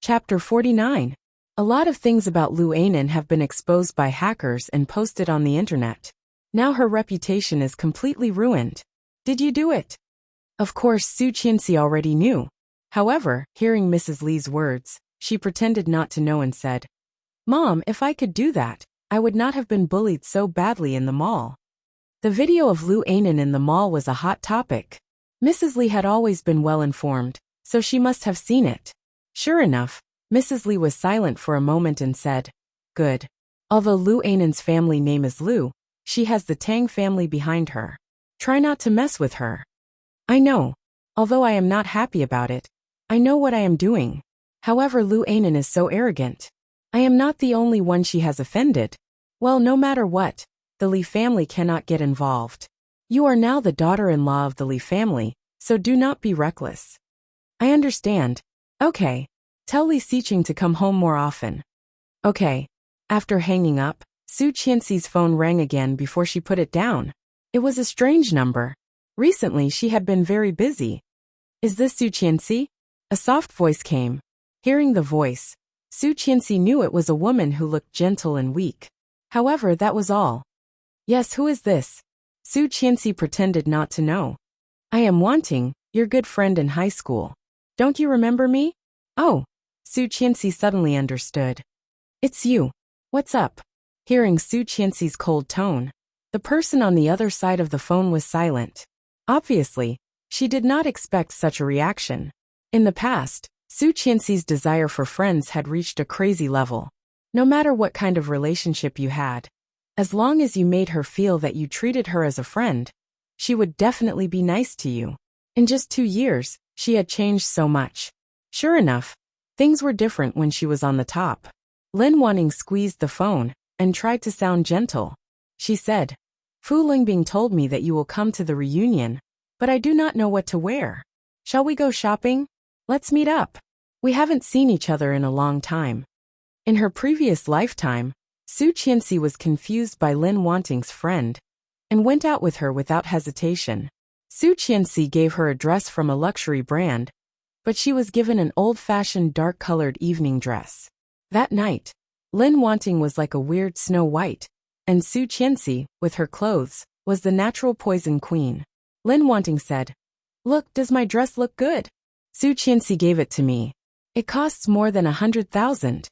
Chapter 49. A lot of things about Lu Anan have been exposed by hackers and posted on the internet. Now her reputation is completely ruined. Did you do it? Of course, Su Qianxi already knew. However, hearing Mrs. Li's words, she pretended not to know and said, "Mom, if I could do that, I would not have been bullied so badly in the mall." The video of Lu Anan in the mall was a hot topic. Mrs. Li had always been well informed, so she must have seen it. Sure enough, Mrs. Li was silent for a moment and said, "Good. Although Lu Anan's family name is Lu, she has the Tang family behind her. Try not to mess with her." "I know. Although I am not happy about it, I know what I am doing. However, Lu Anan is so arrogant. I am not the only one she has offended. Well, no matter what, the Li family cannot get involved. You are now the daughter-in-law of the Li family, so do not be reckless." "I understand. Okay. Tell Li Xiqing to come home more often." "Okay." After hanging up, Su Qianxi's phone rang again before she put it down. It was a strange number. Recently she had been very busy. "Is this Su Qianxi?" A soft voice came. Hearing the voice, Su Qianxi knew it was a woman who looked gentle and weak. However, that was all. "Yes, who is this?" Su Qianxi pretended not to know. "I am Wanting, your good friend in high school. Don't you remember me?" "Oh." Su Qianxi suddenly understood. "It's you. What's up?" Hearing Su Qianxi's cold tone, the person on the other side of the phone was silent. Obviously, she did not expect such a reaction. In the past, Su Qianxi's desire for friends had reached a crazy level. No matter what kind of relationship you had, as long as you made her feel that you treated her as a friend, she would definitely be nice to you. In just 2 years, she had changed so much. Sure enough, things were different when she was on the top. Lin Wanting squeezed the phone and tried to sound gentle. She said, "Fu Lingbing told me that you will come to the reunion, but I do not know what to wear. Shall we go shopping? Let's meet up. We haven't seen each other in a long time." In her previous lifetime, Su Qianxi was confused by Lin Wanting's friend and went out with her without hesitation. Su Qianxi gave her a dress from a luxury brand, but she was given an old-fashioned dark-colored evening dress. That night, Lin Wanting was like a weird Snow White, and Su Qianxi, with her clothes, was the natural poison queen. Lin Wanting said, "Look, does my dress look good?" Su Qianxi gave it to me. "It costs more than 100,000.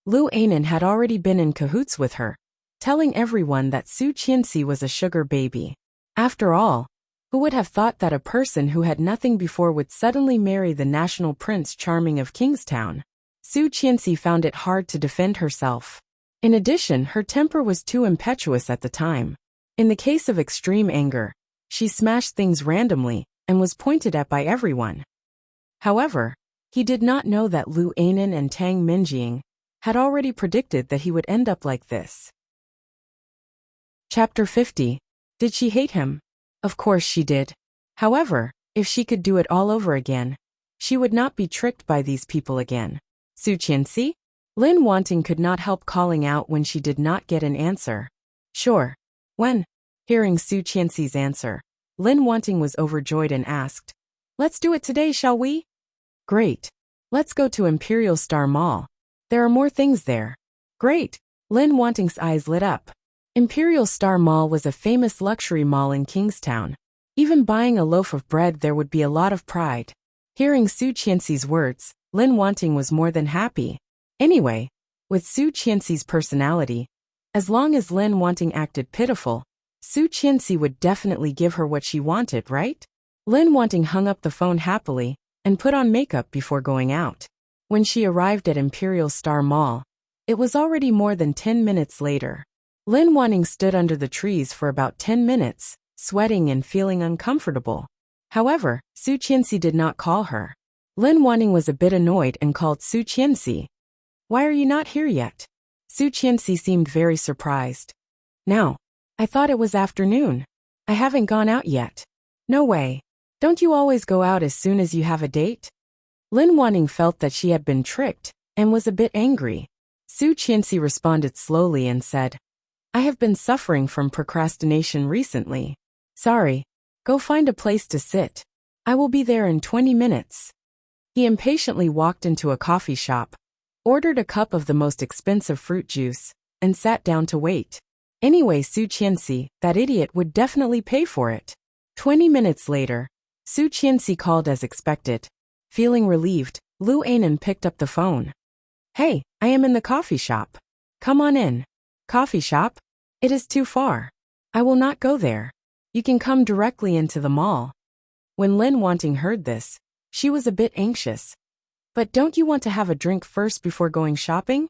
Lu Anan had already been in cahoots with her, telling everyone that Su Qianxi was a sugar baby. After all, who would have thought that a person who had nothing before would suddenly marry the national prince charming of Kingstown? Su Qianxi found it hard to defend herself. In addition, her temper was too impetuous at the time. In the case of extreme anger, she smashed things randomly and was pointed at by everyone. However, he did not know that Lu Anan and Tang Minjing had already predicted that he would end up like this. Chapter 50. Did she hate him? Of course she did. However, if she could do it all over again, she would not be tricked by these people again. Su Qianxi? Lin Wanting could not help calling out when she did not get an answer. "Sure. When?" Hearing Su Qianxi's answer, Lin Wanting was overjoyed and asked, "Let's do it today, shall we?" "Great. Let's go to Imperial Star Mall. There are more things there." "Great." Lin Wanting's eyes lit up. Imperial Star Mall was a famous luxury mall in Kingstown. Even buying a loaf of bread there would be a lot of pride. Hearing Su Qianxi's words, Lin Wanting was more than happy. Anyway, with Su Qianxi's personality, as long as Lin Wanting acted pitiful, Su Qianxi would definitely give her what she wanted, right? Lin Wanting hung up the phone happily and put on makeup before going out. When she arrived at Imperial Star Mall, it was already more than 10 minutes later. Lin Wanting stood under the trees for about 10 minutes, sweating and feeling uncomfortable. However, Su Qianxi did not call her. Lin Wanting was a bit annoyed and called Su Qianxi. "Why are you not here yet?" Su Qianxi seemed very surprised. "Now, I thought it was afternoon. I haven't gone out yet." "No way. Don't you always go out as soon as you have a date?" Lin Wanting felt that she had been tricked and was a bit angry. Su Qianxi responded slowly and said, "I have been suffering from procrastination recently. Sorry. Go find a place to sit. I will be there in 20 minutes. He impatiently walked into a coffee shop, ordered a cup of the most expensive fruit juice, and sat down to wait. Anyway, Su Qianxi, that idiot, would definitely pay for it. 20 minutes later, Su Qianxi called as expected. Feeling relieved, Lu Anan picked up the phone. Hey, I am in the coffee shop. Come on in. Coffee shop? It is too far. I will not go there. You can come directly into the mall. When Lin Wanting heard this, she was a bit anxious. But don't you want to have a drink first before going shopping?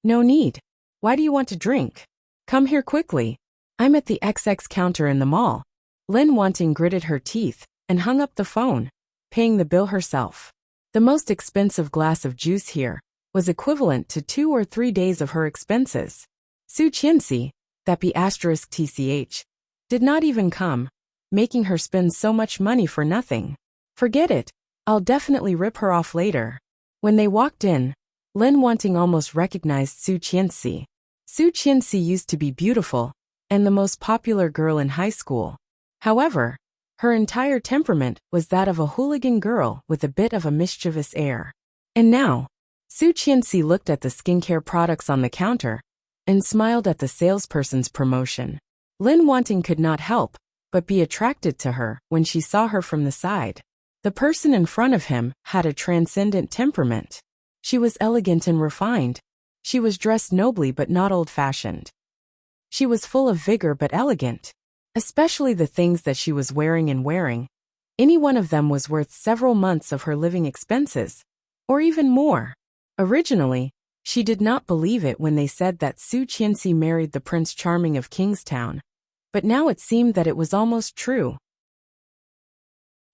No need. Why do you want to drink? Come here quickly. I'm at the XX counter in the mall. Lin Wanting gritted her teeth and hung up the phone, paying the bill herself. The most expensive glass of juice here was equivalent to 2 or 3 days of her expenses. Su Qianxi, that be *TCH, did not even come, making her spend so much money for nothing. Forget it. I'll definitely rip her off later. When they walked in, Lin Wanting almost recognized Su Qianxi. Su Qianxi used to be beautiful and the most popular girl in high school. However, her entire temperament was that of a hooligan girl with a bit of a mischievous air. And now, Su Qianxi looked at the skincare products on the counter and smiled at the salesperson's promotion. Lin Wanting could not help but be attracted to her when she saw her from the side. The person in front of him had a transcendent temperament. She was elegant and refined. She was dressed nobly but not old-fashioned. She was full of vigor but elegant. Especially the things that she was wearing. Any one of them was worth several months of her living expenses, or even more. Originally, she did not believe it when they said that Su Qianxi married the Prince Charming of Kingstown, but now it seemed that it was almost true.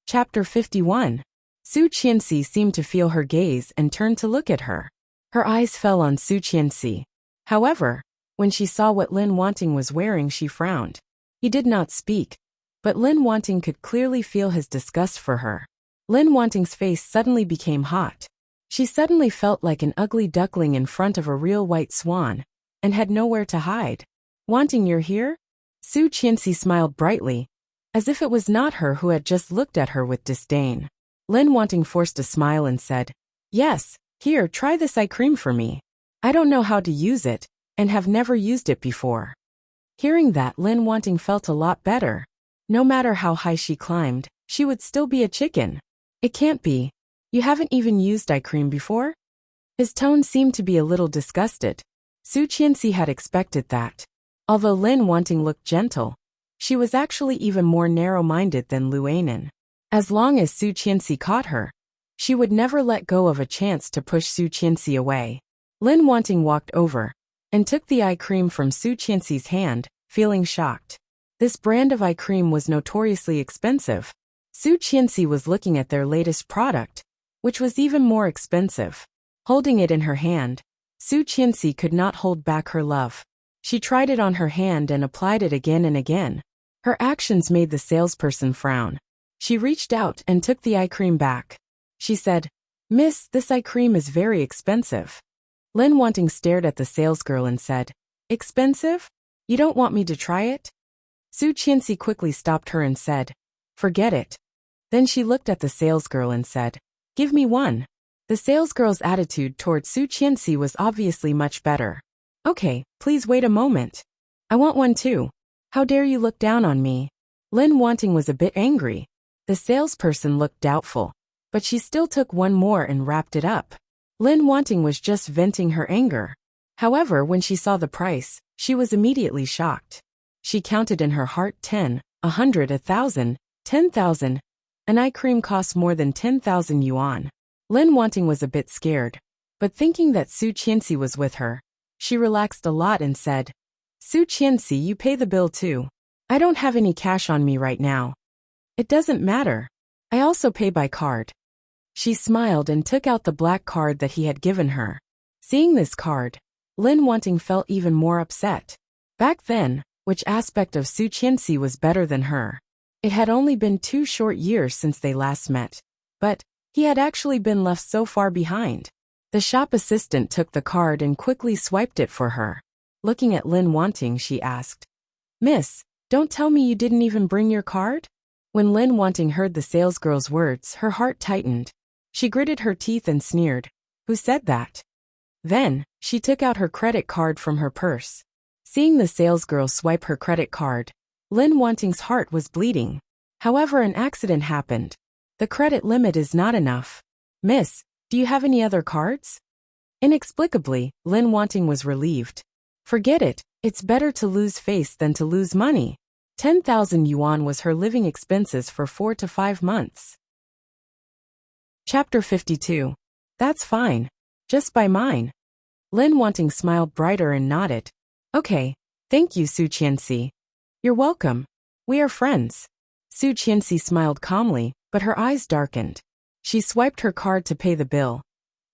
Chapter 51. Su Qianxi seemed to feel her gaze and turned to look at her. Her eyes fell on Su Qianxi. However, when she saw what Lin Wanting was wearing, she frowned. He did not speak, but Lin Wanting could clearly feel his disgust for her. Lin Wanting's face suddenly became hot. She suddenly felt like an ugly duckling in front of a real white swan, and had nowhere to hide. Wanting, you're here? Su Qianxi smiled brightly, as if it was not her who had just looked at her with disdain. Lin Wanting forced a smile and said, Yes, here, try this eye cream for me. I don't know how to use it, and have never used it before. Hearing that, Lin Wanting felt a lot better. No matter how high she climbed, she would still be a chicken. It can't be. You haven't even used eye cream before? His tone seemed to be a little disgusted. Su Qianxi had expected that. Although Lin Wanting looked gentle, she was actually even more narrow-minded than Lu Anan. As long as Su Qianxi caught her, she would never let go of a chance to push Su Qianxi away. Lin Wanting walked over and took the eye cream from Su Qianxi's hand, feeling shocked. This brand of eye cream was notoriously expensive. Su Qianxi was looking at their latest product, which was even more expensive. Holding it in her hand, Su Qianxi could not hold back her love. She tried it on her hand and applied it again and again. Her actions made the salesperson frown. She reached out and took the eye cream back. She said, Miss, this eye cream is very expensive. Lin Wanting stared at the salesgirl and said, Expensive? You don't want me to try it? Su Qianxi quickly stopped her and said, Forget it. Then she looked at the salesgirl and said, Give me one. The salesgirl's attitude toward Su Qianxi was obviously much better. Okay, please wait a moment. I want one too. How dare you look down on me? Lin Wanting was a bit angry. The salesperson looked doubtful, but she still took one more and wrapped it up. Lin Wanting was just venting her anger. However, when she saw the price, she was immediately shocked. She counted in her heart 10, 100, 1,000, 10,000. An eye cream costs more than 10,000 yuan. Lin Wanting was a bit scared, but thinking that Su Qianxi was with her, she relaxed a lot and said, Su Qianxi, you pay the bill too. I don't have any cash on me right now. It doesn't matter. I also pay by card. She smiled and took out the black card that he had given her. Seeing this card, Lin Wanting felt even more upset. Back then, which aspect of Su Qianxi was better than her? It had only been 2 short years since they last met, but he had actually been left so far behind. The shop assistant took the card and quickly swiped it for her. Looking at Lin Wanting, she asked, Miss, don't tell me you didn't even bring your card? When Lin Wanting heard the salesgirl's words, her heart tightened. She gritted her teeth and sneered. Who said that? Then, she took out her credit card from her purse. Seeing the salesgirl swipe her credit card, Lin Wanting's heart was bleeding. However, an accident happened. The credit limit is not enough. Miss, do you have any other cards? Inexplicably, Lin Wanting was relieved. Forget it, it's better to lose face than to lose money. 10,000 yuan was her living expenses for 4 to 5 months. Chapter 52. That's fine. Just buy mine. Lin Wanting smiled brighter and nodded. Okay, thank you, Su Qianxi. You're welcome. We are friends. Su Qianxi smiled calmly, but her eyes darkened. She swiped her card to pay the bill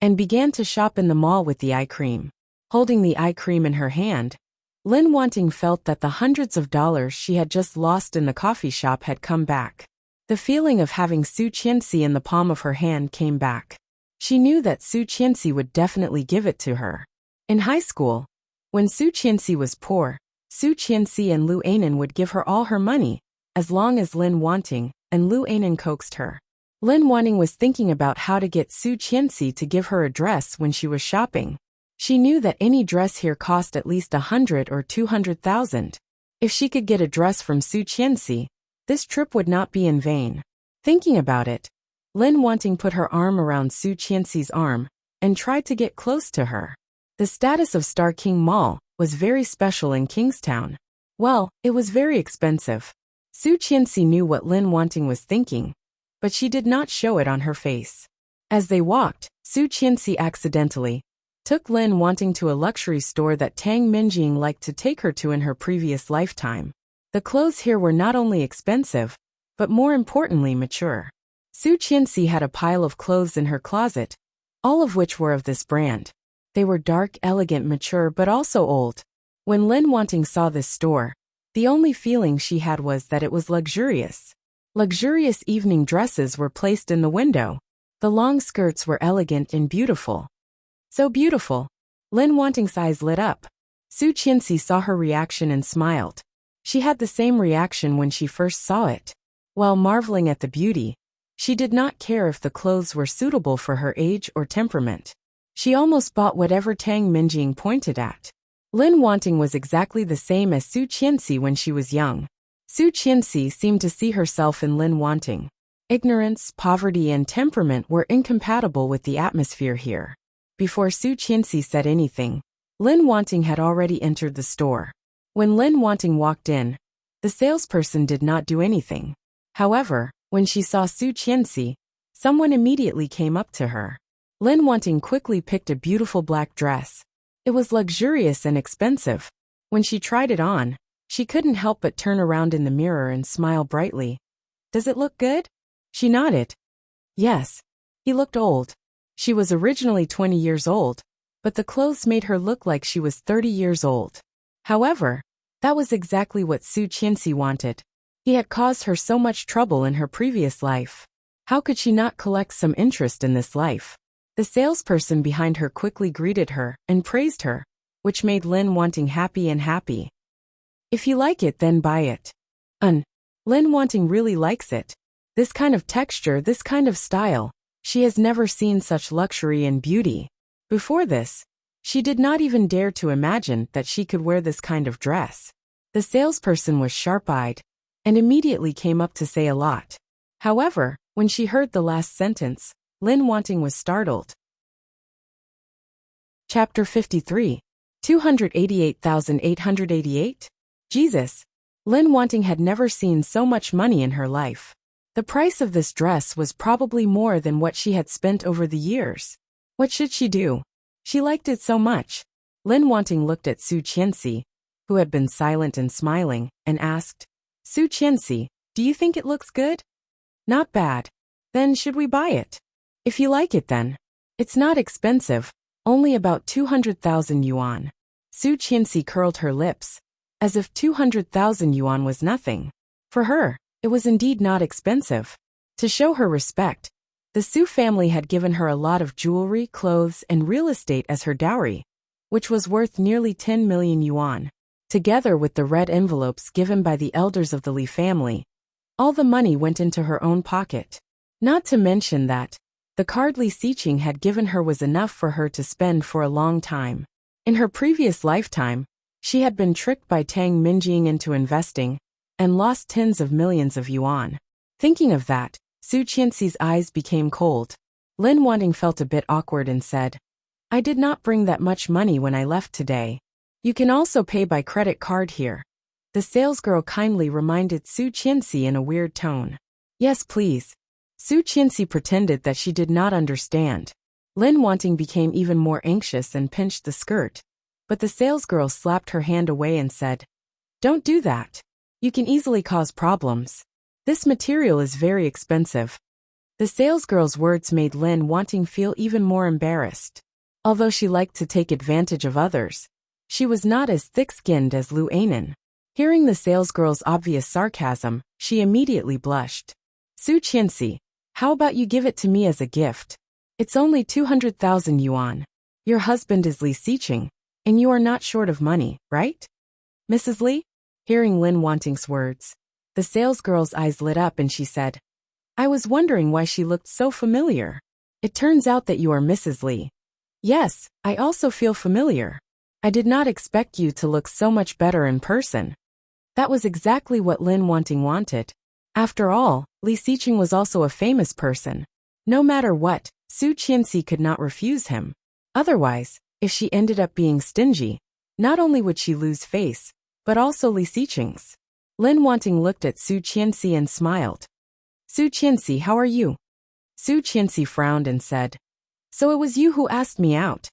and began to shop in the mall with the eye cream. Holding the eye cream in her hand, Lin Wanting felt that the hundreds of dollars she had just lost in the coffee shop had come back. The feeling of having Su Qianxi in the palm of her hand came back. She knew that Su Qianxi would definitely give it to her. In high school, when Su Qianxi was poor, Su Qianxi and Lu Anan would give her all her money, as long as Lin Wanting and Lu Anan coaxed her. Lin Wanting was thinking about how to get Su Qianxi to give her a dress when she was shopping. She knew that any dress here cost at least 100 or 200,000. If she could get a dress from Su Qianxi, this trip would not be in vain. Thinking about it, Lin Wanting put her arm around Su Qianxi's arm and tried to get close to her. The status of Star King Mall was very special in Kingstown. Well, it was very expensive. Su Qianxi knew what Lin Wanting was thinking, but she did not show it on her face. As they walked, Su Qianxi accidentally took Lin Wanting to a luxury store that Tang Minjing liked to take her to in her previous lifetime. The clothes here were not only expensive, but more importantly mature. Su Qianxi had a pile of clothes in her closet, all of which were of this brand. They were dark, elegant, mature, but also old. When Lin Wanting saw this store, the only feeling she had was that it was luxurious. Luxurious evening dresses were placed in the window. The long skirts were elegant and beautiful. So beautiful. Lin Wanting's eyes lit up. Su Qianxi saw her reaction and smiled. She had the same reaction when she first saw it. While marveling at the beauty, she did not care if the clothes were suitable for her age or temperament. She almost bought whatever Tang Minjing pointed at. Lin Wanting was exactly the same as Su Qianxi when she was young. Su Qianxi seemed to see herself in Lin Wanting. Ignorance, poverty, and temperament were incompatible with the atmosphere here. Before Su Qianxi said anything, Lin Wanting had already entered the store. When Lin Wanting walked in, the salesperson did not do anything. However, when she saw Su Qianxi, someone immediately came up to her. Lin Wanting quickly picked a beautiful black dress. It was luxurious and expensive. When she tried it on, she couldn't help but turn around in the mirror and smile brightly. Does it look good? She nodded. Yes. He looked old. She was originally 20 years old, but the clothes made her look like she was 30 years old. However, that was exactly what Su Qianxi wanted. He had caused her so much trouble in her previous life. How could she not collect some interest in this life? The salesperson behind her quickly greeted her and praised her, which made Lin Wanting happy and happy. If you like it, then buy it. Lin Wanting really likes it. This kind of texture, this kind of style. She has never seen such luxury and beauty. Before this, she did not even dare to imagine that she could wear this kind of dress. The salesperson was sharp-eyed and immediately came up to say a lot. However, when she heard the last sentence, Lin Wanting was startled. Chapter 53. 288,888? Jesus! Lin Wanting had never seen so much money in her life. The price of this dress was probably more than what she had spent over the years. What should she do? She liked it so much. Lin Wanting looked at Su Qianxi, who had been silent and smiling, and asked, Su Qianxi, do you think it looks good? Not bad. Then should we buy it? If you like it then. It's not expensive, only about 200,000 yuan. Su Qianxi curled her lips, as if 200,000 yuan was nothing. For her, it was indeed not expensive. To show her respect, the Su family had given her a lot of jewelry, clothes, and real estate as her dowry, which was worth nearly 10 million yuan. Together with the red envelopes given by the elders of the Li family, all the money went into her own pocket. Not to mention that, The card Li Xiqing had given her was enough for her to spend for a long time. In her previous lifetime, she had been tricked by Tang Minjing into investing and lost tens of millions of yuan. Thinking of that, Su Qianxi's eyes became cold. Lin Wanting felt a bit awkward and said, I did not bring that much money when I left today. You can also pay by credit card here. The salesgirl kindly reminded Su Qianxi in a weird tone. Yes, please. Su Qianxi pretended that she did not understand. Lin Wanting became even more anxious and pinched the skirt. But the salesgirl slapped her hand away and said, Don't do that. You can easily cause problems. This material is very expensive. The salesgirl's words made Lin Wanting feel even more embarrassed. Although she liked to take advantage of others, she was not as thick-skinned as Lu Ainan. Hearing the salesgirl's obvious sarcasm, she immediately blushed. Su Qianxi, how about you give it to me as a gift? It's only 200,000 yuan. Your husband is Li Xiqing, and you are not short of money, right? Mrs. Li? Hearing Lin Wanting's words, the salesgirl's eyes lit up and she said, I was wondering why she looked so familiar. It turns out that you are Mrs. Li. Yes, I also feel familiar. I did not expect you to look so much better in person. That was exactly what Lin Wanting wanted. After all, Li Xiqing was also a famous person. No matter what, Su Qianxi could not refuse him. Otherwise, if she ended up being stingy, not only would she lose face, but also Li Xiqing's. Lin Wanting looked at Su Qianxi and smiled. Su Qianxi, how are you? Su Qianxi frowned and said, So it was you who asked me out.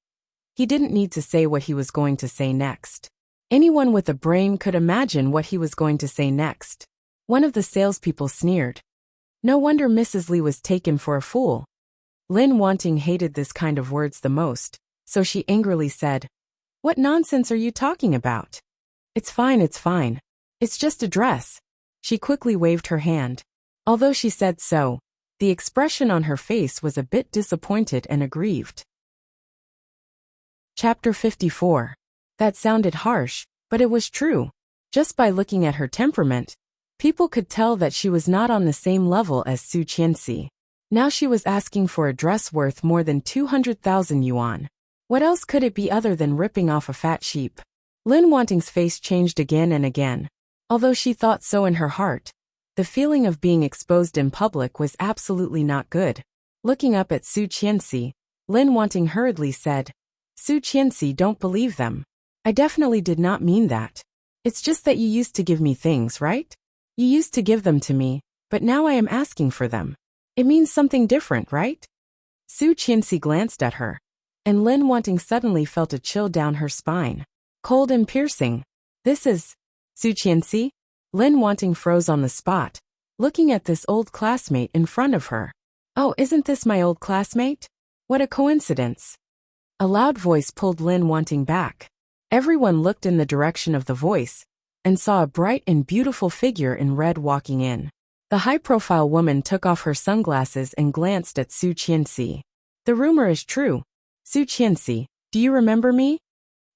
He didn't need to say what he was going to say next. Anyone with a brain could imagine what he was going to say next. One of the salespeople sneered. No wonder Mrs. Li was taken for a fool. Lin Wanting hated this kind of words the most, so she angrily said, What nonsense are you talking about? It's fine, it's fine. It's just a dress. She quickly waved her hand. Although she said so, the expression on her face was a bit disappointed and aggrieved. Chapter 54. That sounded harsh, but it was true. Just by looking at her temperament, people could tell that she was not on the same level as Su Qianxi. Now she was asking for a dress worth more than 200,000 yuan. What else could it be other than ripping off a fat sheep? Lin Wanting's face changed again and again. Although she thought so in her heart, the feeling of being exposed in public was absolutely not good. Looking up at Su Qianxi, Lin Wanting hurriedly said, Su Qianxi, don't believe them. I definitely did not mean that. It's just that you used to give me things, right? You used to give them to me, but now I am asking for them. It means something different, right? Su Qianxi glanced at her, and Lin Wanting suddenly felt a chill down her spine. Cold and piercing. This is... Su Qianxi? Lin Wanting froze on the spot, looking at this old classmate in front of her. Oh, isn't this my old classmate? What a coincidence. A loud voice pulled Lin Wanting back. Everyone looked in the direction of the voice, and saw a bright and beautiful figure in red walking in. The high-profile woman took off her sunglasses and glanced at Su Qianxi. The rumor is true. Su Qianxi, do you remember me?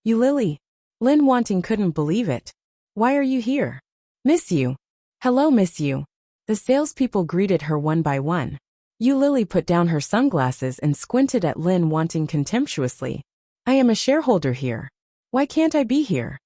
You Lily. Lin Wanting couldn't believe it. Why are you here? Miss you. Hello, miss you. The salespeople greeted her one by one. Yu Lily put down her sunglasses and squinted at Lin Wanting contemptuously. I am a shareholder here. Why can't I be here?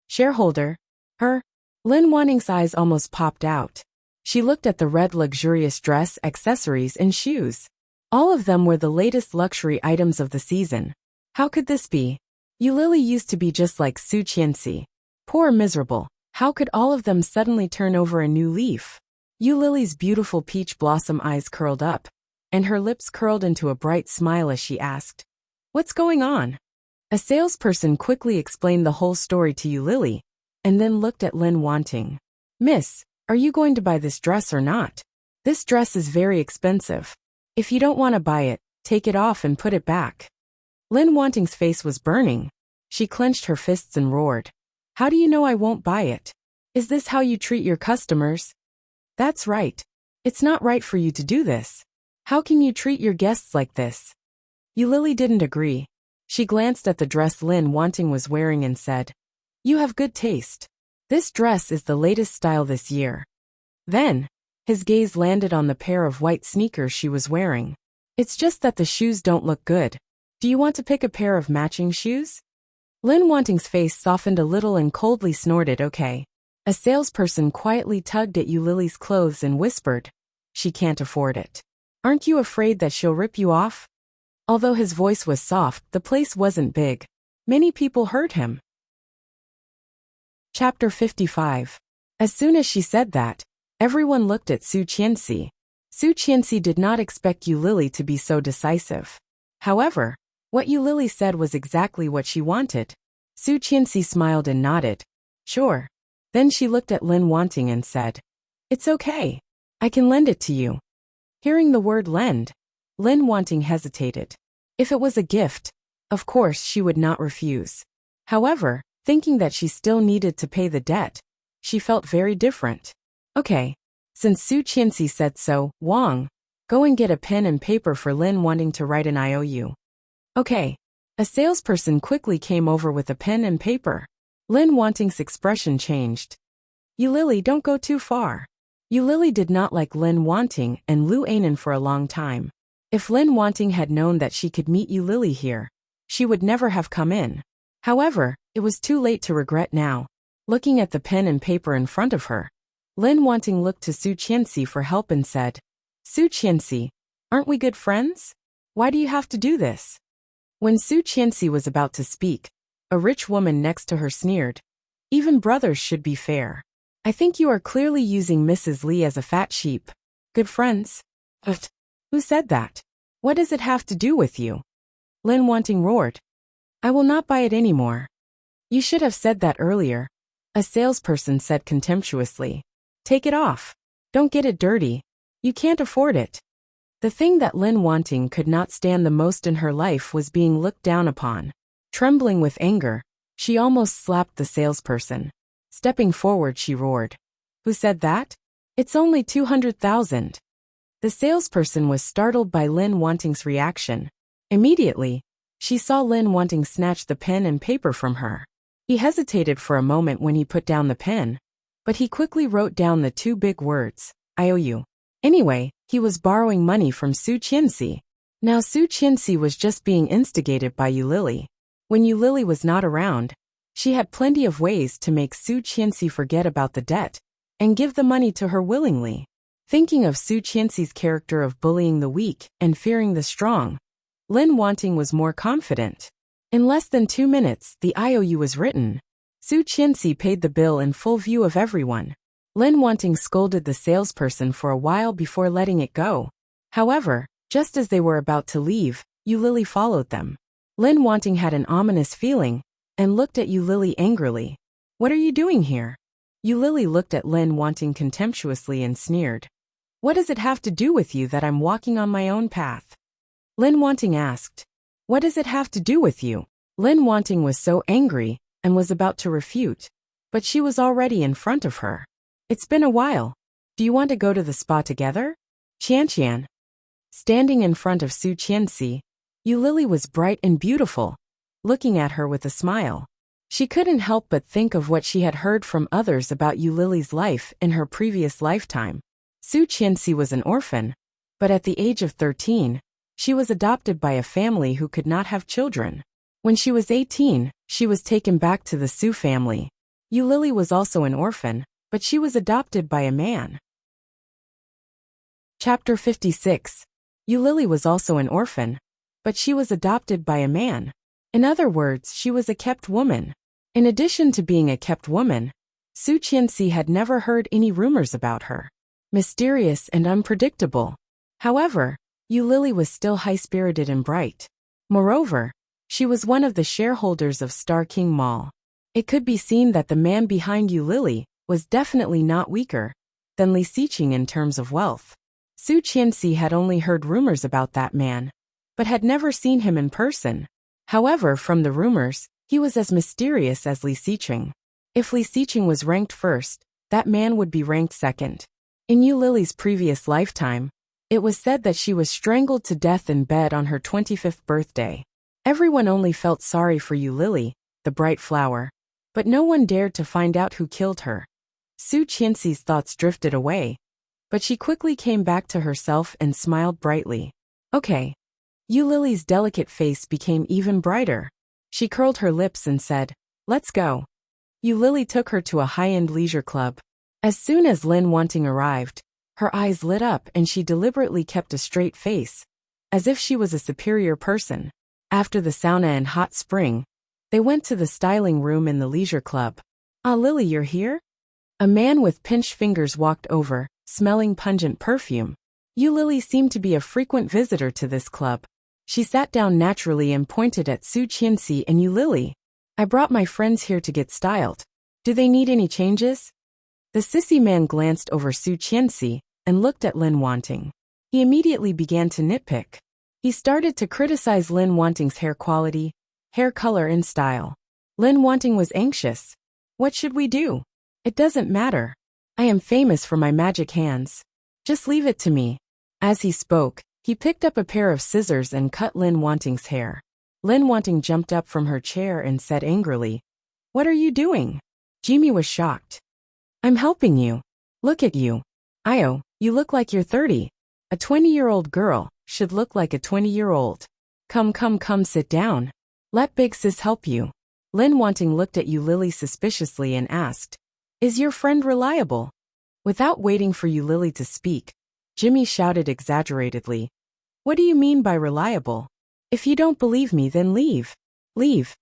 Shareholder? Her? Lin Wanting's eyes almost popped out. She looked at the red luxurious dress, accessories, and shoes. All of them were the latest luxury items of the season. How could this be? Yu Lily used to be just like Su Qianxi. Poor miserable. How could all of them suddenly turn over a new leaf? Yu Lily's beautiful peach blossom eyes curled up, and her lips curled into a bright smile as she asked, What's going on? A salesperson quickly explained the whole story to Yu Lily, and then looked at Lin Wanting. Miss, are you going to buy this dress or not? This dress is very expensive. If you don't want to buy it, take it off and put it back. Lin Wanting's face was burning. She clenched her fists and roared. How do you know I won't buy it? Is this how you treat your customers? That's right. It's not right for you to do this. How can you treat your guests like this? Yu Lily didn't agree. She glanced at the dress Lin Wanting was wearing and said, You have good taste. This dress is the latest style this year. Then, his gaze landed on the pair of white sneakers she was wearing. It's just that the shoes don't look good. Do you want to pick a pair of matching shoes? Lin Wanting's face softened a little and coldly snorted, okay. A salesperson quietly tugged at Yulily's clothes and whispered, she can't afford it. Aren't you afraid that she'll rip you off? Although his voice was soft, the place wasn't big. Many people heard him. Chapter 55. As soon as she said that, everyone looked at Su Qianxi. Su Qianxi did not expect Yulily to be so decisive. However, what Yulily said was exactly what she wanted. Su Qianxi smiled and nodded. Sure. Then she looked at Lin Wanting and said, it's okay. I can lend it to you. Hearing the word lend, Lin Wanting hesitated. If it was a gift, of course she would not refuse. However, thinking that she still needed to pay the debt, she felt very different. Okay. Since Su Qianxi said so, Wang, go and get a pen and paper for Lin Wanting to write an IOU. Okay. A salesperson quickly came over with a pen and paper. Lin Wanting's expression changed. Yulily, don't go too far. Yulily did not like Lin Wanting and Lu Ainen for a long time. If Lin Wanting had known that she could meet Yulily here, she would never have come in. However, it was too late to regret now. Looking at the pen and paper in front of her, Lin Wanting looked to Su Qianxi for help and said, Su Qianxi, aren't we good friends? Why do you have to do this? When Su Qianxi was about to speak, a rich woman next to her sneered, even brothers should be fair. I think you are clearly using Mrs. Li as a fat sheep. Good friends? But who said that? What does it have to do with you? Lin Wanting roared. I will not buy it anymore. You should have said that earlier, a salesperson said contemptuously. Take it off. Don't get it dirty. You can't afford it. The thing that Lin Wanting could not stand the most in her life was being looked down upon. Trembling with anger, she almost slapped the salesperson. Stepping forward, she roared. Who said that? It's only 200,000. The salesperson was startled by Lin Wanting's reaction. Immediately, she saw Lin Wanting snatch the pen and paper from her. He hesitated for a moment when he put down the pen, but he quickly wrote down the two big words, IOU. Anyway, he was borrowing money from Su Qianxi. Now Su Qianxi was just being instigated by Yulily. When Yulily was not around, she had plenty of ways to make Su Qianxi forget about the debt and give the money to her willingly. Thinking of Su Qianxi's character of bullying the weak and fearing the strong, Lin Wanting was more confident. In less than 2 minutes, the IOU was written. Su Qianxi paid the bill in full view of everyone. Lin Wanting scolded the salesperson for a while before letting it go. However, just as they were about to leave, Yulily followed them. Lin Wanting had an ominous feeling and looked at Yulily angrily. What are you doing here? Yulily looked at Lin Wanting contemptuously and sneered. What does it have to do with you that I'm walking on my own path? Lin Wanting asked. What does it have to do with you? Lin Wanting was so angry and was about to refute, but she was already in front of her. It's been a while. Do you want to go to the spa together? Qianqian. Standing in front of Su Qianxi, Yulily was bright and beautiful, looking at her with a smile. She couldn't help but think of what she had heard from others about Yulily's life in her previous lifetime. Su Qianxi was an orphan, but at the age of 13, she was adopted by a family who could not have children. When she was 18, she was taken back to the Su family. Yulily was also an orphan, but she was adopted by a man. Chapter 56. Yulily was also an orphan, but she was adopted by a man. In other words, she was a kept woman. In addition to being a kept woman, Su Qianxi had never heard any rumors about her. Mysterious and unpredictable. However, Yulily was still high-spirited and bright. Moreover, she was one of the shareholders of Star King Mall. It could be seen that the man behind Yulily was definitely not weaker than Li Xiqing in terms of wealth. Su Qianxi had only heard rumors about that man, but had never seen him in person. However, from the rumors, he was as mysterious as Li Xiqing. If Li Xiqing was ranked first, that man would be ranked second. In Yulily's previous lifetime, it was said that she was strangled to death in bed on her 25th birthday. Everyone only felt sorry for Yulily, the bright flower, but no one dared to find out who killed her. Su Qianxi's thoughts drifted away, but she quickly came back to herself and smiled brightly. Okay. Yu Lily's delicate face became even brighter. She curled her lips and said, "Let's go." Yu Lily took her to a high-end leisure club. As soon as Lin Wanting arrived, her eyes lit up and she deliberately kept a straight face, as if she was a superior person. After the sauna and hot spring, they went to the styling room in the leisure club. "Ah, Lily, you're here?" A man with pinched fingers walked over, smelling pungent perfume. Yu Lily seemed to be a frequent visitor to this club. She sat down naturally and pointed at Su Qianxi and Yu Lily. "I brought my friends here to get styled. Do they need any changes?" The sissy man glanced over Su Qianxi and looked at Lin Wanting. He immediately began to nitpick. He started to criticize Lin Wanting's hair quality, hair color and style. Lin Wanting was anxious. "What should we do?" "It doesn't matter. I am famous for my magic hands. Just leave it to me." As he spoke, he picked up a pair of scissors and cut Lin Wanting's hair. Lin Wanting jumped up from her chair and said angrily, "What are you doing?" Jimmy was shocked. "I'm helping you. Look at you. Io, you look like you're 30. A 20-year-old girl should look like a 20-year-old. Come, sit down. Let Big Sis help you." Lin Wanting looked at Yu Lily suspiciously and asked, "Is your friend reliable?" Without waiting for Yu Lily to speak, Jimmy shouted exaggeratedly, "What do you mean by reliable? If you don't believe me, then leave. Leave.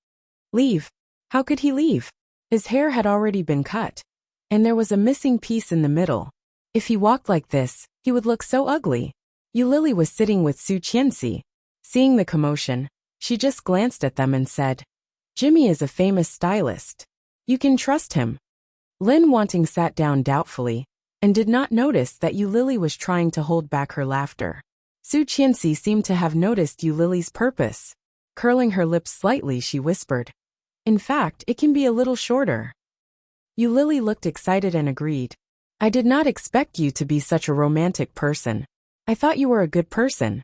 Leave." How could he leave? His hair had already been cut, and there was a missing piece in the middle. If he walked like this, he would look so ugly. Yu Lily was sitting with Su Qianxi. Seeing the commotion, she just glanced at them and said, "Jimmy is a famous stylist. You can trust him." Lin Wanting sat down doubtfully and did not notice that Yu Lily was trying to hold back her laughter. Su Qianxi seemed to have noticed Yu Lily's purpose. Curling her lips slightly, she whispered, "In fact, it can be a little shorter." Yu Lily looked excited and agreed. "I did not expect you to be such a romantic person. I thought you were a good person."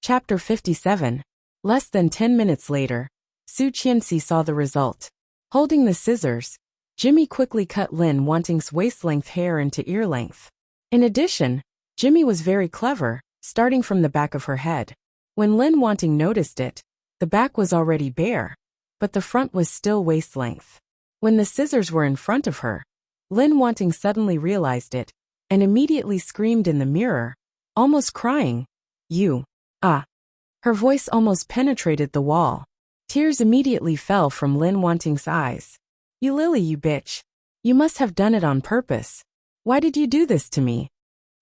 Chapter 57. Less than 10 minutes later, Su Qianxi saw the result. Holding the scissors, Jimmy quickly cut Lin Wanting's waist-length hair into ear-length. In addition, Jimmy was very clever, starting from the back of her head. When Lin Wanting noticed it, the back was already bare, but the front was still waist-length. When the scissors were in front of her, Lin Wanting suddenly realized it, and immediately screamed in the mirror, almost crying, "You, ah." Her voice almost penetrated the wall. Tears immediately fell from Lin Wanting's eyes. "Yu Lily, you bitch. You must have done it on purpose. Why did you do this to me?"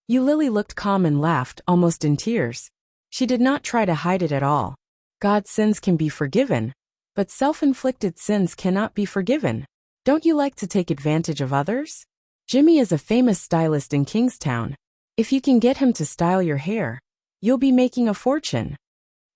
Yu Lily looked calm and laughed, almost in tears. She did not try to hide it at all. God's sins can be forgiven, but self-inflicted sins cannot be forgiven. Don't you like to take advantage of others? Jimmy is a famous stylist in Kingstown. If you can get him to style your hair, you'll be making a fortune.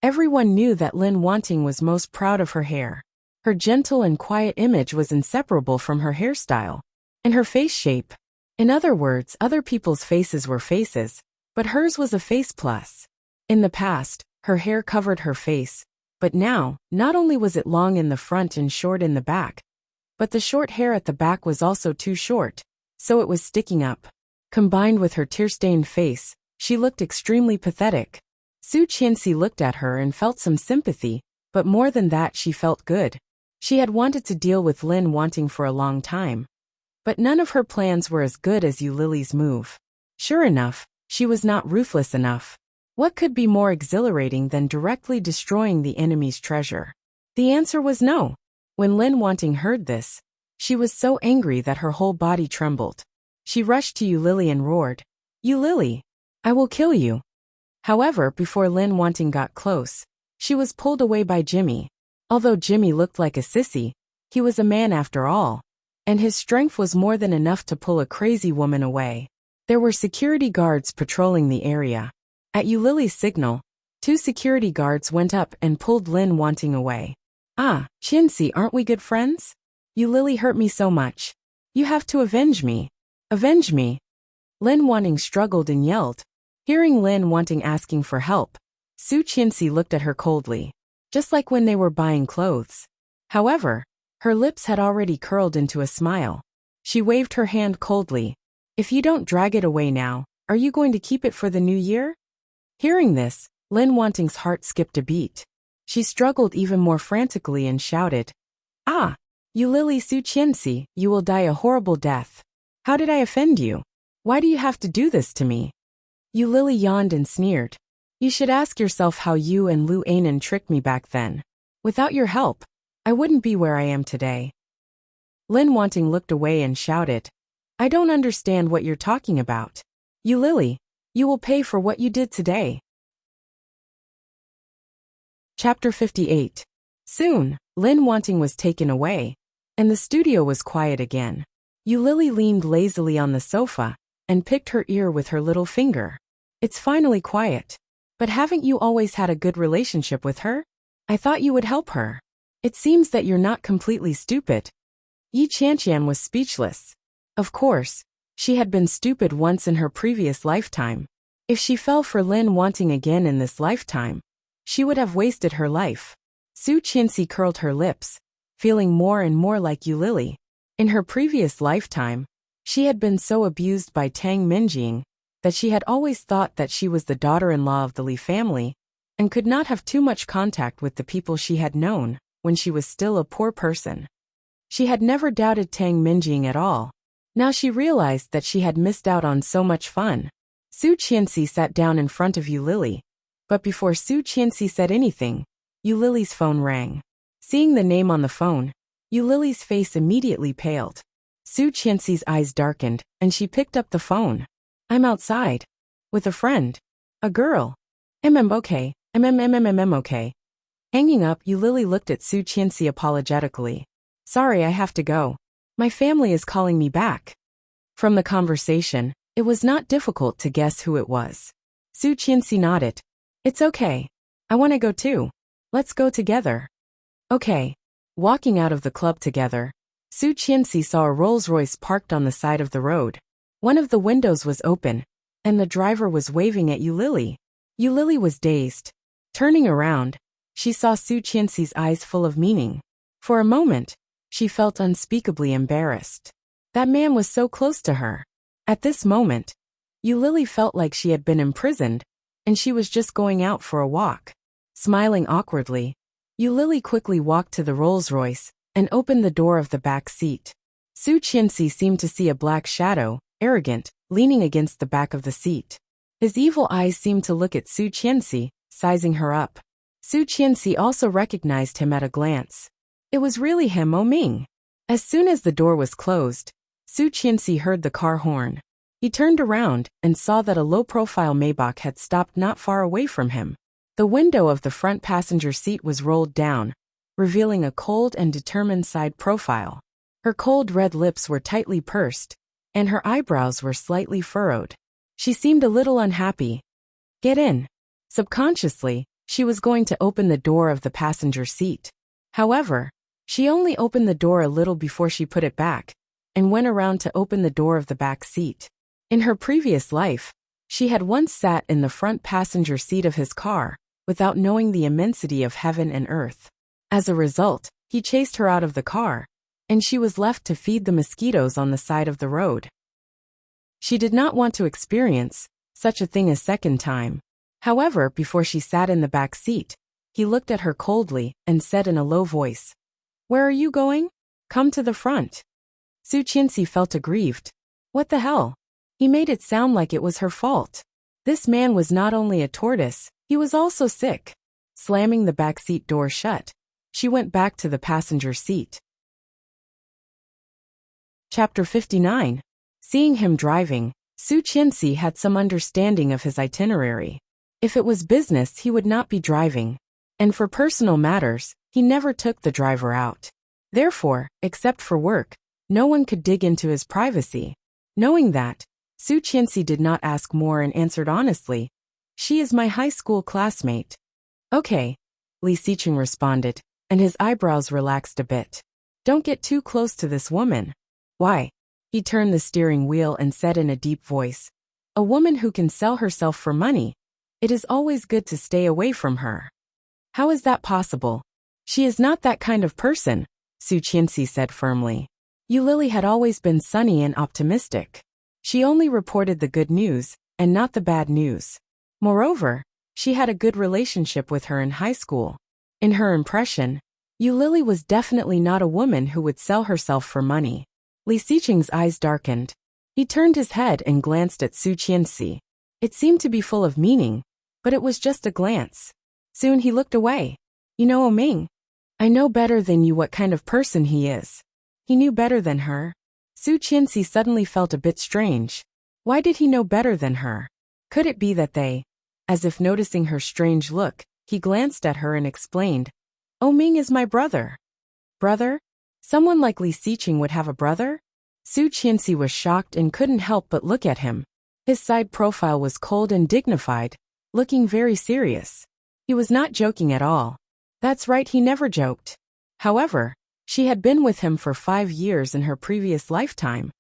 Everyone knew that Lin Wanting was most proud of her hair. Her gentle and quiet image was inseparable from her hairstyle and her face shape. In other words, other people's faces were faces, but hers was a face plus. In the past, her hair covered her face, but now, not only was it long in the front and short in the back, but the short hair at the back was also too short, so it was sticking up. Combined with her tear-stained face, she looked extremely pathetic. Su Qianxi looked at her and felt some sympathy, but more than that, she felt good. She had wanted to deal with Lin Wanting for a long time, but none of her plans were as good as Yu Lily's move. Sure enough, she was not ruthless enough. What could be more exhilarating than directly destroying the enemy's treasure? The answer was no. When Lin Wanting heard this, she was so angry that her whole body trembled. She rushed to Yu Lily and roared, "Yu Lily, I will kill you." However, before Lin Wanting got close, she was pulled away by Jimmy. Although Jimmy looked like a sissy, he was a man after all, and his strength was more than enough to pull a crazy woman away. There were security guards patrolling the area. At Yu Lily's signal, 2 security guards went up and pulled Lin Wanting away. "Ah, Qianxi, aren't we good friends? Yu Lily hurt me so much. You have to avenge me. Avenge me." Lin Wanting struggled and yelled. Hearing Lin Wanting asking for help, Su Qianxi looked at her coldly, just like when they were buying clothes. However, her lips had already curled into a smile. She waved her hand coldly. "If you don't drag it away now, are you going to keep it for the new year?" Hearing this, Lin Wanting's heart skipped a beat. She struggled even more frantically and shouted, "Ah! You Lily Su Qianxi, you will die a horrible death. How did I offend you? Why do you have to do this to me?" Yu Lily yawned and sneered. "You should ask yourself how you and Lu Ainen tricked me back then. Without your help, I wouldn't be where I am today." Lin Wanting looked away and shouted, "I don't understand what you're talking about. Yu Lily, you will pay for what you did today." Chapter 58. Soon, Lin Wanting was taken away, and the studio was quiet again. Yu Lily leaned lazily on the sofa and picked her ear with her little finger. "It's finally quiet. But haven't you always had a good relationship with her? I thought you would help her. It seems that you're not completely stupid." Yi Qianqian was speechless. Of course, she had been stupid once in her previous lifetime. If she fell for Lin Wanting again in this lifetime, she would have wasted her life. Su Qianxi curled her lips, feeling more and more like Yu Lily. In her previous lifetime, she had been so abused by Tang Minjing that she had always thought that she was the daughter-in-law of the Li family and could not have too much contact with the people she had known when she was still a poor person. She had never doubted Tang Minjing at all. Now she realized that she had missed out on so much fun. Su Qianxi sat down in front of Yu Lily, but before Su Qianxi said anything, Yu Lily's phone rang. Seeing the name on the phone, Yu Lily's face immediately paled. Su Qianxi's eyes darkened, and she picked up the phone. "I'm outside. With a friend. A girl. Okay. Okay." Hanging up, Yu Lily looked at Su Qianxi apologetically. "Sorry, I have to go. My family is calling me back." From the conversation, it was not difficult to guess who it was. Su Qianxi nodded. "It's okay. I want to go too. Let's go together." "Okay." Walking out of the club together, Su Qianxi saw a Rolls-Royce parked on the side of the road. One of the windows was open, and the driver was waving at Yu Lily. Yu Lily was dazed. Turning around, she saw Su Qianxi's eyes full of meaning. For a moment, she felt unspeakably embarrassed. That man was so close to her. At this moment, Yu Lily felt like she had been imprisoned, and she was just going out for a walk. Smiling awkwardly, Yu Lily quickly walked to the Rolls-Royce and opened the door of the back seat. Su Qianxi seemed to see a black shadow, arrogant, leaning against the back of the seat. His evil eyes seemed to look at Su Qianxi, sizing her up. Su Qianxi also recognized him at a glance. It was really him, Mo Ming. As soon as the door was closed, Su Qianxi heard the car horn. He turned around and saw that a low-profile Maybach had stopped not far away from him. The window of the front passenger seat was rolled down, revealing a cold and determined side profile. Her cold red lips were tightly pursed, and her eyebrows were slightly furrowed. She seemed a little unhappy. "Get in." Subconsciously, she was going to open the door of the passenger seat. However, she only opened the door a little before she put it back, and went around to open the door of the back seat. In her previous life, she had once sat in the front passenger seat of his car, without knowing the immensity of heaven and earth. As a result, he chased her out of the car, and she was left to feed the mosquitoes on the side of the road. She did not want to experience such a thing a second time. However, before she sat in the back seat, he looked at her coldly and said in a low voice, "Where are you going? Come to the front." Su Qianxi felt aggrieved. What the hell? He made it sound like it was her fault. This man was not only a tortoise, he was also sick. Slamming the backseat door shut, she went back to the passenger seat. Chapter 59. Seeing him driving, Su Qianxi had some understanding of his itinerary. If it was business, he would not be driving, and for personal matters, he never took the driver out. Therefore, except for work, no one could dig into his privacy. Knowing that, Su Qianxi did not ask more and answered honestly, "She is my high school classmate." "Okay," Li Xiqing responded, and his eyebrows relaxed a bit. "Don't get too close to this woman." "Why?" He turned the steering wheel and said in a deep voice, "A woman who can sell herself for money. It is always good to stay away from her." "How is that possible? She is not that kind of person," Su Qianxi said firmly. Yu Lily had always been sunny and optimistic. She only reported the good news, and not the bad news. Moreover, She had a good relationship with her in high school. In her impression, Yu Lily was definitely not a woman who would sell herself for money. Li Xiqing's eyes darkened. He turned his head and glanced at Su Qianxi. It seemed to be full of meaning, but it was just a glance. Soon he looked away. You know, Oming, I know better than you what kind of person he is. He knew better than her. Su Qianxi suddenly felt a bit strange. Why did he know better than her? Could it be that they... As if noticing her strange look, he glanced at her and explained, Oming is my brother. Brother? Someone like Li Xiqing would have a brother? Su Qianxi was shocked and couldn't help but look at him. His side profile was cold and dignified, looking very serious. He was not joking at all. That's right, he never joked. However, she had been with him for 5 years in her previous lifetime,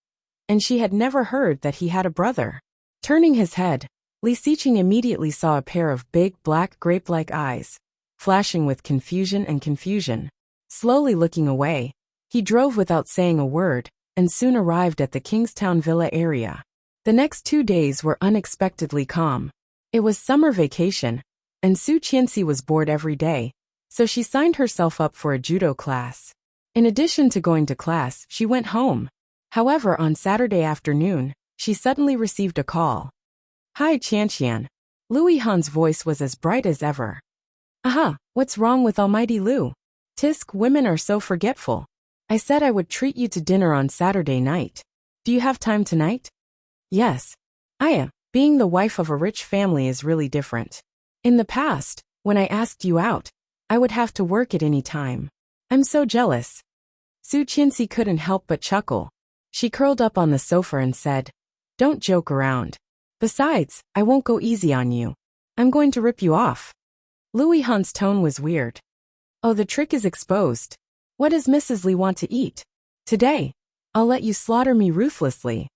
and she had never heard that he had a brother. Turning his head, Li Xiqing immediately saw a pair of big, black, grape-like eyes, flashing with confusion. Slowly looking away, he drove without saying a word, and soon arrived at the Kingstown Villa area. The next 2 days were unexpectedly calm. It was summer vacation, and Su Qianxi was bored every day, so she signed herself up for a judo class. In addition to going to class, she went home. However, on Saturday afternoon, she suddenly received a call. Hi, Qianqian. Lu Yihan's voice was as bright as ever. Aha, what's wrong with Almighty Lu? Tisk, women are so forgetful. I said I would treat you to dinner on Saturday night. Do you have time tonight? Yes. Being the wife of a rich family is really different. In the past, when I asked you out, I would have to work at any time. I'm so jealous. Su Qianxi couldn't help but chuckle. She curled up on the sofa and said, Don't joke around. Besides, I won't go easy on you. I'm going to rip you off. Lu Yihan's tone was weird. Oh, the trick is exposed. What does Mrs. Li want to eat? Today, I'll let you slaughter me ruthlessly.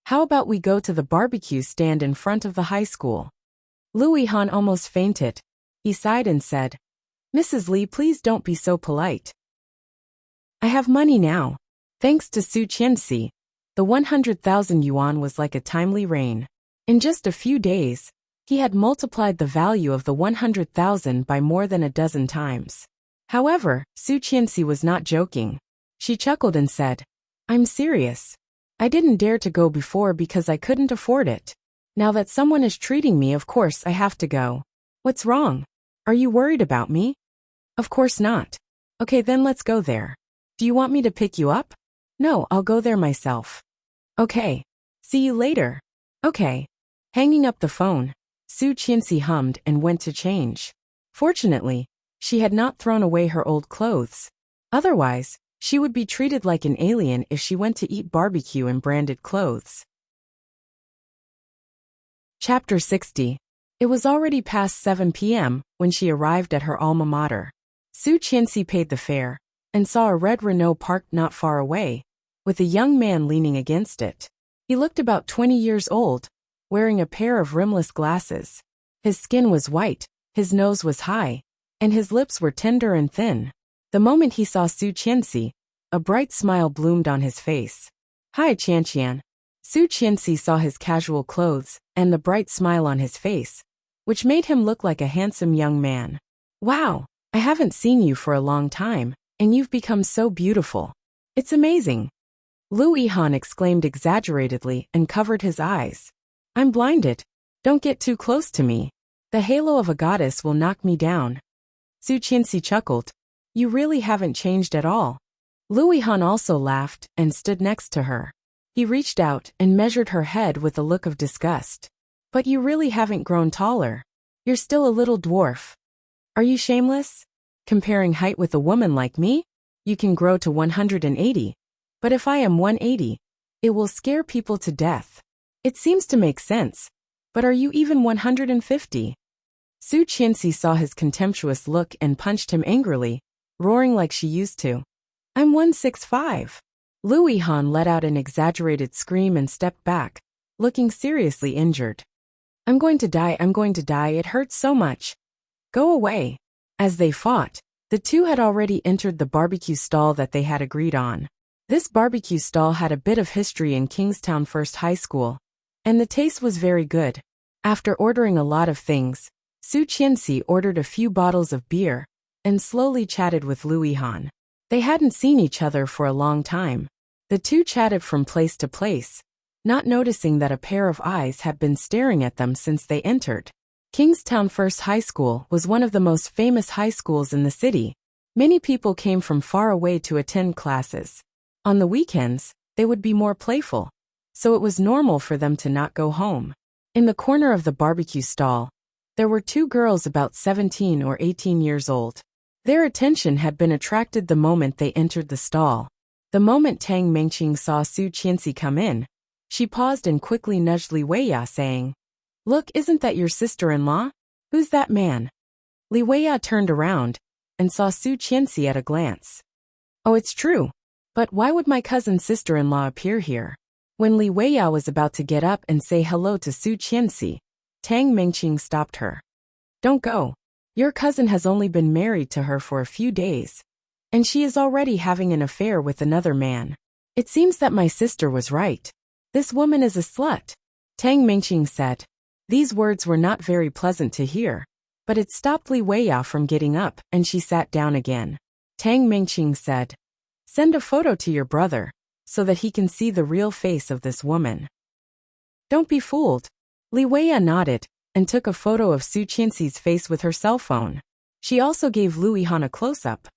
How about we go to the barbecue stand in front of the high school? Lu Yihan almost fainted. He sighed and said, Mrs. Li, please don't be so polite. I have money now. Thanks to Su Qianxi, the 100,000 yuan was like a timely rain. In just a few days, he had multiplied the value of the 100,000 by more than a dozen times. However, Su Qianxi was not joking. She chuckled and said, I'm serious. I didn't dare to go before because I couldn't afford it. Now that someone is treating me, of course I have to go. What's wrong? Are you worried about me? Of course not. Okay, then let's go there. Do you want me to pick you up? No, I'll go there myself. Okay. See you later. Okay. Hanging up the phone, Su Qianxi hummed and went to change. Fortunately, she had not thrown away her old clothes. Otherwise, she would be treated like an alien if she went to eat barbecue in branded clothes. Chapter 60. It was already past 7 p.m. when she arrived at her alma mater. Su Qianxi paid the fare and saw a red Renault parked not far away, with a young man leaning against it. He looked about 20 years old, wearing a pair of rimless glasses. His skin was white, his nose was high, and his lips were tender and thin. The moment he saw Su Qianxi, a bright smile bloomed on his face. Hi, Qianqian. Su Qianxi saw his casual clothes and the bright smile on his face, which made him look like a handsome young man. Wow, I haven't seen you for a long time, and you've become so beautiful. It's amazing. Lu Yihan exclaimed exaggeratedly and covered his eyes. I'm blinded. Don't get too close to me. The halo of a goddess will knock me down. Su Qianxi chuckled. You really haven't changed at all. Lu Yihan also laughed and stood next to her. He reached out and measured her head with a look of disgust. But you really haven't grown taller. You're still a little dwarf. Are you shameless? Comparing height with a woman like me? You can grow to 180. But if I am 180, it will scare people to death. It seems to make sense. But are you even 150? Su Qianxi saw his contemptuous look and punched him angrily, roaring like she used to. I'm 165. Lu Yihan let out an exaggerated scream and stepped back, looking seriously injured. I'm going to die, it hurts so much. Go away. As they fought, the two had already entered the barbecue stall that they had agreed on. This barbecue stall had a bit of history in Kingstown First High School, and the taste was very good. After ordering a lot of things, Su Qianxi ordered a few bottles of beer and slowly chatted with Lu Yihan. They hadn't seen each other for a long time. The two chatted from place to place, not noticing that a pair of eyes had been staring at them since they entered. Kingstown First High School was one of the most famous high schools in the city. Many people came from far away to attend classes. On the weekends, they would be more playful, so it was normal for them to not go home. In the corner of the barbecue stall, there were two girls about 17 or 18 years old. Their attention had been attracted the moment they entered the stall. The moment Tang Mengqing saw Su Qianxi come in, she paused and quickly nudged Li Weiya, saying, "Look, isn't that your sister-in-law? Who's that man?" Li Weiya turned around and saw Su Qianxi at a glance. "Oh, it's true. But why would my cousin's sister-in-law appear here?" When Li Weiya was about to get up and say hello to Su Qianxi, Tang Mengqing stopped her. "Don't go. Your cousin has only been married to her for a few days, and she is already having an affair with another man. It seems that my sister was right. This woman is a slut," Tang Mengqing said. These words were not very pleasant to hear, but it stopped Li Weiya from getting up, and she sat down again. Tang Mengqing said, "Send a photo to your brother, so that he can see the real face of this woman." "Don't be fooled." Li Weiya nodded and took a photo of Su Qianxi's face with her cell phone. She also gave Lu Yihan a close-up.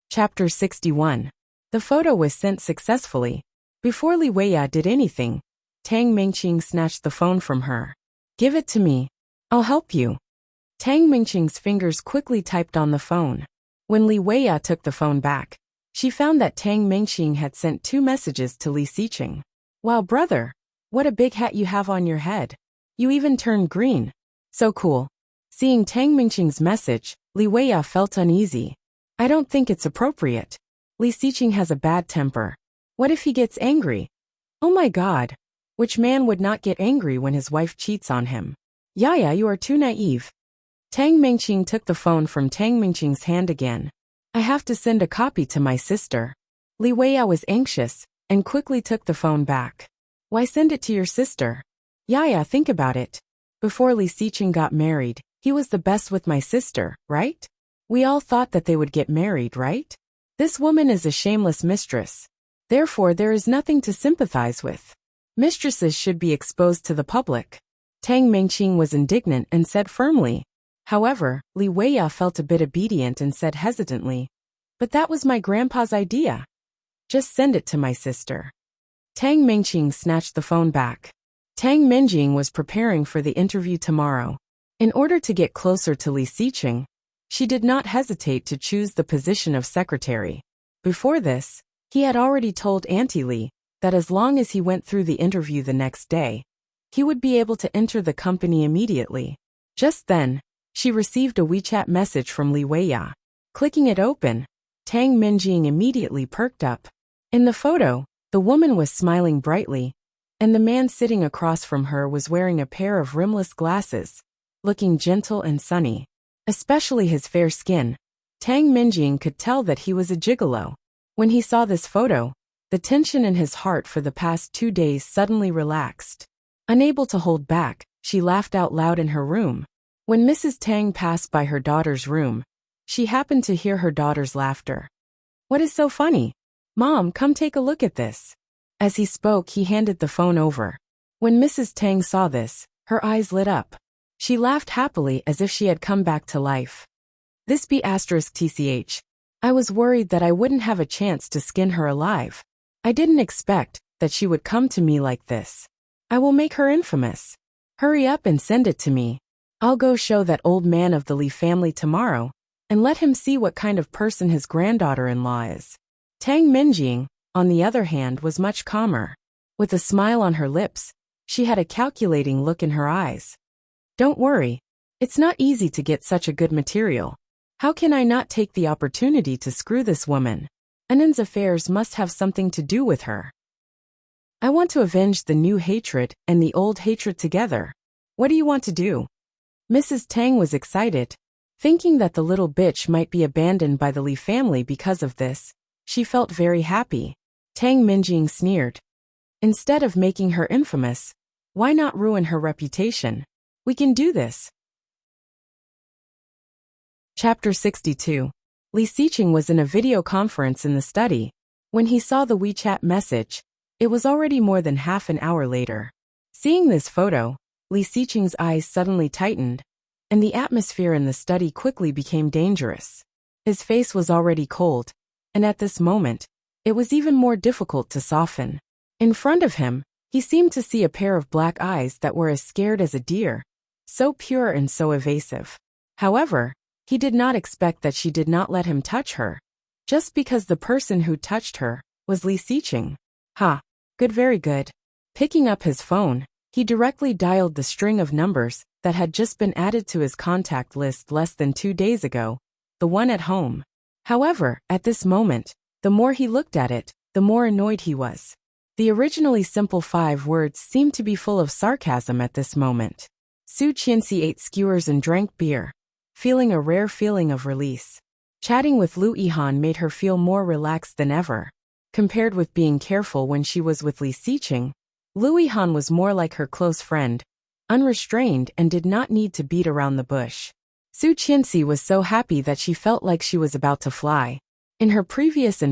Chapter 61. The photo was sent successfully. Before Li Weiya did anything, Tang Mengqing snatched the phone from her. "Give it to me. I'll help you." Tang Mengqing's fingers quickly typed on the phone. When Li Weiya took the phone back, she found that Tang Mengqing had sent 2 messages to Li Xiqing. "Wow, brother, what a big hat you have on your head. You even turned green. So cool." Seeing Tang Mengqing's message, Li Weiya felt uneasy. "I don't think it's appropriate. Li Xiqing has a bad temper. What if he gets angry? Oh my god. Which man would not get angry when his wife cheats on him? Yaya, you are too naive." Tang Mengqing took the phone from Tang Mengqing's hand again. "I have to send a copy to my sister." Li Weiya was anxious and quickly took the phone back. "Why send it to your sister? Yaya, think about it. Before Li Xiqing got married, he was the best with my sister, right? We all thought that they would get married, right? This woman is a shameless mistress. Therefore, there is nothing to sympathize with. Mistresses should be exposed to the public." Tang Mengqing was indignant and said firmly. However, Li Weiya felt a bit obedient and said hesitantly, "But that was my grandpa's idea. Just send it to my sister." Tang Mengqing snatched the phone back. Tang Mengqing was preparing for the interview tomorrow. In order to get closer to Li Xiqing, she did not hesitate to choose the position of secretary. Before this, he had already told Auntie Li that as long as he went through the interview the next day, he would be able to enter the company immediately. Just then, she received a WeChat message from Li Weiya. Clicking it open, Tang Mengqing immediately perked up. In the photo, the woman was smiling brightly, and the man sitting across from her was wearing a pair of rimless glasses, looking gentle and sunny. Especially his fair skin. Tang Mengqing could tell that he was a gigolo. When he saw this photo, the tension in his heart for the past 2 days suddenly relaxed. Unable to hold back, she laughed out loud in her room. When Mrs. Tang passed by her daughter's room, she happened to hear her daughter's laughter. "What is so funny? Mom, come take a look at this." As he spoke, he handed the phone over. When Mrs. Tang saw this, her eyes lit up. She laughed happily as if she had come back to life. "This be *tch. I was worried that I wouldn't have a chance to skin her alive. I didn't expect that she would come to me like this. I will make her infamous. Hurry up and send it to me. I'll go show that old man of the Li family tomorrow, and let him see what kind of person his granddaughter-in-law is." Tang Mengqing, on the other hand, was much calmer. With a smile on her lips, she had a calculating look in her eyes. "Don't worry. It's not easy to get such a good material. How can I not take the opportunity to screw this woman? Annen's affairs must have something to do with her. I want to avenge the new hatred and the old hatred together. What do you want to do?" Mrs. Tang was excited. Thinking that the little bitch might be abandoned by the Li family because of this, she felt very happy. Tang Mengqing sneered. "Instead of making her infamous, Why not ruin her reputation? We can do this. Chapter 62. Li Xiqing was in a video conference in the study. When he saw the WeChat message, it was already more than half an hour later. Seeing this photo, Li Xiqing's eyes suddenly tightened, and the atmosphere in the study quickly became dangerous. His face was already cold, and at this moment, it was even more difficult to soften. In front of him, he seemed to see a pair of black eyes that were as scared as a deer, so pure and so evasive. However, he did not expect that she did not let him touch her, just because the person who touched her was Li Xiqing. Ha! Good, very good. Picking up his phone, he directly dialed the string of numbers that had just been added to his contact list less than 2 days ago, the one at home. However, at this moment, the more he looked at it, the more annoyed he was. The originally simple 5 words seemed to be full of sarcasm at this moment. Su Qianxi ate skewers and drank beer, feeling a rare feeling of release. Chatting with Lu Yihan made her feel more relaxed than ever. Compared with being careful when she was with Li Xiqing, Lu Yihan was more like her close friend, unrestrained and did not need to beat around the bush. Su Qianxi was so happy that she felt like she was about to fly. In her previous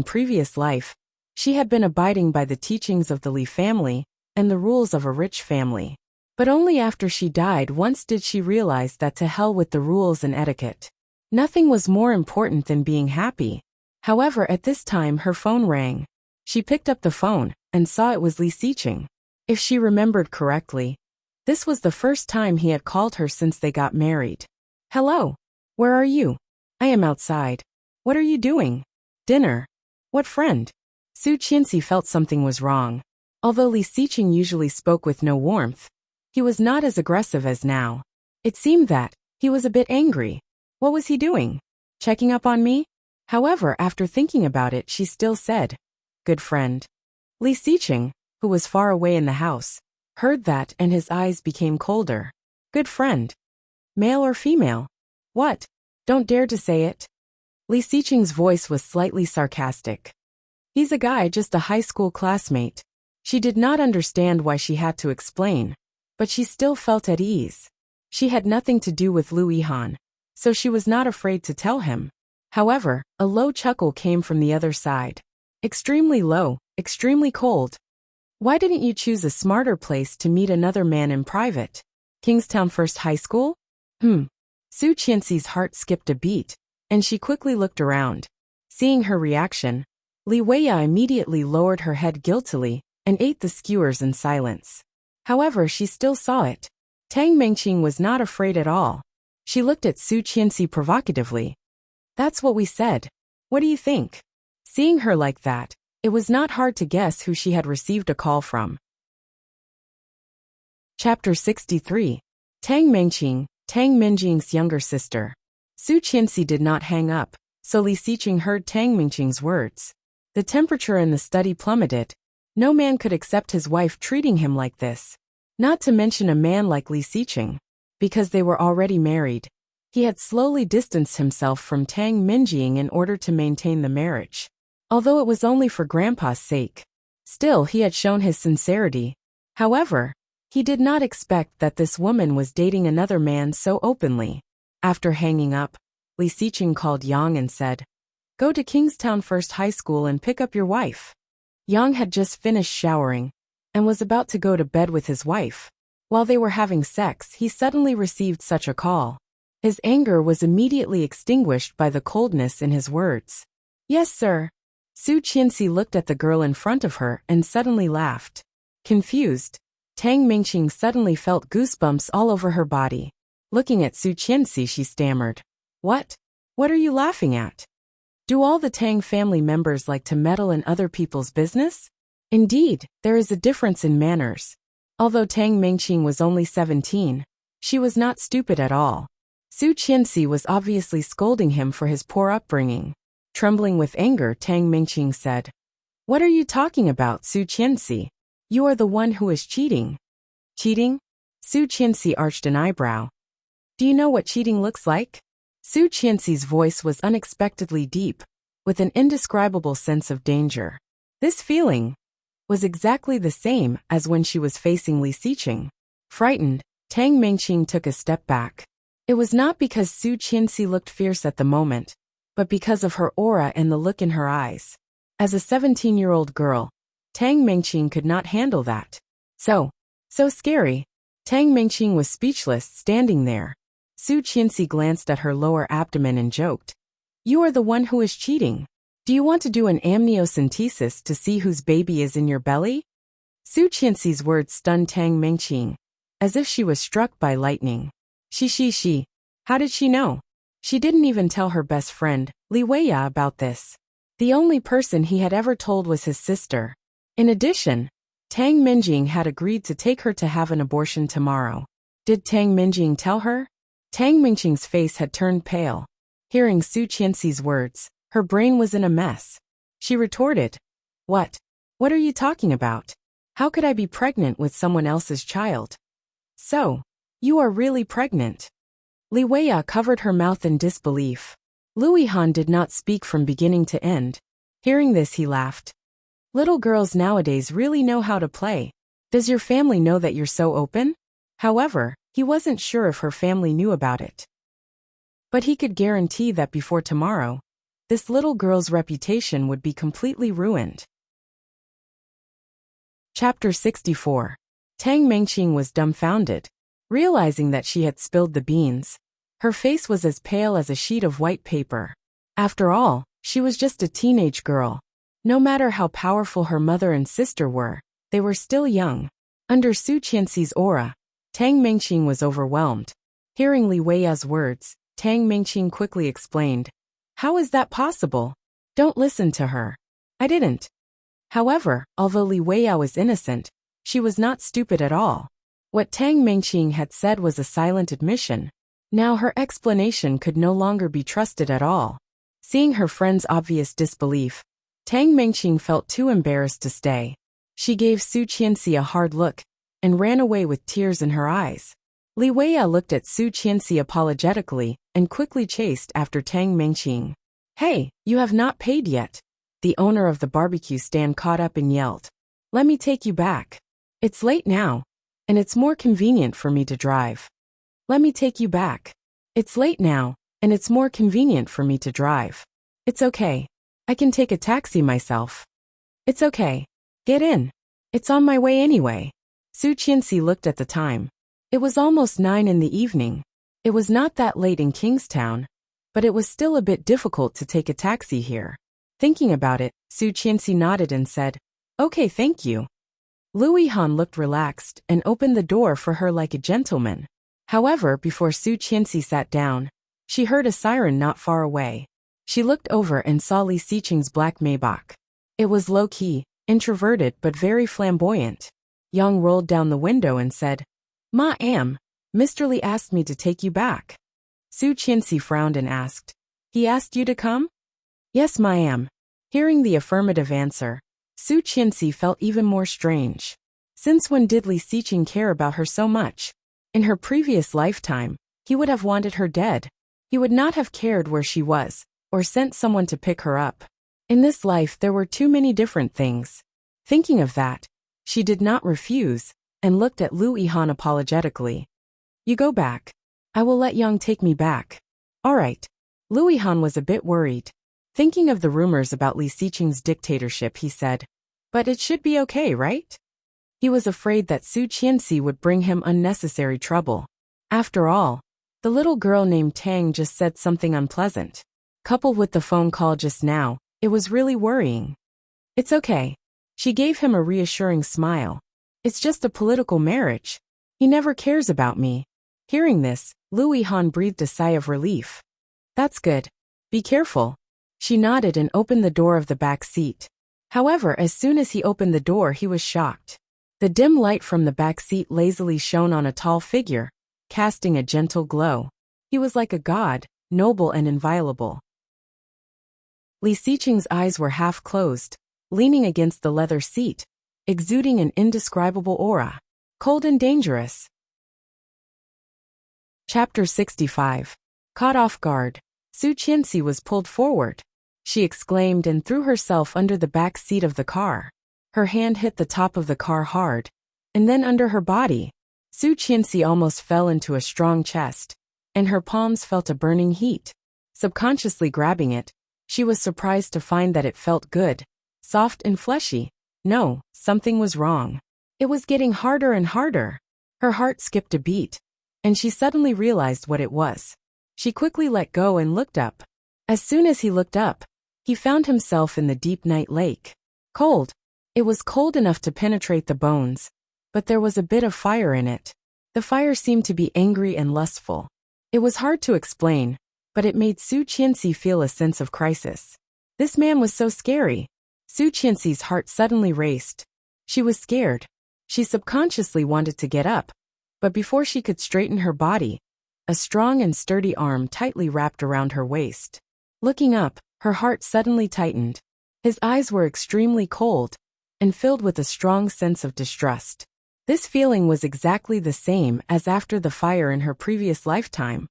life, she had been abiding by the teachings of the Li family and the rules of a rich family. But only after she died once did she realize that to hell with the rules and etiquette. Nothing was more important than being happy. However, at this time her phone rang. She picked up the phone and saw it was Li Xiqing. If she remembered correctly, this was the first time he had called her since they got married. Hello. Where are you? I am outside. What are you doing? Dinner. What friend? Su Qianxi felt something was wrong. Although Li Xiqing usually spoke with no warmth, he was not as aggressive as now. It seemed that he was a bit angry. What was he doing? Checking up on me? However, after thinking about it, she still said, "Good friend." Li Xiqing, who was far away in the house, heard that and his eyes became colder. Good friend? Male or female? What? Don't dare to say it. Li Xiqing's voice was slightly sarcastic. He's a guy, just a high school classmate. She did not understand why she had to explain, but she still felt at ease. She had nothing to do with Lu Yihan, so she was not afraid to tell him. However, a low chuckle came from the other side. Extremely low, extremely cold. Why didn't you choose a smarter place to meet another man in private? Kingstown First High School? Su Qianxi's heart skipped a beat, and she quickly looked around. Seeing her reaction, Li Weiya immediately lowered her head guiltily and ate the skewers in silence. However, she still saw it. Tang Mengqing was not afraid at all. She looked at Su Qianxi provocatively. That's what we said. What do you think? Seeing her like that, it was not hard to guess who she had received a call from. Chapter 63. Tang Mengqing, Tang Minjing's younger sister. Su Qianxi did not hang up, so Li Xiqing heard Tang Mingqing's words. The temperature in the study plummeted. No man could accept his wife treating him like this. Not to mention a man like Li Xiqing. Because they were already married, he had slowly distanced himself from Tang Minjing in order to maintain the marriage. Although it was only for Grandpa's sake, still he had shown his sincerity. However, he did not expect that this woman was dating another man so openly. After hanging up, Li Xiqing called Yang and said, "Go to Kingstown First High School and pick up your wife." Yang had just finished showering and was about to go to bed with his wife. While they were having sex, he suddenly received such a call. His anger was immediately extinguished by the coldness in his words. "Yes, sir." Su Qianxi looked at the girl in front of her and suddenly laughed. Confused, Tang Mingqing suddenly felt goosebumps all over her body. Looking at Su Qianxi, she stammered, "What? What are you laughing at? Do all the Tang family members like to meddle in other people's business? Indeed, there is a difference in manners." Although Tang Mingqing was only 17, she was not stupid at all. Su Qianxi was obviously scolding him for his poor upbringing. Trembling with anger, Tang Mingqing said, "What are you talking about, Su Qianxi? You are the one who is cheating." Cheating? Su Qianxi arched an eyebrow. Do you know what cheating looks like? Su Qianxi's voice was unexpectedly deep, with an indescribable sense of danger. This feeling was exactly the same as when she was facing Li Xiqing. Frightened, Tang Mengqing took a step back. It was not because Su Qianxi looked fierce at the moment, but because of her aura and the look in her eyes. As a 17-year-old girl, Tang Mengqing could not handle that. So scary. Tang Mengqing was speechless, standing there. Su Qianxi glanced at her lower abdomen and joked, "You are the one who is cheating. Do you want to do an amniocentesis to see whose baby is in your belly?" Su Qianxi's words stunned Tang Mengqing, as if she was struck by lightning. She. How did she know? She didn't even tell her best friend, Li Weiya, about this. The only person he had ever told was his sister. In addition, Tang Minjing had agreed to take her to have an abortion tomorrow. Did Tang Minjing tell her? Tang Mingqing's face had turned pale. Hearing Su Qianxi's words, her brain was in a mess. She retorted, What are you talking about? How could I be pregnant with someone else's child? So, you are really pregnant? Li Weiya covered her mouth in disbelief. Lu Yihan did not speak from beginning to end. Hearing this, he laughed. Little girls nowadays really know how to play. Does your family know that you're so open? However, he wasn't sure if her family knew about it. But he could guarantee that before tomorrow, this little girl's reputation would be completely ruined. Chapter 64. Tang Mengqing was dumbfounded, realizing that she had spilled the beans. Her face was as pale as a sheet of white paper. After all, she was just a teenage girl. No matter how powerful her mother and sister were, they were still young. Under Su Qianxi's aura, Tang Mengqing was overwhelmed. Hearing Li Weiya's words, Tang Mengqing quickly explained, "How is that possible? Don't listen to her." "I didn't." However, although Li Weiya was innocent, she was not stupid at all. What Tang Mengqing had said was a silent admission. Now her explanation could no longer be trusted at all. Seeing her friend's obvious disbelief, Tang Mengqing felt too embarrassed to stay. She gave Su Qianxi a hard look and ran away with tears in her eyes. Li Weiya looked at Su Qianxi apologetically and quickly chased after Tang Mengqing. "Hey, you have not paid yet." The owner of the barbecue stand caught up and yelled, "Let me take you back. It's late now, and it's more convenient for me to drive." "Let me take you back. It's late now, and it's more convenient for me to drive." "It's okay. I can take a taxi myself." "It's okay. Get in. It's on my way anyway." Su Qianxi looked at the time. It was almost 9 in the evening. It was not that late in Kingstown, but it was still a bit difficult to take a taxi here. Thinking about it, Su Qianxi nodded and said, "Okay, thank you." Lu Yihan looked relaxed and opened the door for her like a gentleman. However, before Su Qianxi sat down, she heard a siren not far away. She looked over and saw Li Xiqing's black Maybach. It was low-key, introverted but very flamboyant. Yang rolled down the window and said, "Ma'am, Mr. Li asked me to take you back." Su Qianxi frowned and asked, "He asked you to come?" "Yes, ma'am." Hearing the affirmative answer, Su Qianxi felt even more strange. Since when did Li Xiqing care about her so much? In her previous lifetime, he would have wanted her dead. He would not have cared where she was, or sent someone to pick her up. In this life there were too many different things. Thinking of that, she did not refuse, and looked at Lu Yihan apologetically. "You go back. I will let Yang take me back." "All right." Lu Yihan was a bit worried. Thinking of the rumors about Li Xiqing's dictatorship, he said, "But it should be okay, right?" He was afraid that Su Qianxi would bring him unnecessary trouble. After all, the little girl named Tang just said something unpleasant. Coupled with the phone call just now, it was really worrying. "It's okay." She gave him a reassuring smile. "It's just a political marriage. He never cares about me." Hearing this, Lu Yihan breathed a sigh of relief. "That's good. Be careful." She nodded and opened the door of the back seat. However, as soon as he opened the door, he was shocked. The dim light from the back seat lazily shone on a tall figure, casting a gentle glow. He was like a god, noble and inviolable. Li Xiqing's eyes were half closed, leaning against the leather seat, exuding an indescribable aura, cold and dangerous. Chapter 65. Caught off guard, Su Qianxi was pulled forward. She exclaimed and threw herself under the back seat of the car. Her hand hit the top of the car hard, and then under her body. Su Qianxi almost fell into a strong chest, and her palms felt a burning heat. Subconsciously grabbing it, she was surprised to find that it felt good, soft and fleshy. No, something was wrong. It was getting harder and harder. Her heart skipped a beat, and she suddenly realized what it was. She quickly let go and looked up. As soon as he looked up, he found himself in the deep night lake. Cold. It was cold enough to penetrate the bones, but there was a bit of fire in it. The fire seemed to be angry and lustful. It was hard to explain, but it made Su Qianxi feel a sense of crisis. This man was so scary. Su Qianxi's heart suddenly raced. She was scared. She subconsciously wanted to get up, but before she could straighten her body, a strong and sturdy arm tightly wrapped around her waist. Looking up, her heart suddenly tightened. His eyes were extremely cold and filled with a strong sense of distrust. This feeling was exactly the same as after the fire in her previous lifetime,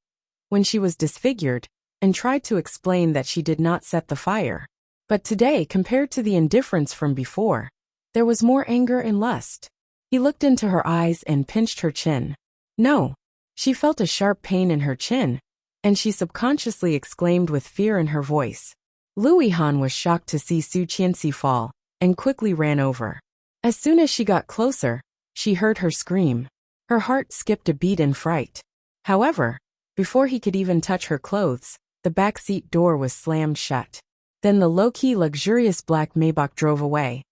when she was disfigured and tried to explain that she did not set the fire. But today, compared to the indifference from before, there was more anger and lust. He looked into her eyes and pinched her chin. No. She felt a sharp pain in her chin, and she subconsciously exclaimed with fear in her voice. Lu Yihan was shocked to see Su Qianxi fall, and quickly ran over. As soon as she got closer, she heard her scream. Her heart skipped a beat in fright. However, before he could even touch her clothes, the backseat door was slammed shut. Then the low-key luxurious black Maybach drove away.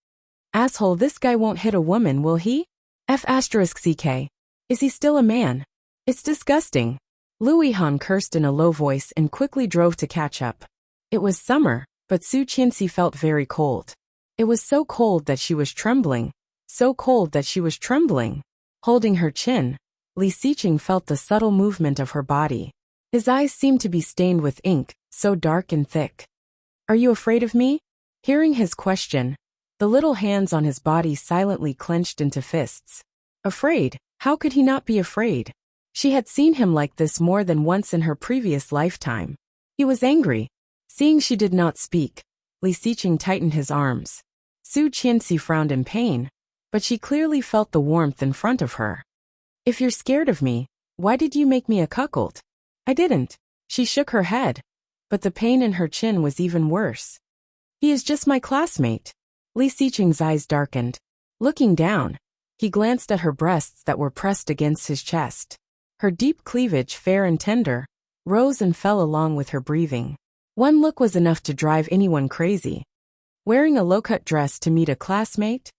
Asshole, this guy won't hit a woman, will he? F***ck. Is he still a man? It's disgusting. Lu Yihan cursed in a low voice and quickly drove to catch up. It was summer, but Su Qianxi felt very cold. It was so cold that she was trembling. So cold that she was trembling. Holding her chin, Li Xiqing felt the subtle movement of her body. His eyes seemed to be stained with ink, so dark and thick. Are you afraid of me? Hearing his question, the little hands on his body silently clenched into fists. Afraid? How could he not be afraid? She had seen him like this more than once in her previous lifetime. He was angry. Seeing she did not speak, Li Xiqing tightened his arms. Su Qianxi frowned in pain, but she clearly felt the warmth in front of her. If you're scared of me, why did you make me a cuckold? I didn't. She shook her head, but the pain in her chin was even worse. He is just my classmate. Li Xiqing's eyes darkened. Looking down, he glanced at her breasts that were pressed against his chest. Her deep cleavage, fair and tender, rose and fell along with her breathing. One look was enough to drive anyone crazy. Wearing a low-cut dress to meet a classmate?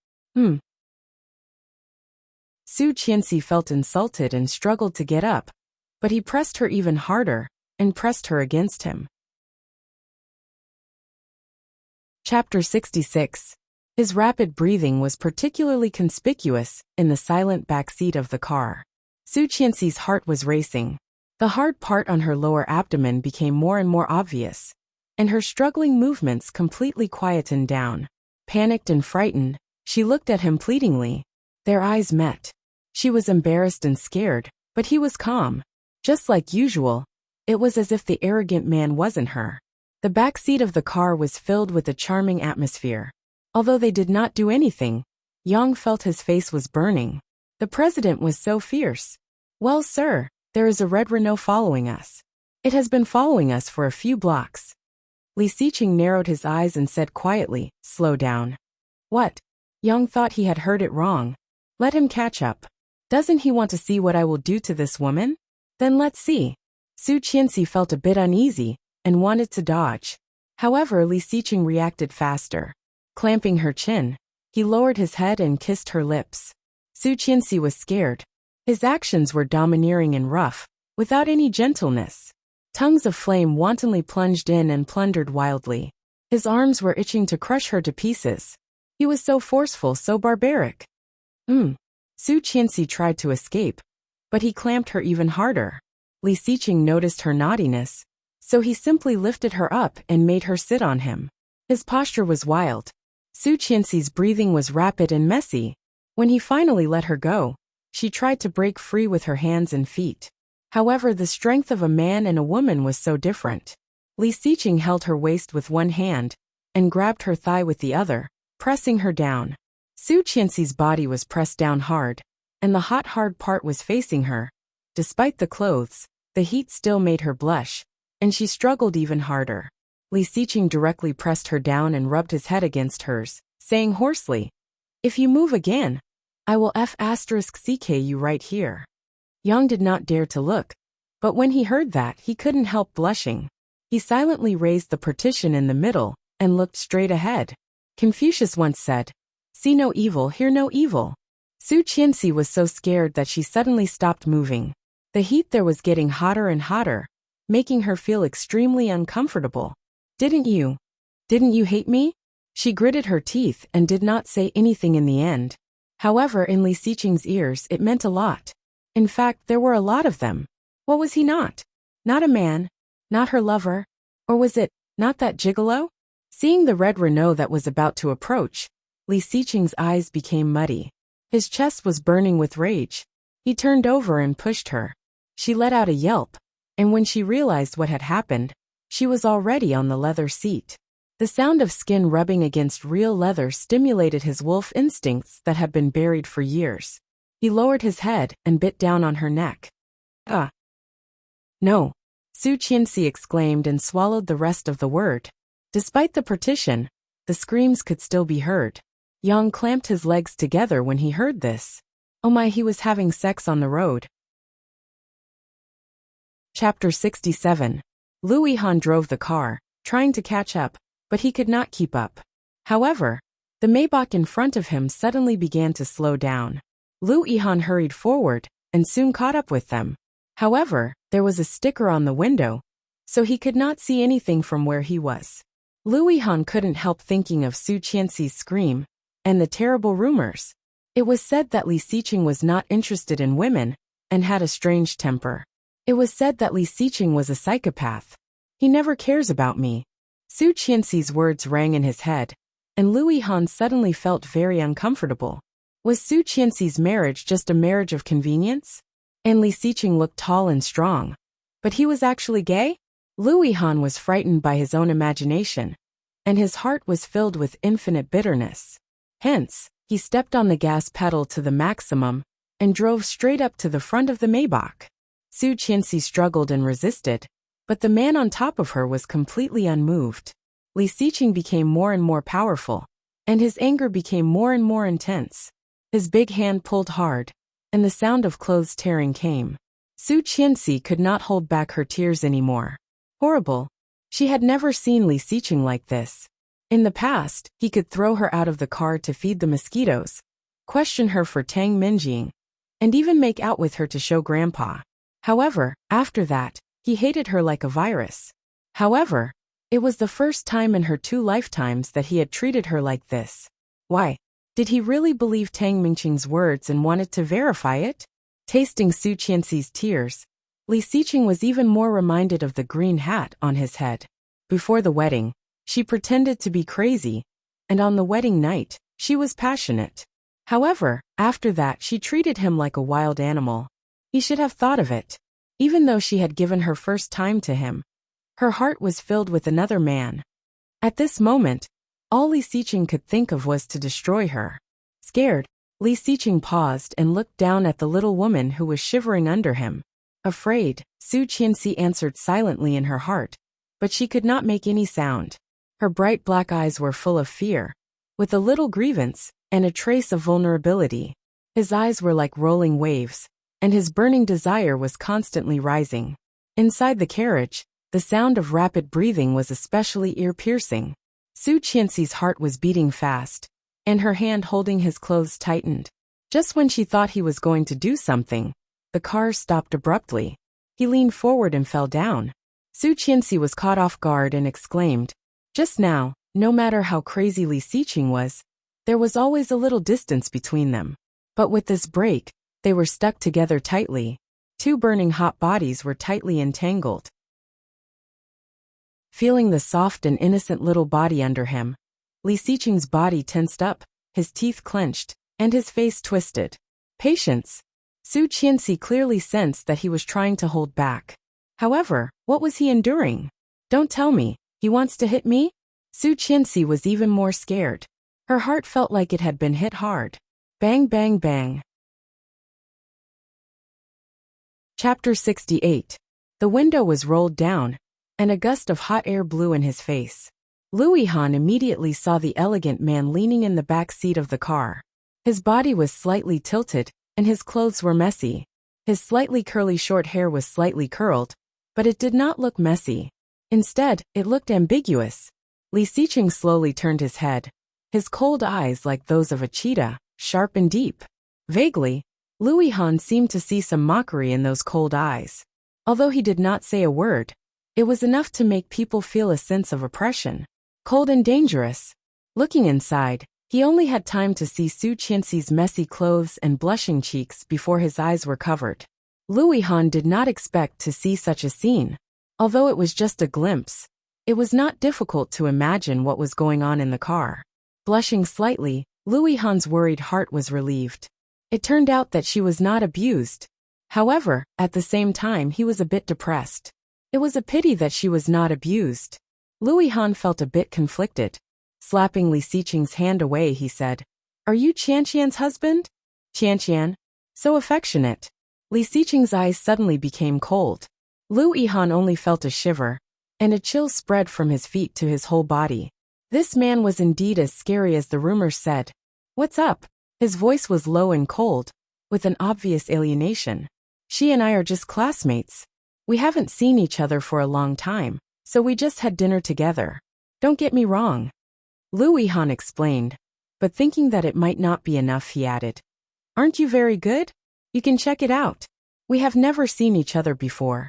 Su Qianxi felt insulted and struggled to get up, but he pressed her even harder, and pressed her against him. Chapter 66. His rapid breathing was particularly conspicuous in the silent backseat of the car. Su Qianxi's heart was racing. The hard part on her lower abdomen became more and more obvious, and her struggling movements completely quietened down. Panicked and frightened, she looked at him pleadingly. Their eyes met. She was embarrassed and scared, but he was calm. Just like usual, it was as if the arrogant man wasn't her. The back seat of the car was filled with a charming atmosphere. Although they did not do anything, Yang felt his face was burning. The president was so fierce. Well, sir, there is a red Renault following us. It has been following us for a few blocks. Li Xiqing narrowed his eyes and said quietly, slow down. What? Yang thought he had heard it wrong. Let him catch up. Doesn't he want to see what I will do to this woman? Then let's see. Su Qianxi felt a bit uneasy and wanted to dodge. However, Li Xiqing reacted faster. Clamping her chin, he lowered his head and kissed her lips. Su Qianxi was scared. His actions were domineering and rough, without any gentleness. Tongues of flame wantonly plunged in and plundered wildly. His arms were itching to crush her to pieces. He was so forceful, so barbaric. Su Qianxi tried to escape, but he clamped her even harder. Li Xiqing noticed her naughtiness, so he simply lifted her up and made her sit on him. His posture was wild. Su Qianxi's breathing was rapid and messy. When he finally let her go, she tried to break free with her hands and feet. However, the strength of a man and a woman was so different. Li Xiqing held her waist with one hand and grabbed her thigh with the other, pressing her down. Su Qianxi's body was pressed down hard, and the hard part was facing her. Despite the clothes, the heat still made her blush, and she struggled even harder. Li Xiqing directly pressed her down and rubbed his head against hers, saying hoarsely, "If you move again, I will *CK you right here." Yang did not dare to look, but when he heard that, he couldn't help blushing. He silently raised the partition in the middle and looked straight ahead. Confucius once said, "See no evil, hear no evil." Su Qianxi was so scared that she suddenly stopped moving. The heat there was getting hotter and hotter, making her feel extremely uncomfortable. Didn't you hate me?" She gritted her teeth and did not say anything in the end. However, in Li Xiqing's ears it meant a lot. In fact, there were a lot of them. What was he not? Not a man? Not her lover? Or was it not that gigolo? Seeing the red Renault that was about to approach, Li Xiqing's eyes became muddy. His chest was burning with rage. He turned over and pushed her. She let out a yelp, and when she realized what had happened, she was already on the leather seat. The sound of skin rubbing against real leather stimulated his wolf instincts that had been buried for years. He lowered his head and bit down on her neck. No, Su Qianxi exclaimed and swallowed the rest of the word. Despite the partition, the screams could still be heard. Yang clamped his legs together when he heard this. Oh my, he was having sex on the road. Chapter 67. Lu Yihan drove the car, trying to catch up, but he could not keep up. However, the Maybach in front of him suddenly began to slow down. Lu Yihan hurried forward and soon caught up with them. However, there was a sticker on the window, so he could not see anything from where he was. Lu Yihan couldn't help thinking of Su Qianxi's scream and the terrible rumors. It was said that Li Xiqing was not interested in women and had a strange temper. It was said that Li Xiqing was a psychopath. He never cares about me. Su Qianxi's words rang in his head, and Lu Yihan suddenly felt very uncomfortable. Was Su Qianxi's marriage just a marriage of convenience? And Li Xiqing looked tall and strong, but he was actually gay? Lu Yihan was frightened by his own imagination, and his heart was filled with infinite bitterness. Hence, he stepped on the gas pedal to the maximum and drove straight up to the front of the Maybach. Su Qianxi struggled and resisted, but the man on top of her was completely unmoved. Li Xiqing became more and more powerful, and his anger became more and more intense. His big hand pulled hard, and the sound of clothes tearing came. Su Qianxi could not hold back her tears anymore. Horrible. She had never seen Li Xiqing like this. In the past, he could throw her out of the car to feed the mosquitoes, question her for Tang Minjing, and even make out with her to show grandpa. However, after that, he hated her like a virus. However, it was the first time in her 2 lifetimes that he had treated her like this. Why? Did he really believe Tang Minjing's words and wanted to verify it? Tasting Su Qianxi's tears, Li Xiqing was even more reminded of the green hat on his head. Before the wedding, she pretended to be crazy, and on the wedding night, she was passionate. However, after that she treated him like a wild animal. He should have thought of it. Even though she had given her first time to him, her heart was filled with another man. At this moment, all Li Xiqing could think of was to destroy her. Scared, Li Xiqing paused and looked down at the little woman who was shivering under him. Afraid, Su Qianxi answered silently in her heart, but she could not make any sound. Her bright black eyes were full of fear, with a little grievance and a trace of vulnerability. His eyes were like rolling waves, and his burning desire was constantly rising. Inside the carriage, the sound of rapid breathing was especially ear-piercing. Su Qianxi's heart was beating fast, and her hand holding his clothes tightened. Just when she thought he was going to do something, the car stopped abruptly. He leaned forward and fell down. Su Qianxi was caught off guard and exclaimed, "Just now, no matter how crazy Li Xiqing was, there was always a little distance between them. But with this break, they were stuck together tightly. 2 burning hot bodies were tightly entangled." Feeling the soft and innocent little body under him, Li Xiqing's body tensed up, his teeth clenched, and his face twisted. Patience. Su Qianxi clearly sensed that he was trying to hold back. However, what was he enduring? Don't tell me, he wants to hit me? Su Qianxi was even more scared. Her heart felt like it had been hit hard. Bang, bang, bang. Chapter 68. The window was rolled down, and a gust of hot air blew in his face. Lu Yihan immediately saw the elegant man leaning in the back seat of the car. His body was slightly tilted, and his clothes were messy. His slightly curly short hair was slightly curled, but it did not look messy. Instead, it looked ambiguous. Li Xiqing slowly turned his head. His cold eyes like those of a cheetah, sharp and deep. Vaguely, Lu Yihan seemed to see some mockery in those cold eyes. Although he did not say a word, it was enough to make people feel a sense of oppression. Cold and dangerous. Looking inside, he only had time to see Su Qianxi's messy clothes and blushing cheeks before his eyes were covered. Lu Yihan did not expect to see such a scene. Although it was just a glimpse, it was not difficult to imagine what was going on in the car. Blushing slightly, Lu Yihan's worried heart was relieved. It turned out that she was not abused. However, at the same time he was a bit depressed. It was a pity that she was not abused. Lu Yihan felt a bit conflicted. Slapping Li Xiqing's hand away, he said, "Are you Qianqian's husband?" "Qianqian? So affectionate." Li Xiqing's eyes suddenly became cold. Lu Yihan only felt a shiver, and a chill spread from his feet to his whole body. This man was indeed as scary as the rumors said. "What's up?" His voice was low and cold, with an obvious alienation. "She and I are just classmates. We haven't seen each other for a long time, so we just had dinner together. Don't get me wrong." Lu Yihan explained, but thinking that it might not be enough, he added, "Aren't you very good? You can check it out. We have never seen each other before."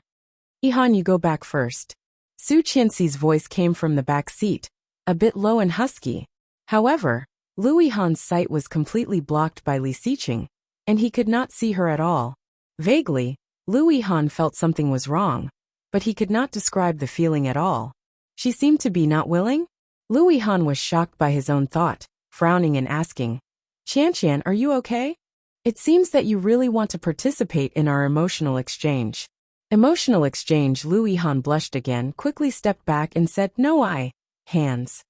"Yihan, you go back first." Su Qianxi's voice came from the back seat, a bit low and husky. However, Lu Yihan's sight was completely blocked by Li Xiqing, and he could not see her at all. Vaguely, Lu Yihan felt something was wrong, but he could not describe the feeling at all. She seemed to be not willing? Lu Yihan was shocked by his own thought, frowning and asking, "Qianqian, are you okay? It seems that you really want to participate in our emotional exchange." Emotional exchange. Lu Yihan blushed again, quickly stepped back and said, "No, hands."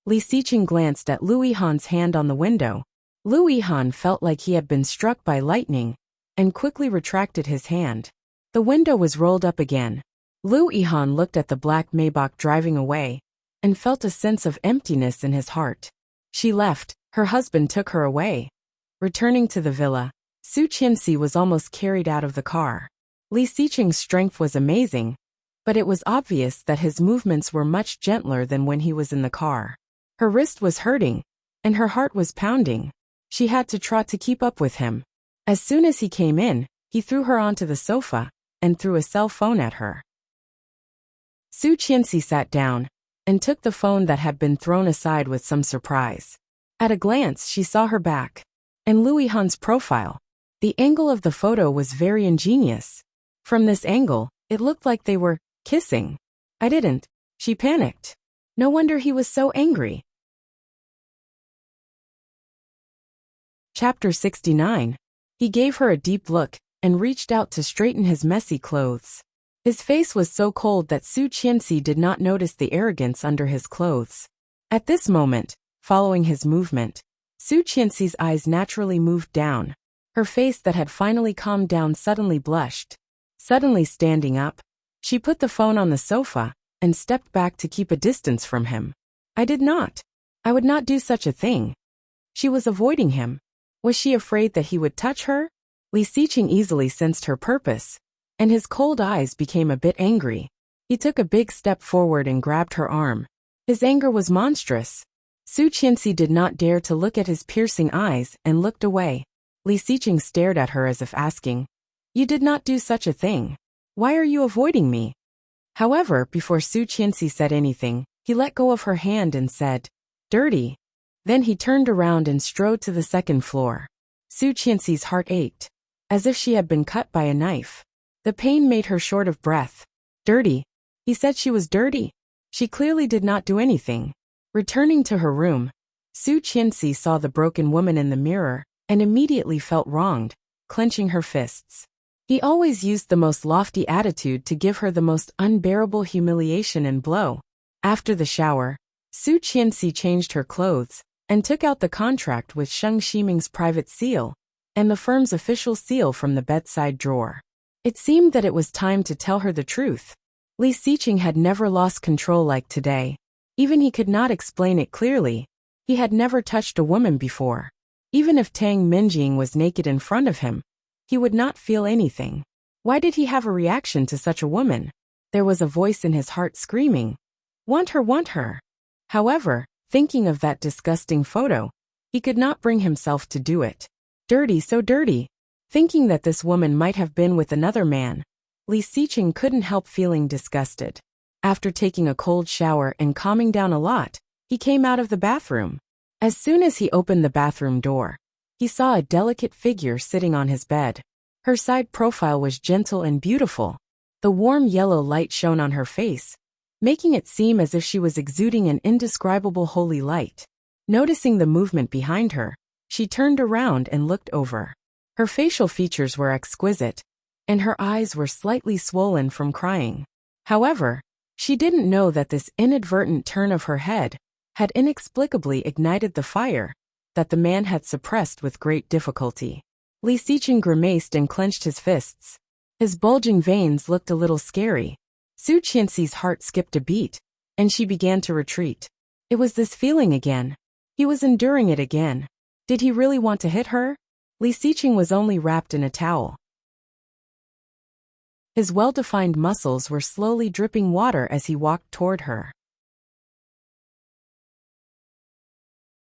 Li Xiqing glanced at Lu Yihan's hand on the window. Lu Yihan felt like he had been struck by lightning, and quickly retracted his hand. The window was rolled up again. Lu Yihan looked at the black Maybach driving away, and felt a sense of emptiness in his heart. She left, her husband took her away. Returning to the villa, Su Qianxi was almost carried out of the car. Li Xiqing's strength was amazing, but it was obvious that his movements were much gentler than when he was in the car. Her wrist was hurting, and her heart was pounding. She had to trot to keep up with him. As soon as he came in, he threw her onto the sofa, and threw a cell phone at her. Su Qianxi sat down, and took the phone that had been thrown aside with some surprise. At a glance she saw her back, and Lu Yihan's profile. The angle of the photo was very ingenious. From this angle, it looked like they were kissing. "I didn't." She panicked. No wonder he was so angry. Chapter 69. He gave her a deep look, and reached out to straighten his messy clothes. His face was so cold that Su Qianxi did not notice the arrogance under his clothes. At this moment, following his movement, Su Qianxi's eyes naturally moved down. Her face that had finally calmed down suddenly blushed. Suddenly standing up, she put the phone on the sofa, and stepped back to keep a distance from him. "I did not. I would not do such a thing." She was avoiding him. Was she afraid that he would touch her? Li Xiqing easily sensed her purpose, and his cold eyes became a bit angry. He took a big step forward and grabbed her arm. His anger was monstrous. Su Qianxi did not dare to look at his piercing eyes and looked away. Li Xiqing stared at her as if asking, "You did not do such a thing. Why are you avoiding me?" However, before Su Qianxi said anything, he let go of her hand and said, "Dirty." Then he turned around and strode to the second floor. Su Qianxi's heart ached, as if she had been cut by a knife. The pain made her short of breath. "Dirty?" He said she was dirty. She clearly did not do anything. Returning to her room, Su Qianxi saw the broken woman in the mirror, and immediately felt wronged, clenching her fists. He always used the most lofty attitude to give her the most unbearable humiliation and blow. After the shower, Su Qianxi changed her clothes, and took out the contract with Sheng Ximing's private seal and the firm's official seal from the bedside drawer. It seemed that it was time to tell her the truth. Li Xiqing had never lost control like today. Even he could not explain it clearly. He had never touched a woman before. Even if Tang Minjing was naked in front of him, he would not feel anything. Why did he have a reaction to such a woman? There was a voice in his heart screaming, "Want her, want her." However, thinking of that disgusting photo, he could not bring himself to do it. Dirty, so dirty. Thinking that this woman might have been with another man, Li Xiqing couldn't help feeling disgusted. After taking a cold shower and calming down a lot, he came out of the bathroom. As soon as he opened the bathroom door, he saw a delicate figure sitting on his bed. Her side profile was gentle and beautiful. The warm yellow light shone on her face, making it seem as if she was exuding an indescribable holy light. Noticing the movement behind her, she turned around and looked over. Her facial features were exquisite, and her eyes were slightly swollen from crying. However, she didn't know that this inadvertent turn of her head had inexplicably ignited the fire that the man had suppressed with great difficulty. Li Xiqing grimaced and clenched his fists. His bulging veins looked a little scary. Su Qianxi's heart skipped a beat, and she began to retreat. It was this feeling again. He was enduring it again. Did he really want to hit her? Li Xiqing was only wrapped in a towel. His well-defined muscles were slowly dripping water as he walked toward her.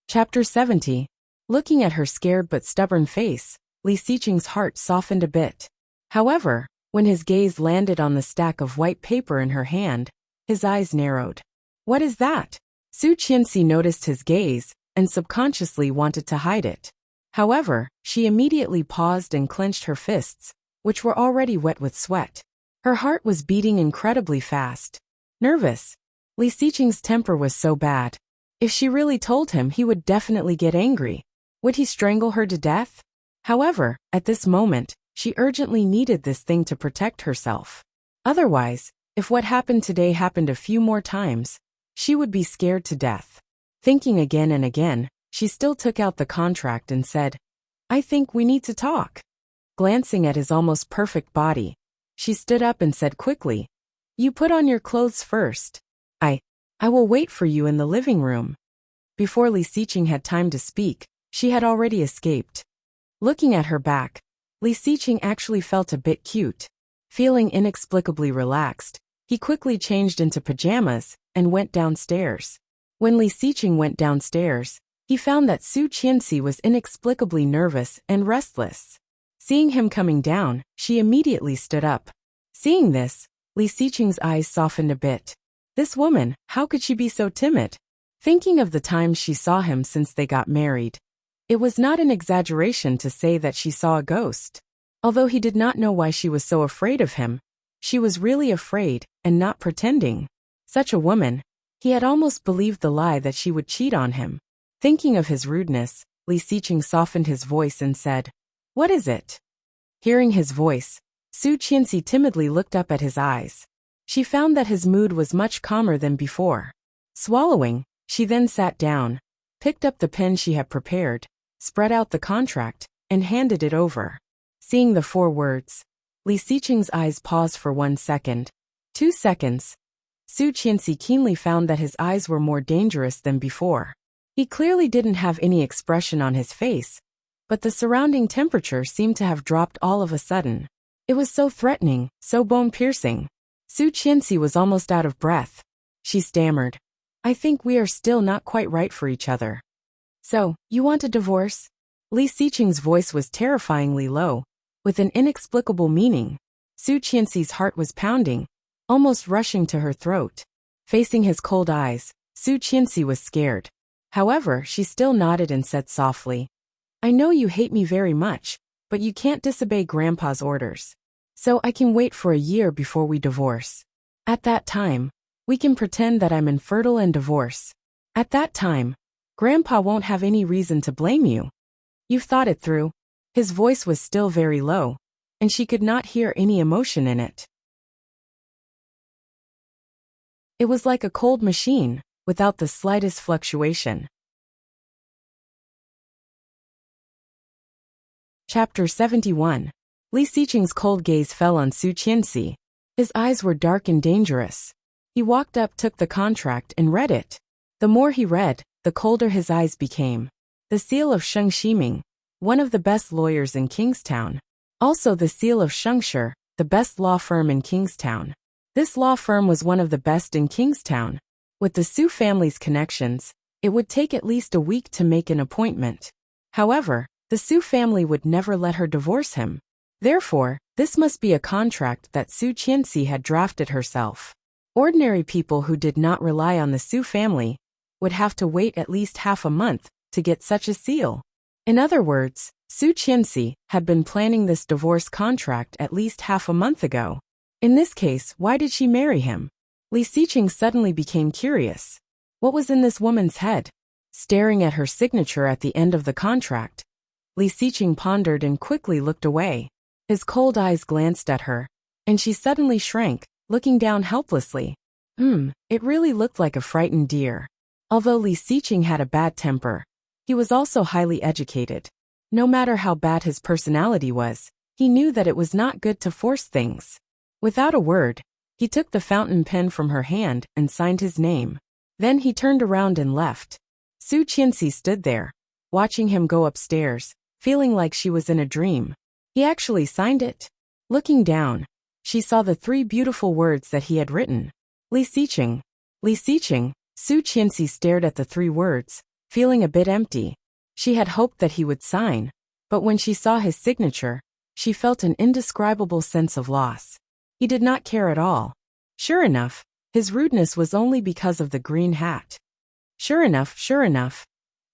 Chapter 70. Looking at her scared but stubborn face, Li Xiqing's heart softened a bit. However, when his gaze landed on the stack of white paper in her hand, his eyes narrowed. What is that? Su Qianxi noticed his gaze and subconsciously wanted to hide it. However, she immediately paused and clenched her fists, which were already wet with sweat. Her heart was beating incredibly fast. Nervous. Li Xiqing's temper was so bad. If she really told him, he would definitely get angry. Would he strangle her to death? However, at this moment, she urgently needed this thing to protect herself. Otherwise, if what happened today happened a few more times, she would be scared to death. Thinking again and again, she still took out the contract and said, "I think we need to talk." Glancing at his almost perfect body, she stood up and said quickly, "You put on your clothes first. I will wait for you in the living room." Before Li Xiqing had time to speak, she had already escaped. Looking at her back, Li Xiqing actually felt a bit cute. Feeling inexplicably relaxed, he quickly changed into pajamas and went downstairs. When Li Xiqing went downstairs, he found that Su Qianxi was inexplicably nervous and restless. Seeing him coming down, she immediately stood up. Seeing this, Li Xiqing's eyes softened a bit. This woman, how could she be so timid? Thinking of the times she saw him since they got married, it was not an exaggeration to say that she saw a ghost. Although he did not know why she was so afraid of him, she was really afraid and not pretending. Such a woman, he had almost believed the lie that she would cheat on him. Thinking of his rudeness, Li Xiqing softened his voice and said, "What is it?" Hearing his voice, Su Qianxi timidly looked up at his eyes. She found that his mood was much calmer than before. Swallowing, she then sat down, picked up the pen she had prepared, spread out the contract, and handed it over. Seeing the 4 words, Li Xiqing's eyes paused for 1 second. 2 seconds. Su Qianxi keenly found that his eyes were more dangerous than before. He clearly didn't have any expression on his face, but the surrounding temperature seemed to have dropped all of a sudden. It was so threatening, so bone-piercing. Su Qianxi was almost out of breath. She stammered, "I think we are still not quite right for each other." "So, you want a divorce?" Li Xiqing's voice was terrifyingly low, with an inexplicable meaning. Su Qianxi's heart was pounding, almost rushing to her throat. Facing his cold eyes, Su Qianxi was scared. However, she still nodded and said softly, "I know you hate me very much, but you can't disobey Grandpa's orders. So I can wait for a year before we divorce. At that time, we can pretend that I'm infertile and divorce. At that time, Grandpa won't have any reason to blame you. You've thought it through." His voice was still very low, and she could not hear any emotion in it. It was like a cold machine, without the slightest fluctuation. Chapter 71. Li Xiqing's cold gaze fell on Su Qianxi. His eyes were dark and dangerous. He walked up, took the contract, and read it. The more he read, the colder his eyes became. The seal of Sheng Ximing, one of the best lawyers in Kingstown. Also the seal of Shengshi, the best law firm in Kingstown. This law firm was one of the best in Kingstown. With the Su family's connections, it would take at least a week to make an appointment. However, the Su family would never let her divorce him. Therefore, this must be a contract that Su Qianxi had drafted herself. Ordinary people who did not rely on the Su family would have to wait at least half a month to get such a seal. In other words, Su Qianxi had been planning this divorce contract at least half a month ago. In this case, why did she marry him? Li Xiqing suddenly became curious. What was in this woman's head? Staring at her signature at the end of the contract, Li Xiqing pondered and quickly looked away. His cold eyes glanced at her, and she suddenly shrank, looking down helplessly. It really looked like a frightened deer. Although Li Xiqing had a bad temper, he was also highly educated. No matter how bad his personality was, he knew that it was not good to force things. Without a word, he took the fountain pen from her hand and signed his name. Then he turned around and left. Su Qianxi stood there, watching him go upstairs, feeling like she was in a dream. He actually signed it. Looking down, she saw the 3 beautiful words that he had written. Li Xiqing. Li Xiqing. Su Qianxi stared at the 3 words, feeling a bit empty. She had hoped that he would sign, but when she saw his signature, she felt an indescribable sense of loss. He did not care at all. Sure enough, his rudeness was only because of the green hat. Sure enough.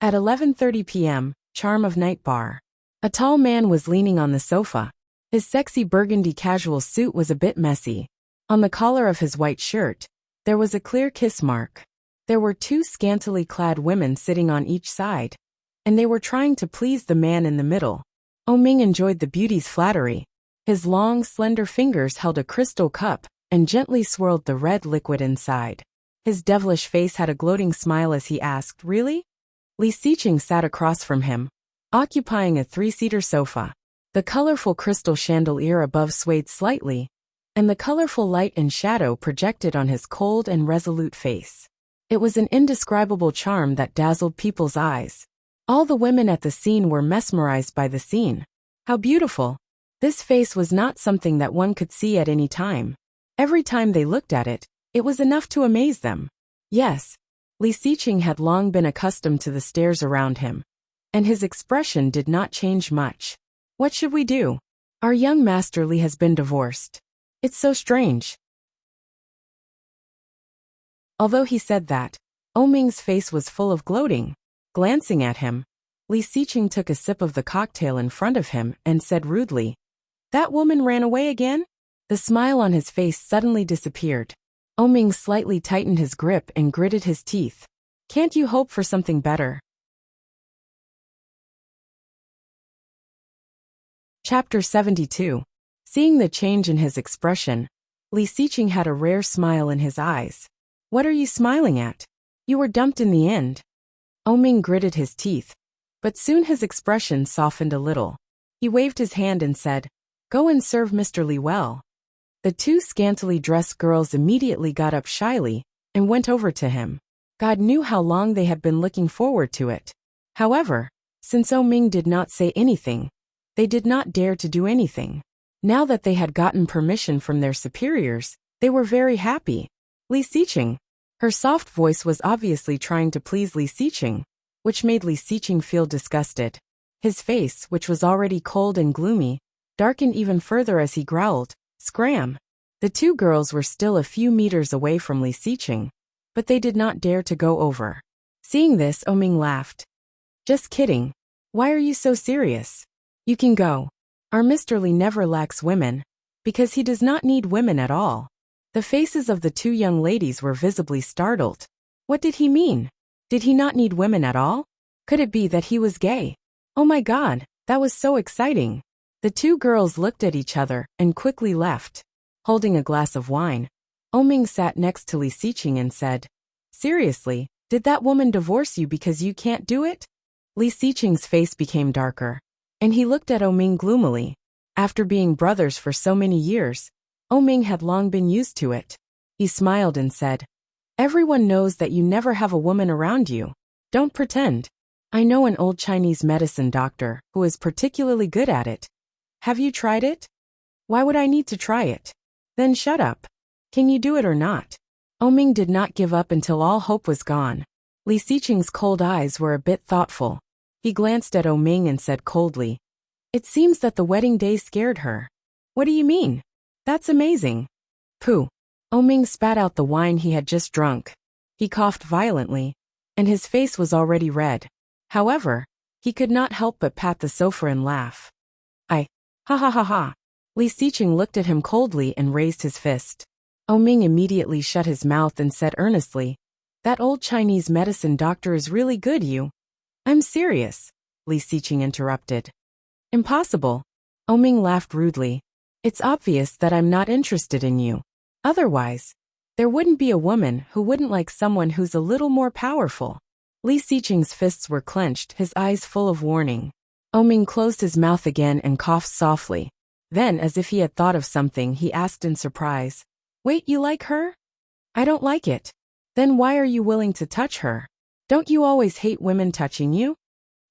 At 11:30 p.m., Charm of Night Bar. A tall man was leaning on the sofa. His sexy burgundy casual suit was a bit messy. On the collar of his white shirt, there was a clear kiss mark. There were 2 scantily clad women sitting on each side, and they were trying to please the man in the middle. Ming enjoyed the beauty's flattery. His long, slender fingers held a crystal cup and gently swirled the red liquid inside. His devilish face had a gloating smile as he asked, "Really?" Li Xiqing sat across from him, occupying a 3-seater sofa. The colorful crystal chandelier above swayed slightly, and the colorful light and shadow projected on his cold and resolute face. It was an indescribable charm that dazzled people's eyes. All the women at the scene were mesmerized by the scene. How beautiful! This face was not something that one could see at any time. Every time they looked at it, it was enough to amaze them. Yes, Li Xiqing had long been accustomed to the stares around him, and his expression did not change much. What should we do? Our young master Li has been divorced. It's so strange. Although he said that, Ming's face was full of gloating. Glancing at him, Li Xiqing took a sip of the cocktail in front of him and said rudely, "That woman ran away again?" The smile on his face suddenly disappeared. Ming slightly tightened his grip and gritted his teeth. "Can't you hope for something better?" Chapter 72. Seeing the change in his expression, Li Xiqing had a rare smile in his eyes. "What are you smiling at? You were dumped in the end." Ming gritted his teeth, but soon his expression softened a little. He waved his hand and said, "Go and serve Mr. Li well." The 2 scantily dressed girls immediately got up shyly and went over to him. God knew how long they had been looking forward to it. However, since Ming did not say anything, they did not dare to do anything. Now that they had gotten permission from their superiors, they were very happy. Li Xiqing. Her soft voice was obviously trying to please Li Xiqing, which made Li Xiqing feel disgusted. His face, which was already cold and gloomy, darkened even further as he growled, "Scram!" The 2 girls were still a few meters away from Li Xiqing, but they did not dare to go over. Seeing this, Ming laughed. "Just kidding. Why are you so serious? You can go. Our Mr. Li never lacks women, because he does not need women at all." The faces of the 2 young ladies were visibly startled. What did he mean? Did he not need women at all? Could it be that he was gay? Oh my God, that was so exciting. The 2 girls looked at each other and quickly left. Holding a glass of wine, Ming sat next to Li Xiqing and said, "Seriously, did that woman divorce you because you can't do it?" Li Xiqing's face became darker, And he looked at Oming gloomily. After being brothers for so many years, Oming had long been used to it. He smiled and said, "Everyone knows that you never have a woman around you. Don't pretend. I know an old Chinese medicine doctor who is particularly good at it. Have you tried it?" "Why would I need to try it?" "Then shut up. Can you do it or not?" Oming did not give up until all hope was gone. Li Xiqing's cold eyes were a bit thoughtful. He glanced at Oming and said coldly, "It seems that the wedding day scared her." "What do you mean? That's amazing." "Pooh." Oming spat out the wine he had just drunk. He coughed violently, and his face was already red. However, he could not help but pat the sofa and laugh. Ha ha ha ha." Li Xiqing looked at him coldly and raised his fist. Oming immediately shut his mouth and said earnestly, "That old Chinese medicine doctor is really good, you." "I'm serious," Li Xiqing interrupted. "Impossible." Oming laughed rudely. "It's obvious that I'm not interested in you. Otherwise, there wouldn't be a woman who wouldn't like someone who's a little more powerful." Li Xiqing's fists were clenched, his eyes full of warning. Oming closed his mouth again and coughed softly. Then, as if he had thought of something, he asked in surprise, "Wait, you like her?" "I don't like it." "Then why are you willing to touch her? Don't you always hate women touching you?"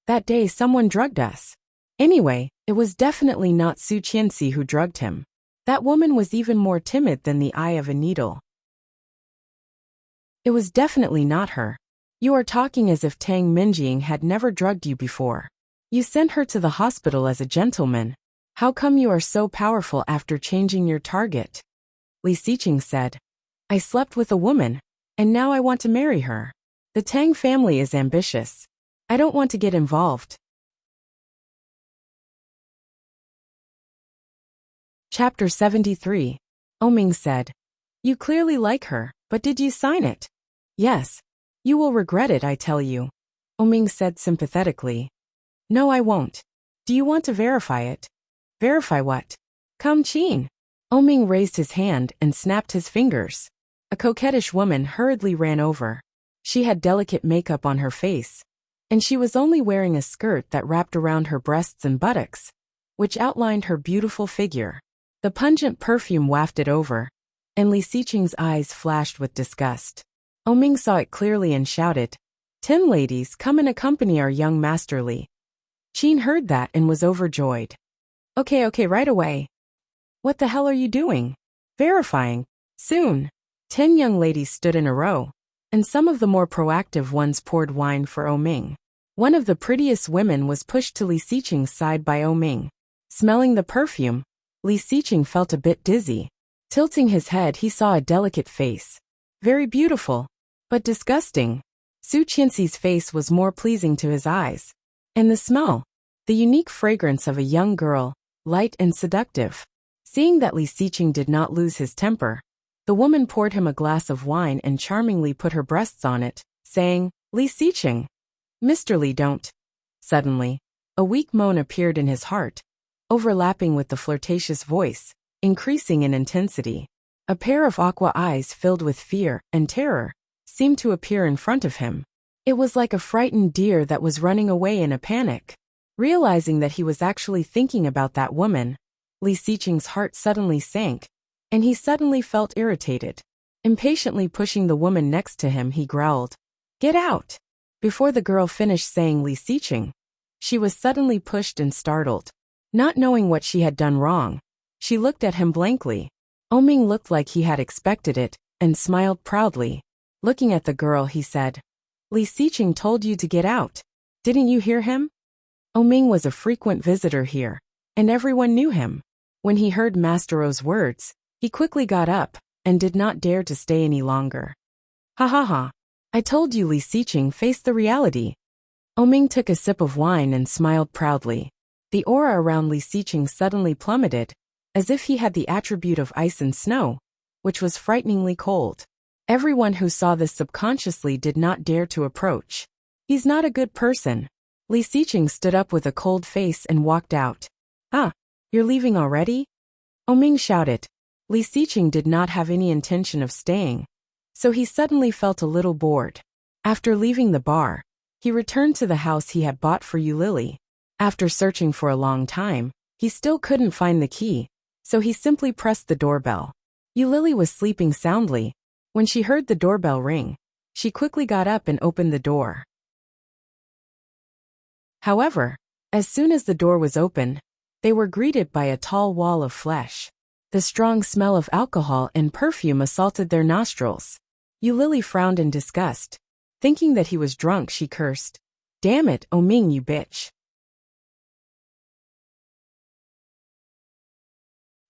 "That day someone drugged us." "Anyway, it was definitely not Su Qianxi who drugged him. That woman was even more timid than the eye of a needle. It was definitely not her. You are talking as if Tang Minjing had never drugged you before. You sent her to the hospital as a gentleman. How come you are so powerful after changing your target?" Li Xiqing said, "I slept with a woman, and now I want to marry her. The Tang family is ambitious. I don't want to get involved." Chapter 73. Oming said, "You clearly like her, but did you sign it?" "Yes. You will regret it, I tell you," Oming said sympathetically. "No, I won't. Do you want to verify it?" "Verify what?" "Come, Qin." Oming raised his hand and snapped his fingers. A coquettish woman hurriedly ran over. She had delicate makeup on her face, and she was only wearing a skirt that wrapped around her breasts and buttocks, which outlined her beautiful figure. The pungent perfume wafted over, and Li Xiqing's eyes flashed with disgust. Oming saw it clearly and shouted, "10 ladies, come and accompany our young master Li." Qin heard that and was overjoyed. Okay, right away." "What the hell are you doing?" "Verifying. Soon." 10 young ladies stood in a row, and some of the more proactive ones poured wine for Oming. One of the prettiest women was pushed to Li Xiqing's side by Oming. Smelling the perfume, Li Xiqing felt a bit dizzy. Tilting his head, he saw a delicate face. Very beautiful, but disgusting. Su Qianxi's face was more pleasing to his eyes. And the smell, the unique fragrance of a young girl, light and seductive. Seeing that Li Xiqing did not lose his temper, the woman poured him a glass of wine and charmingly put her breasts on it, saying, "Li Xiqing, Mr. Li, don't." Suddenly, a weak moan appeared in his heart, overlapping with the flirtatious voice, increasing in intensity. A pair of aqua eyes filled with fear and terror seemed to appear in front of him. It was like a frightened deer that was running away in a panic. Realizing that he was actually thinking about that woman, Li Xiqing's heart suddenly sank, and he suddenly felt irritated. Impatiently pushing the woman next to him, he growled, "Get out!" Before the girl finished saying Li Xiqing, she was suddenly pushed and startled. Not knowing what she had done wrong, she looked at him blankly. Oming looked like he had expected it, and smiled proudly. Looking at the girl, he said, "Li Xiqing told you to get out. Didn't you hear him?" Oming was a frequent visitor here, and everyone knew him. When he heard Master O's words, he quickly got up, and did not dare to stay any longer. "Ha ha ha. I told you Li Xiqing faced the reality." Oming took a sip of wine and smiled proudly. The aura around Li Xiqing suddenly plummeted, as if he had the attribute of ice and snow, which was frighteningly cold. Everyone who saw this subconsciously did not dare to approach. "He's not a good person." Li Xiqing stood up with a cold face and walked out. "Ah, you're leaving already?" Oming shouted. Li Xiqing did not have any intention of staying, so he suddenly felt a little bored. After leaving the bar, he returned to the house he had bought for Yu Lily. After searching for a long time, he still couldn't find the key, so he simply pressed the doorbell. Eulili was sleeping soundly. When she heard the doorbell ring, she quickly got up and opened the door. However, as soon as the door was opened, they were greeted by a tall wall of flesh. The strong smell of alcohol and perfume assaulted their nostrils. Eulili frowned in disgust. Thinking that he was drunk, she cursed, "Damn it, Oming, you bitch."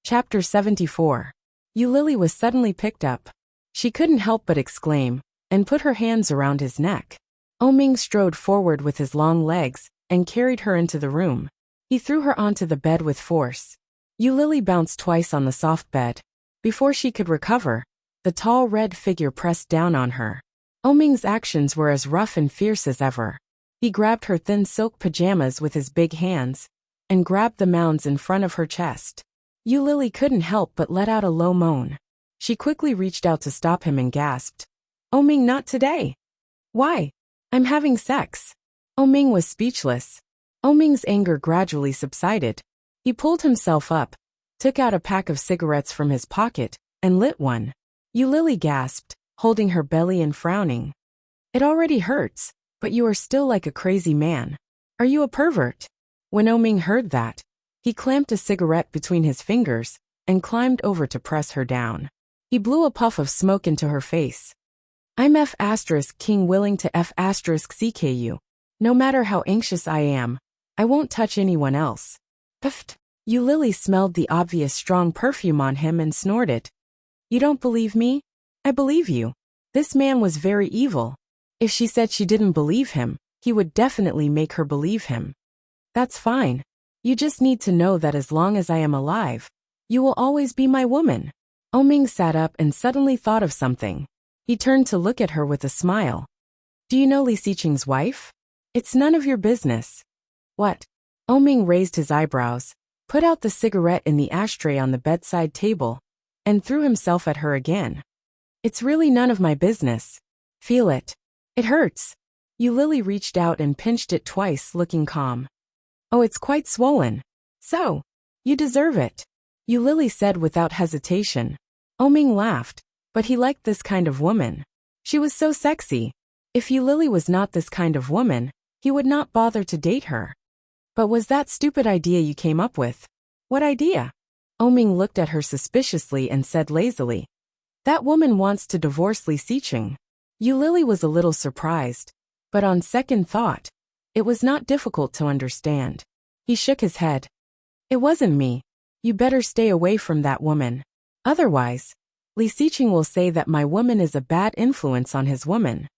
Chapter 74. Eulili was suddenly picked up. She couldn't help but exclaim, and put her hands around his neck. Oming strode forward with his long legs, and carried her into the room. He threw her onto the bed with force. Eulili bounced twice on the soft bed. Before she could recover, the tall red figure pressed down on her. Oming's actions were as rough and fierce as ever. He grabbed her thin silk pajamas with his big hands, and grabbed the mounds in front of her chest. Eulili couldn't help but let out a low moan. She quickly reached out to stop him and gasped, "Oming, not today." "Why? I'm having sex." Oming was speechless. Oming's anger gradually subsided. He pulled himself up, took out a pack of cigarettes from his pocket, and lit one. Eulili gasped, holding her belly and frowning. "It already hurts, but you are still like a crazy man. Are you a pervert?" When Oming heard that, he clamped a cigarette between his fingers and climbed over to press her down. He blew a puff of smoke into her face. "I'm F*King willing to F*CK you. No matter how anxious I am, I won't touch anyone else." Puffed. Eulili smelled the obvious strong perfume on him and snorted. "You don't believe me? I believe you." This man was very evil. If she said she didn't believe him, he would definitely make her believe him. "That's fine. You just need to know that as long as I am alive, you will always be my woman." Oming sat up and suddenly thought of something. He turned to look at her with a smile. "Do you know Li Xiqing's wife?" "It's none of your business." "What?" Oming raised his eyebrows, put out the cigarette in the ashtray on the bedside table, and threw himself at her again. "It's really none of my business. Feel it. It hurts." Eulili reached out and pinched it twice, looking calm. "Oh, it's quite swollen. So, you deserve it," Eulili said without hesitation. Oming laughed, but he liked this kind of woman. She was so sexy. If Eulili was not this kind of woman, he would not bother to date her. "But was that stupid idea you came up with?" "What idea?" Oming looked at her suspiciously and said lazily, "That woman wants to divorce Li Xiqing." Eulili was a little surprised, but on second thought, it was not difficult to understand. He shook his head. "It wasn't me. You better stay away from that woman. Otherwise, Li Xiqing will say that my woman is a bad influence on his woman."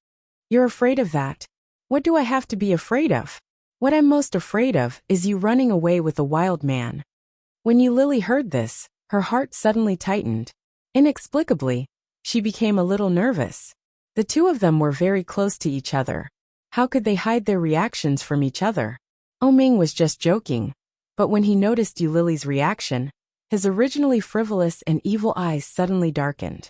"You're afraid of that? What do I have to be afraid of?" "What I'm most afraid of is you running away with a wild man." When Eulili heard this, her heart suddenly tightened. Inexplicably, she became a little nervous. The two of them were very close to each other. How could they hide their reactions from each other? Oming was just joking, but when he noticed Eulili's reaction, his originally frivolous and evil eyes suddenly darkened.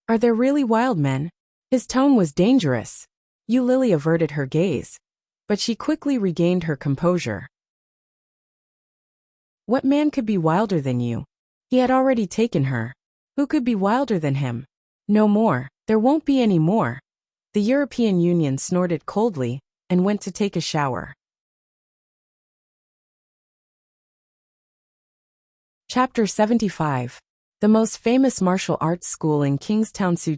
"Are there really wild men?" His tone was dangerous. Eulili averted her gaze, but she quickly regained her composure. "What man could be wilder than you?" He had already taken her. Who could be wilder than him? "No more. There won't be any more." The European Union snorted coldly and went to take a shower. Chapter 75. The most famous martial arts school in Kingstown, Shu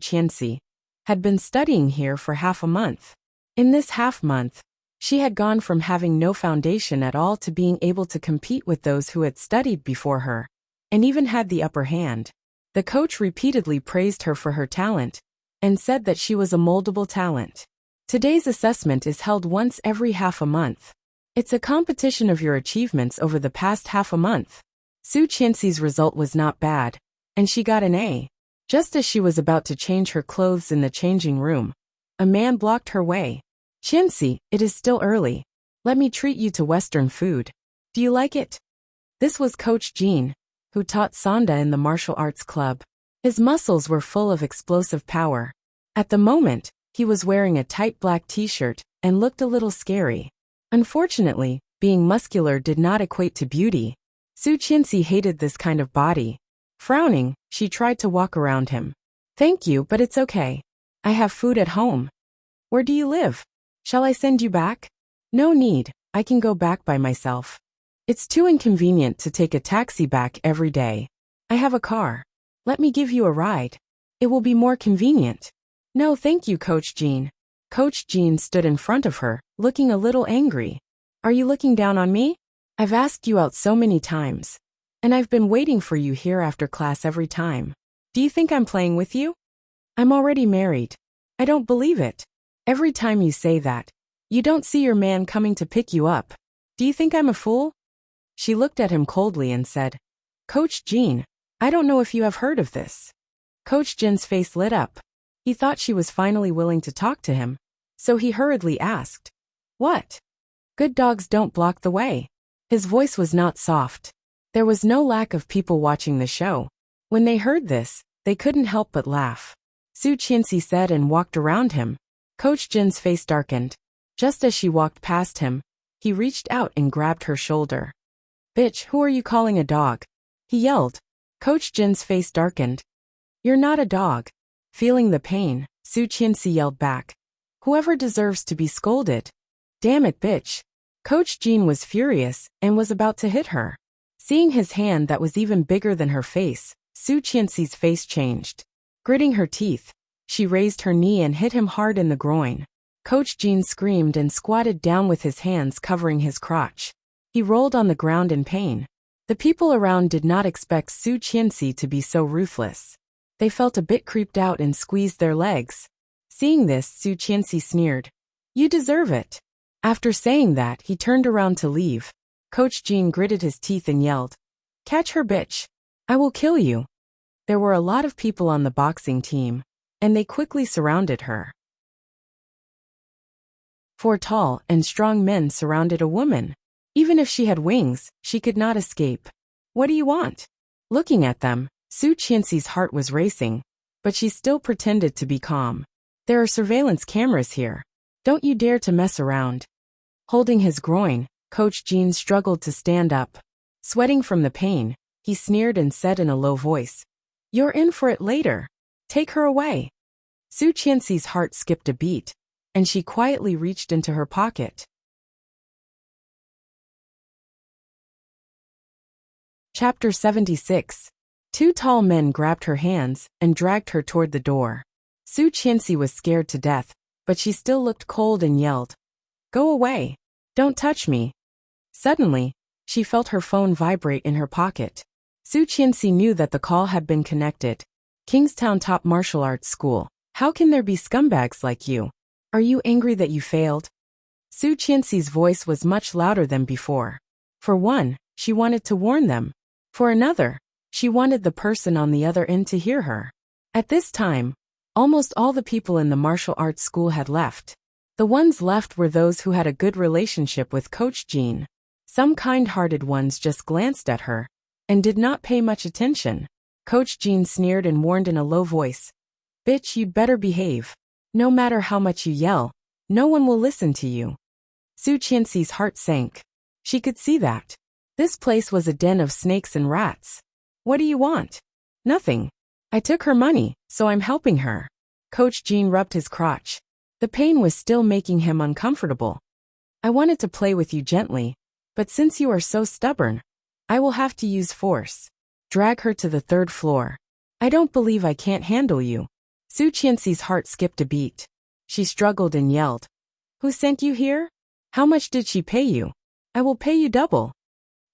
had been studying here for half a month. In this half month, she had gone from having no foundation at all to being able to compete with those who had studied before her, and even had the upper hand. The coach repeatedly praised her for her talent, and said that she was a moldable talent. Today's assessment is held once every half a month. It's a competition of your achievements over the past half a month. Su Qianxi's result was not bad, and she got an A. Just as she was about to change her clothes in the changing room, a man blocked her way. "Qianxi, it is still early. Let me treat you to Western food. Do you like it?" This was Coach Jean, who taught Sonda in the martial arts club. His muscles were full of explosive power. At the moment, he was wearing a tight black t-shirt and looked a little scary. Unfortunately, Being muscular did not equate to beauty. Su Qianxi hated this kind of body. Frowning, she tried to walk around him. Thank you, but it's okay. I have food at home. Where do you live? Shall I send you back? No need, I can go back by myself. It's too inconvenient to take a taxi back every day. I have a car. Let me give you a ride. It will be more convenient. No thank you, Coach Jean. Coach Jean stood in front of her, looking a little angry. Are you looking down on me? I've asked you out so many times. And I've been waiting for you here after class every time. Do you think I'm playing with you? I'm already married. I don't believe it. Every time you say that, you don't see your man coming to pick you up. Do you think I'm a fool? She looked at him coldly and said, Coach Jean, I don't know if you have heard of this. Coach Jin's face lit up. He thought she was finally willing to talk to him, so he hurriedly asked, What? Good dogs don't block the way. His voice was not soft. There was no lack of people watching the show. When they heard this, they couldn't help but laugh. Su Qianxi said and walked around him. Coach Jin's face darkened. Just as she walked past him, he reached out and grabbed her shoulder. Bitch, who are you calling a dog? He yelled. Coach Jin's face darkened. You're not a dog. Feeling the pain, Su Qianxi yelled back. Whoever deserves to be scolded. Damn it, bitch. Coach Jean was furious and was about to hit her. Seeing his hand that was even bigger than her face, Su Qianxi's face changed. Gritting her teeth, she raised her knee and hit him hard in the groin. Coach Jean screamed and squatted down with his hands covering his crotch. He rolled on the ground in pain. The people around did not expect Su Qianxi to be so ruthless. They felt a bit creeped out and squeezed their legs. Seeing this, Su Qianxi sneered. You deserve it. After saying that, he turned around to leave. Coach Jean gritted his teeth and yelled, Catch her, bitch. I will kill you. There were a lot of people on the boxing team, and they quickly surrounded her. 4 tall and strong men surrounded a woman. Even if she had wings, she could not escape. What do you want? Looking at them, Su Qianxi's heart was racing, but she still pretended to be calm. There are surveillance cameras here. Don't you dare to mess around. Holding his groin, Coach Jean struggled to stand up. Sweating from the pain, he sneered and said in a low voice, You're in for it later. Take her away. Su Qianxi's heart skipped a beat, and she quietly reached into her pocket. Chapter 76. 2 tall men grabbed her hands and dragged her toward the door. Su Qianxi was scared to death, but she still looked cold and yelled, Go away. Don't touch me. Suddenly, she felt her phone vibrate in her pocket. Su Qianxi knew that the call had been connected. Kingstown Top Martial Arts School. How can there be scumbags like you? Are you angry that you failed? Su Qianxi's voice was much louder than before. For one, she wanted to warn them. For another, she wanted the person on the other end to hear her. At this time, almost all the people in the martial arts school had left. The ones left were those who had a good relationship with Coach Jean. Some kind-hearted ones just glanced at her and did not pay much attention. Coach Jean sneered and warned in a low voice, Bitch, you'd better behave. No matter how much you yell, no one will listen to you. Su Qianxi's heart sank. She could see that. This place was a den of snakes and rats. What do you want? Nothing. I took her money, so I'm helping her. Coach Jean rubbed his crotch. The pain was still making him uncomfortable. I wanted to play with you gently, but since you are so stubborn, I will have to use force. Drag her to the 3rd floor. I don't believe I can't handle you. Su Qianxi's heart skipped a beat. She struggled and yelled, Who sent you here? How much did she pay you? I will pay you double.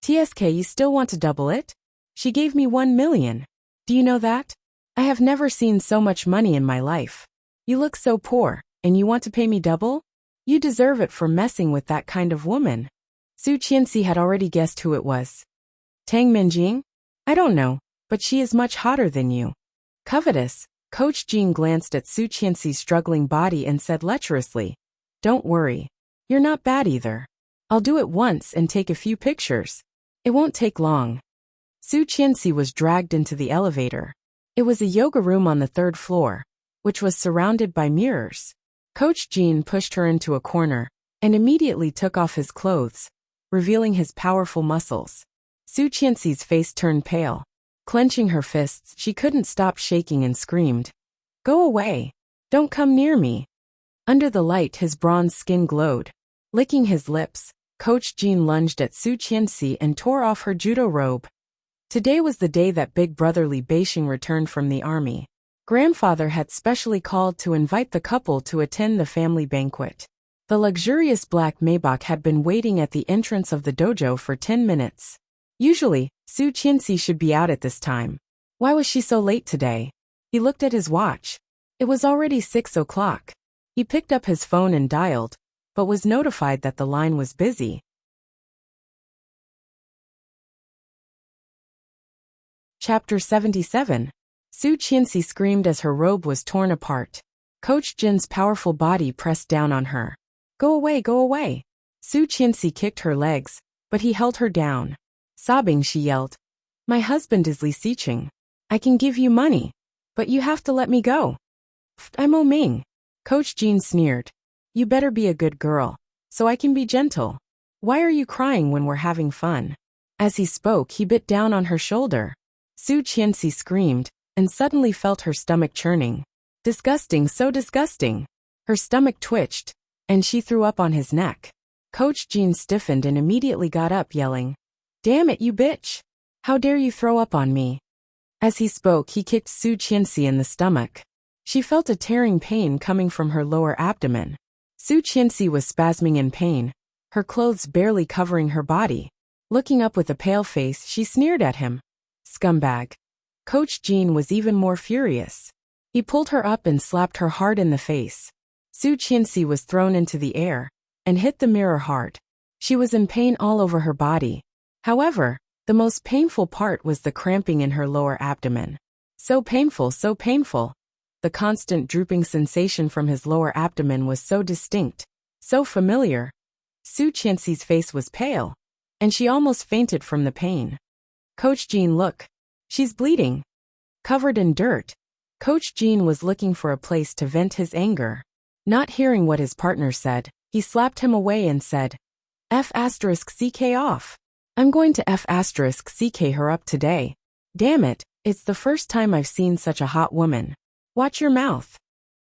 TSK, you still want to double it? She gave me 1 million. Do you know that? I have never seen so much money in my life. You look so poor, and you want to pay me double? You deserve it for messing with that kind of woman. Su Qianxi had already guessed who it was. Tang Minjing? I don't know, but she is much hotter than you. Covetous, Coach Jean glanced at Su Qianxi's struggling body and said lecherously, Don't worry. You're not bad either. I'll do it once and take a few pictures. It won't take long. Su Qianxi was dragged into the elevator. It was a yoga room on the 3rd floor, which was surrounded by mirrors. Coach Jean pushed her into a corner and immediately took off his clothes. revealing his powerful muscles. Su Qianxi's face turned pale. Clenching her fists, she couldn't stop shaking and screamed, "Go away! Don't come near me!" Under the light, his bronze skin glowed. Licking his lips, Coach Jean lunged at Su Qianxi and tore off her judo robe. Today was the day that big brother Li Beixing returned from the army. Grandfather had specially called to invite the couple to attend the family banquet. The luxurious black Maybach had been waiting at the entrance of the dojo for 10 minutes. Usually, Su Qianxi should be out at this time. Why was she so late today? He looked at his watch. It was already 6 o'clock. He picked up his phone and dialed, but was notified that the line was busy. Chapter 77. Su Qianxi screamed as her robe was torn apart. Coach Jin's powerful body pressed down on her. "Go away, go away!" Su Qianxi kicked her legs, but he held her down. Sobbing, she yelled, "My husband is Li Xiqing. I can give you money, but you have to let me go." "I'm Ming." Coach Jean sneered. "You better be a good girl, so I can be gentle. Why are you crying when we're having fun?" As he spoke, he bit down on her shoulder. Su Qianxi screamed, and suddenly felt her stomach churning. Disgusting, so disgusting. Her stomach twitched, and she threw up on his neck. Coach Jean stiffened and immediately got up, yelling, "Damn it, you bitch! How dare you throw up on me?" As he spoke, he kicked Su Qianxi in the stomach. She felt a tearing pain coming from her lower abdomen. Su Qianxi was spasming in pain, her clothes barely covering her body. Looking up with a pale face, she sneered at him. "Scumbag." Coach Jean was even more furious. He pulled her up and slapped her hard in the face. Su Qianxi was thrown into the air and hit the mirror hard. She was in pain all over her body. However, the most painful part was the cramping in her lower abdomen. So painful, so painful. The constant drooping sensation from his lower abdomen was so distinct, so familiar. Su Qianxi's face was pale, and she almost fainted from the pain. "Coach Jean, look. She's bleeding." Covered in dirt, Coach Jean was looking for a place to vent his anger. Not hearing what his partner said, he slapped him away and said, "F***CK off. I'm going to F***CK her up today. Damn it, it's the first time I've seen such a hot woman. Watch your mouth."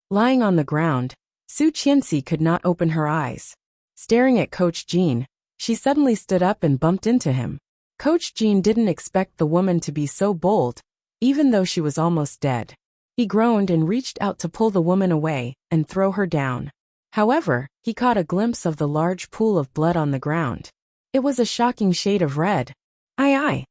Lying on the ground, Su Qianxi could not open her eyes. Staring at Coach Jean, she suddenly stood up and bumped into him. Coach Jean didn't expect the woman to be so bold, even though she was almost dead. He groaned and reached out to pull the woman away and throw her down. However, he caught a glimpse of the large pool of blood on the ground. It was a shocking shade of red. Aye.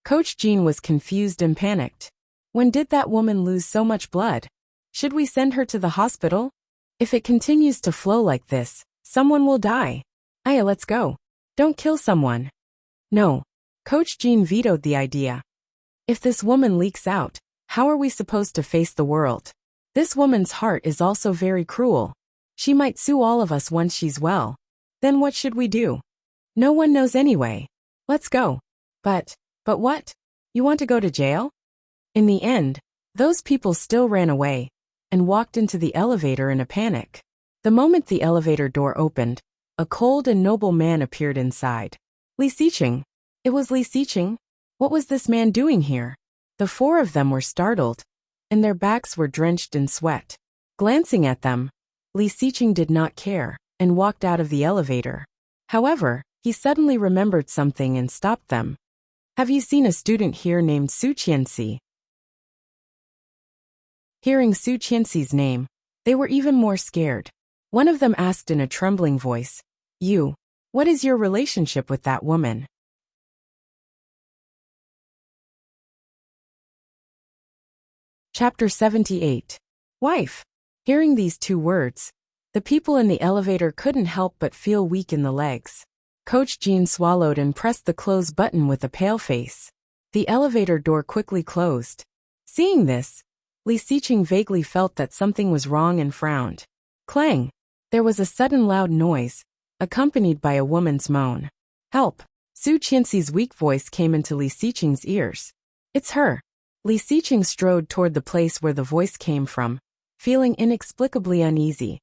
Coach Jean was confused and panicked. When did that woman lose so much blood? Should we send her to the hospital? If it continues to flow like this, someone will die. Aye, let's go. Don't kill someone. No. Coach Jean vetoed the idea. If this woman leaks out, how are we supposed to face the world? This woman's heart is also very cruel. She might sue all of us once she's well. Then what should we do? No one knows anyway. Let's go. But what? You want to go to jail? In the end, those people still ran away and walked into the elevator in a panic. The moment the elevator door opened, a cold and noble man appeared inside. Li Xiqing. It was Li Xiqing. What was this man doing here? The four of them were startled, and their backs were drenched in sweat. Glancing at them, Li Xiqing did not care and walked out of the elevator. However, he suddenly remembered something and stopped them. "Have you seen a student here named Su Qianxi?" Hearing Su Qianxi's name, they were even more scared. One of them asked in a trembling voice, What is your relationship with that woman?" Chapter 78. Wife. Hearing these two words, the people in the elevator couldn't help but feel weak in the legs. Coach Jean swallowed and pressed the close button with a pale face. The elevator door quickly closed. Seeing this, Li Xiqing vaguely felt that something was wrong and frowned. Clang! There was a sudden loud noise, accompanied by a woman's moan. "Help!" Su Qianxi's weak voice came into Li Xiqing's ears. "It's her." Li Xiqing strode toward the place where the voice came from, feeling inexplicably uneasy.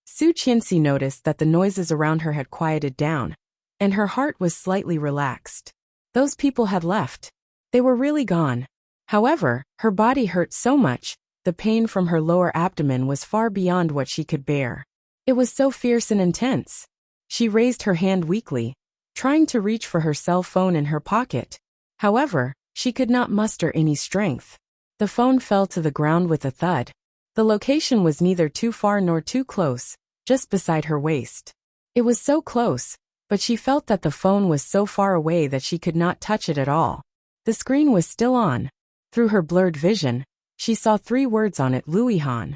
Su Qianxi noticed that the noises around her had quieted down, and her heart was slightly relaxed. Those people had left. They were really gone. However, her body hurt so much, the pain from her lower abdomen was far beyond what she could bear. It was so fierce and intense. She raised her hand weakly, trying to reach for her cell phone in her pocket. However, she could not muster any strength. The phone fell to the ground with a thud. The location was neither too far nor too close, just beside her waist. It was so close, but she felt that the phone was so far away that she could not touch it at all. The screen was still on. Through her blurred vision, she saw 3 words on it: Louis Han.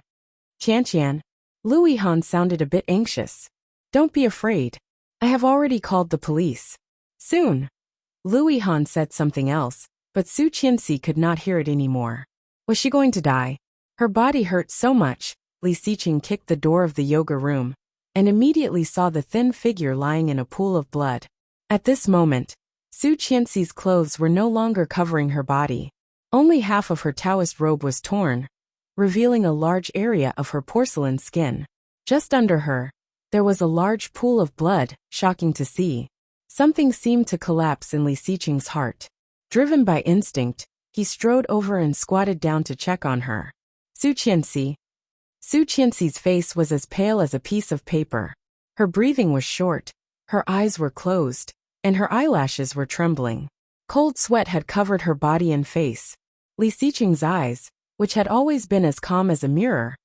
Tian. Louis Han sounded a bit anxious. Don't be afraid. I have already called the police. Soon. Louis Han said something else, but Su Qianxi could not hear it anymore. Was she going to die? Her body hurt so much. Li Xiqing kicked the door of the yoga room, and immediately saw the thin figure lying in a pool of blood. At this moment, Su Qianxi's clothes were no longer covering her body. Only half of her Taoist robe was torn, revealing a large area of her porcelain skin. Just under her, there was a large pool of blood, shocking to see. Something seemed to collapse in Li Xiqing's heart. Driven by instinct, he strode over and squatted down to check on her. Su Qianxi. Su Qianxi's face was as pale as a piece of paper. Her breathing was short, her eyes were closed, and her eyelashes were trembling. Cold sweat had covered her body and face. Li Xiqing's eyes, which had always been as calm as a mirror,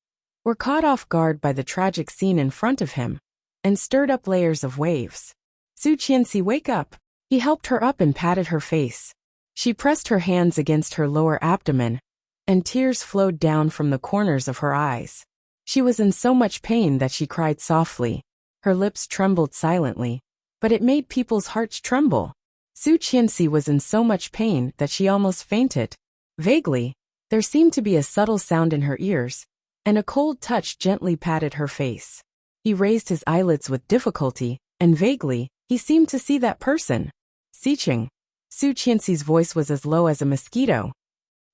were caught off guard by the tragic scene in front of him, and stirred up layers of waves. Su Qianxi, wake up! He helped her up and patted her face. She pressed her hands against her lower abdomen, and tears flowed down from the corners of her eyes. She was in so much pain that she cried softly. Her lips trembled silently, but it made people's hearts tremble. Su Qianxi was in so much pain that she almost fainted. Vaguely, there seemed to be a subtle sound in her ears, and a cold touch gently patted her face. He raised his eyelids with difficulty, and vaguely, he seemed to see that person. Xiqing. Su Qianxi's voice was as low as a mosquito.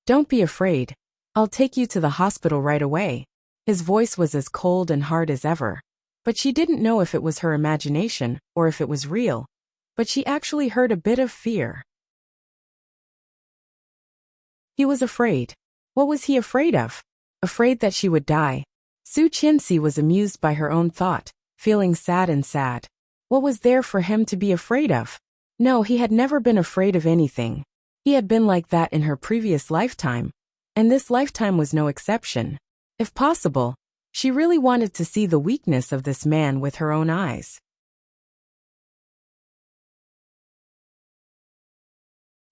Don't be afraid. I'll take you to the hospital right away. His voice was as cold and hard as ever. But she didn't know if it was her imagination, or if it was real. But she actually heard a bit of fear. He was afraid. What was he afraid of? Afraid that she would die. Su Qianxi was amused by her own thought, feeling sad and sad. What was there for him to be afraid of? No, he had never been afraid of anything. He had been like that in her previous lifetime, and this lifetime was no exception. If possible, she really wanted to see the weakness of this man with her own eyes.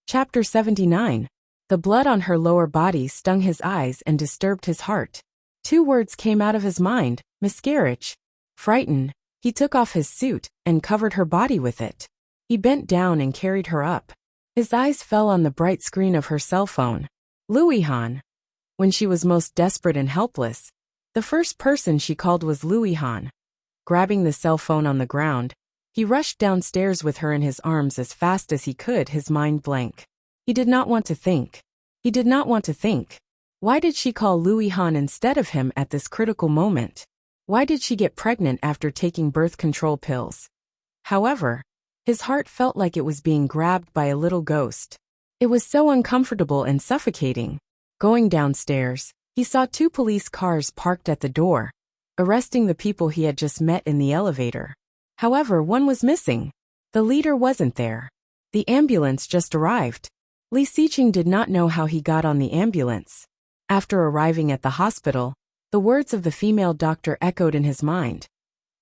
Chapter 79. The blood on her lower body stung his eyes and disturbed his heart. 2 words came out of his mind: miscarriage. Frightened, he took off his suit and covered her body with it. He bent down and carried her up. His eyes fell on the bright screen of her cell phone. Louis Han. When she was most desperate and helpless, the first person she called was Louis Han. Grabbing the cell phone on the ground, he rushed downstairs with her in his arms as fast as he could, his mind blank. He did not want to think. He did not want to think. Why did she call Louis Han instead of him at this critical moment? Why did she get pregnant after taking birth control pills? However, his heart felt like it was being grabbed by a little ghost. It was so uncomfortable and suffocating. Going downstairs, he saw 2 police cars parked at the door, arresting the people he had just met in the elevator. However, one was missing. The leader wasn't there. The ambulance just arrived. Li Xiqing did not know how he got on the ambulance. After arriving at the hospital, the words of the female doctor echoed in his mind.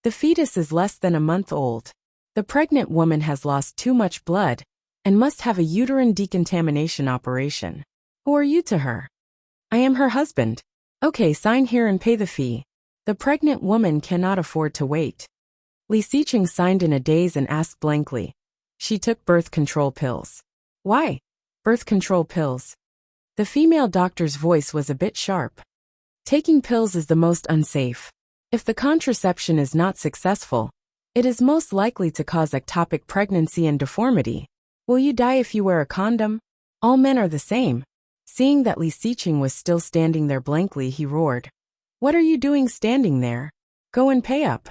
The fetus is less than a month old. The pregnant woman has lost too much blood and must have a uterine decontamination operation. Who are you to her? I am her husband. Okay, sign here and pay the fee. The pregnant woman cannot afford to wait. Li Xiqing signed in a daze and asked blankly. She took birth control pills. Why? Birth control pills. The female doctor's voice was a bit sharp. Taking pills is the most unsafe. If the contraception is not successful, it is most likely to cause ectopic pregnancy and deformity. Will you die if you wear a condom? All men are the same. Seeing that Li Xiqing was still standing there blankly, he roared. What are you doing standing there? Go and pay up.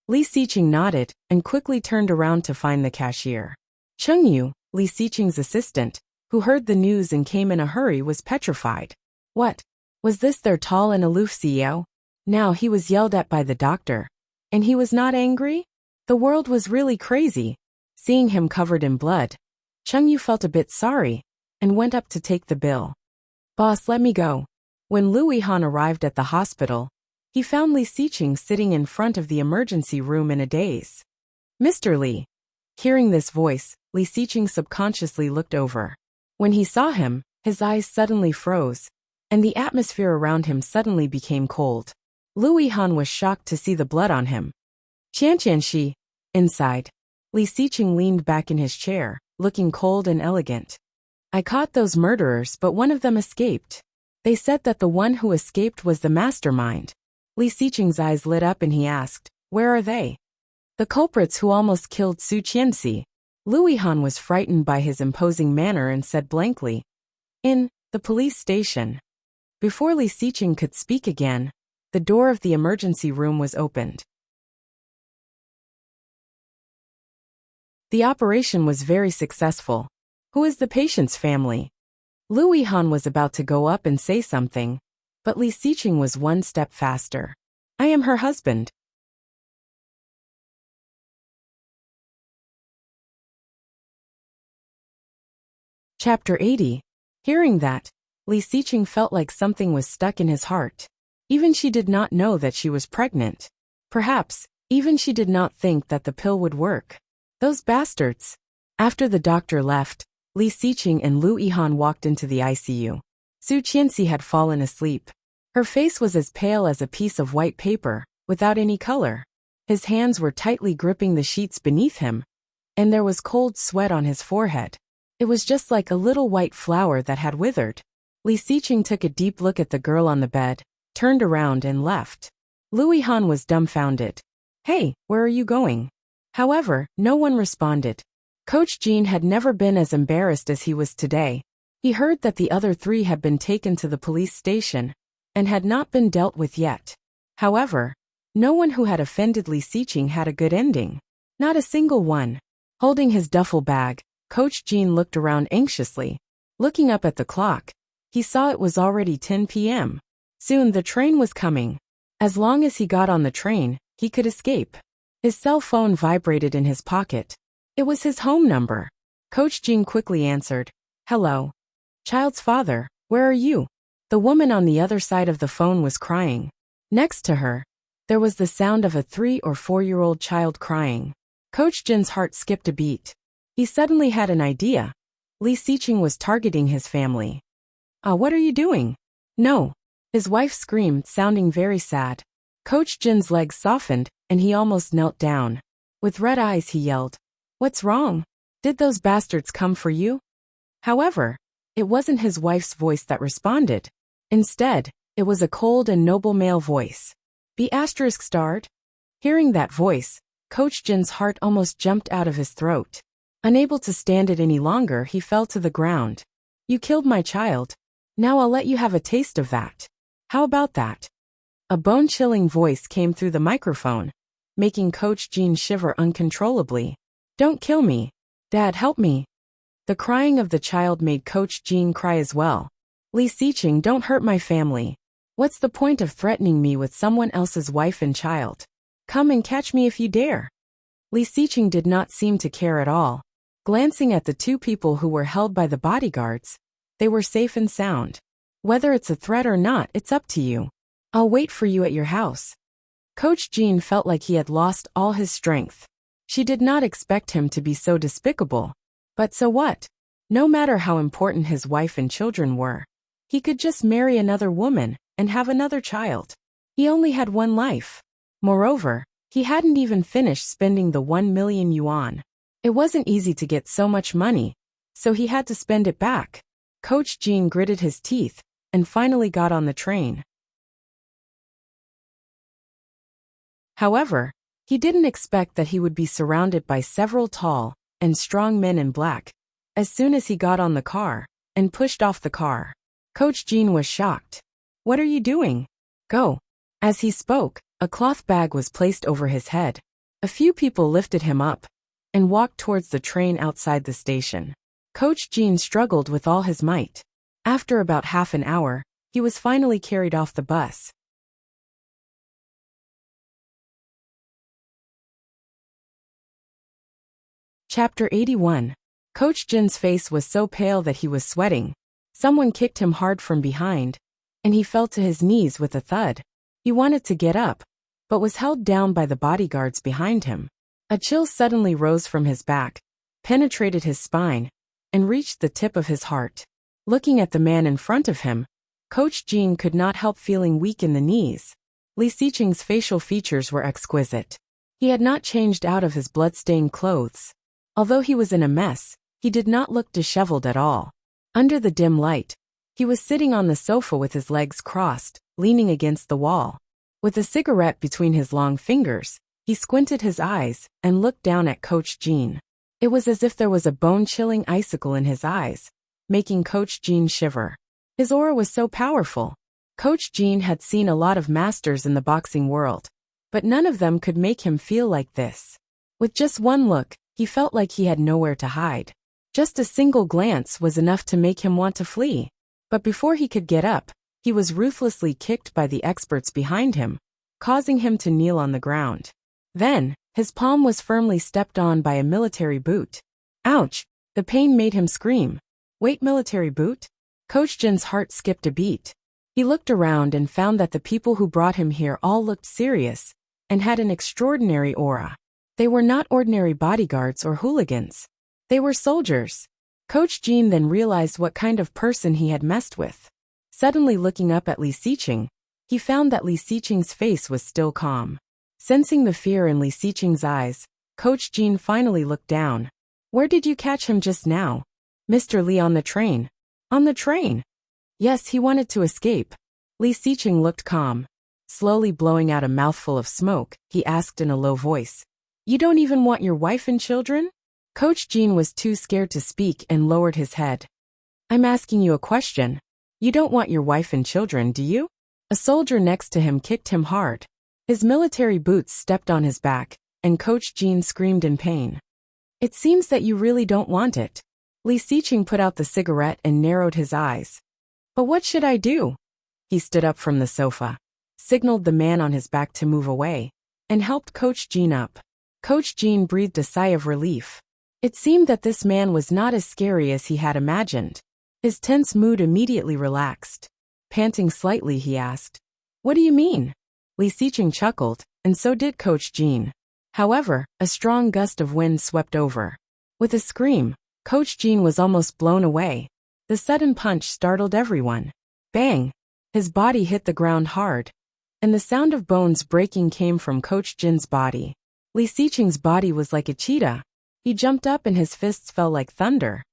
Li Xiqing nodded and quickly turned around to find the cashier. Cheng Yu, Li Xiqing's assistant, who heard the news and came in a hurry, was petrified. What? Was this their tall and aloof CEO? Now he was yelled at by the doctor. And he was not angry? The world was really crazy. Seeing him covered in blood, Cheng Yu felt a bit sorry and went up to take the bill. Boss, let me go. When Lu Yihan arrived at the hospital, he found Li Xiqing sitting in front of the emergency room in a daze. Mr. Li. Hearing this voice, Li Xiqing subconsciously looked over. When he saw him, his eyes suddenly froze, and the atmosphere around him suddenly became cold. Lu Yihan was shocked to see the blood on him. Qianqianxi. Inside, Li Xiqing leaned back in his chair, looking cold and elegant. I caught those murderers, but one of them escaped. They said that the one who escaped was the mastermind. Li Xiqing's eyes lit up and he asked, where are they? The culprits who almost killed Su Qianxi. Lu Yihan was frightened by his imposing manner and said blankly, in the police station. Before Li Xiqing could speak again, the door of the emergency room was opened. The operation was very successful. Who is the patient's family? Lu Yihan was about to go up and say something, but Li Xiqing was one step faster. I am her husband. Chapter 80. Hearing that, Li Xiqing felt like something was stuck in his heart. Even she did not know that she was pregnant. Perhaps, even she did not think that the pill would work. Those bastards. After the doctor left, Li Xiqing and Lu Yihan walked into the ICU. Su Qianxi had fallen asleep. Her face was as pale as a piece of white paper, without any color. His hands were tightly gripping the sheets beneath him, and there was cold sweat on his forehead. It was just like a little white flower that had withered. Li Xiqing took a deep look at the girl on the bed, turned around and left. Lu Yihan was dumbfounded. Hey, where are you going? However, no one responded. Coach Jean had never been as embarrassed as he was today. He heard that the other three had been taken to the police station and had not been dealt with yet. However, no one who had offended Li Xiqing had a good ending. Not a single one. Holding his duffel bag, Coach Jean looked around anxiously. Looking up at the clock, he saw it was already 10 p.m. Soon the train was coming. As long as he got on the train, he could escape. His cell phone vibrated in his pocket. It was his home number. Coach Jean quickly answered, hello. Child's father, where are you? The woman on the other side of the phone was crying. Next to her, there was the sound of a 3 or 4-year-old child crying. Coach Jin's heart skipped a beat. He suddenly had an idea. Li Xiqing was targeting his family. What are you doing? No. His wife screamed, sounding very sad. Coach Jin's legs softened, and he almost knelt down. With red eyes he yelled, what's wrong? Did those bastards come for you? However, it wasn't his wife's voice that responded. Instead, it was a cold and noble male voice. Be *****. Hearing that voice, Coach Jin's heart almost jumped out of his throat. Unable to stand it any longer, he fell to the ground. You killed my child. Now I'll let you have a taste of that. How about that? A bone-chilling voice came through the microphone, making Coach Jean shiver uncontrollably. Don't kill me. Dad, help me. The crying of the child made Coach Jean cry as well. Li Xiqing, don't hurt my family. What's the point of threatening me with someone else's wife and child? Come and catch me if you dare. Li Xiqing did not seem to care at all. Glancing at the two people who were held by the bodyguards, they were safe and sound. Whether it's a threat or not, it's up to you. I'll wait for you at your house. Coach Jean felt like he had lost all his strength. She did not expect him to be so despicable. But so what? No matter how important his wife and children were, he could just marry another woman and have another child. He only had one life. Moreover, he hadn't even finished spending the 1 million yuan. It wasn't easy to get so much money, so he had to spend it back. Coach Jean gritted his teeth and finally got on the train. However, he didn't expect that he would be surrounded by several tall and strong men in black as soon as he got on the car and pushed off the car. Coach Jean was shocked. What are you doing? Go. As he spoke, a cloth bag was placed over his head, A few people lifted him up and walked towards the train outside the station. Coach Jean struggled with all his might. After about half an hour, he was finally carried off the bus. Chapter 81. Coach Jin's face was so pale that he was sweating. Someone kicked him hard from behind, and he fell to his knees with a thud. He wanted to get up, but was held down by the bodyguards behind him. A chill suddenly rose from his back, penetrated his spine, and reached the tip of his heart. Looking at the man in front of him, Coach Jean could not help feeling weak in the knees. Li Xiqing's facial features were exquisite. He had not changed out of his blood-stained clothes. Although he was in a mess, he did not look disheveled at all. Under the dim light, he was sitting on the sofa with his legs crossed, leaning against the wall. With a cigarette between his long fingers, he squinted his eyes and looked down at Coach Jean. It was as if there was a bone-chilling icicle in his eyes, making Coach Jean shiver. His aura was so powerful. Coach Jean had seen a lot of masters in the boxing world, but none of them could make him feel like this. With just one look, he felt like he had nowhere to hide. Just a single glance was enough to make him want to flee. But before he could get up, he was ruthlessly kicked by the experts behind him, causing him to kneel on the ground. Then, his palm was firmly stepped on by a military boot. Ouch! The pain made him scream. Wait, military boot? Coach Jin's heart skipped a beat. He looked around and found that the people who brought him here all looked serious and had an extraordinary aura. They were not ordinary bodyguards or hooligans. They were soldiers. Coach Jean then realized what kind of person he had messed with. Suddenly looking up at Li Xiqing, he found that Li Xiqing's face was still calm. Sensing the fear in Li Xiqing's eyes, Coach Jean finally looked down. Where did you catch him just now? Mr. Li, on the train. On the train? Yes, he wanted to escape. Li Xiqing looked calm. Slowly blowing out a mouthful of smoke, he asked in a low voice. You don't even want your wife and children? Coach Jean was too scared to speak and lowered his head. I'm asking you a question. You don't want your wife and children, do you? A soldier next to him kicked him hard. His military boots stepped on his back, and Coach Jean screamed in pain. It seems that you really don't want it. Li Xiqing put out the cigarette and narrowed his eyes. But what should I do? He stood up from the sofa, signaled the man on his back to move away, and helped Coach Jean up. Coach Jean breathed a sigh of relief. It seemed that this man was not as scary as he had imagined. His tense mood immediately relaxed. Panting slightly, he asked, What do you mean? Li Xiqing chuckled, and so did Coach Jean. However, a strong gust of wind swept over. With a scream, Coach Jean was almost blown away. The sudden punch startled everyone. Bang! His body hit the ground hard, and the sound of bones breaking came from Coach Jin's body. Li Xiqing's body was like a cheetah. He jumped up and his fists fell like thunder.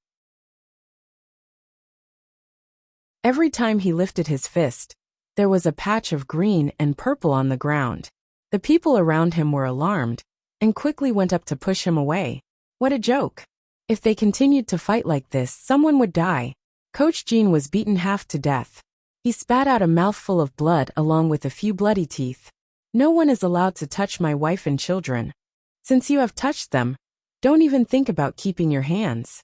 Every time he lifted his fist, there was a patch of green and purple on the ground. The people around him were alarmed and quickly went up to push him away. What a joke! If they continued to fight like this, someone would die. Coach Jean was beaten half to death. He spat out a mouthful of blood along with a few bloody teeth. No one is allowed to touch my wife and children. Since you have touched them, don't even think about keeping your hands.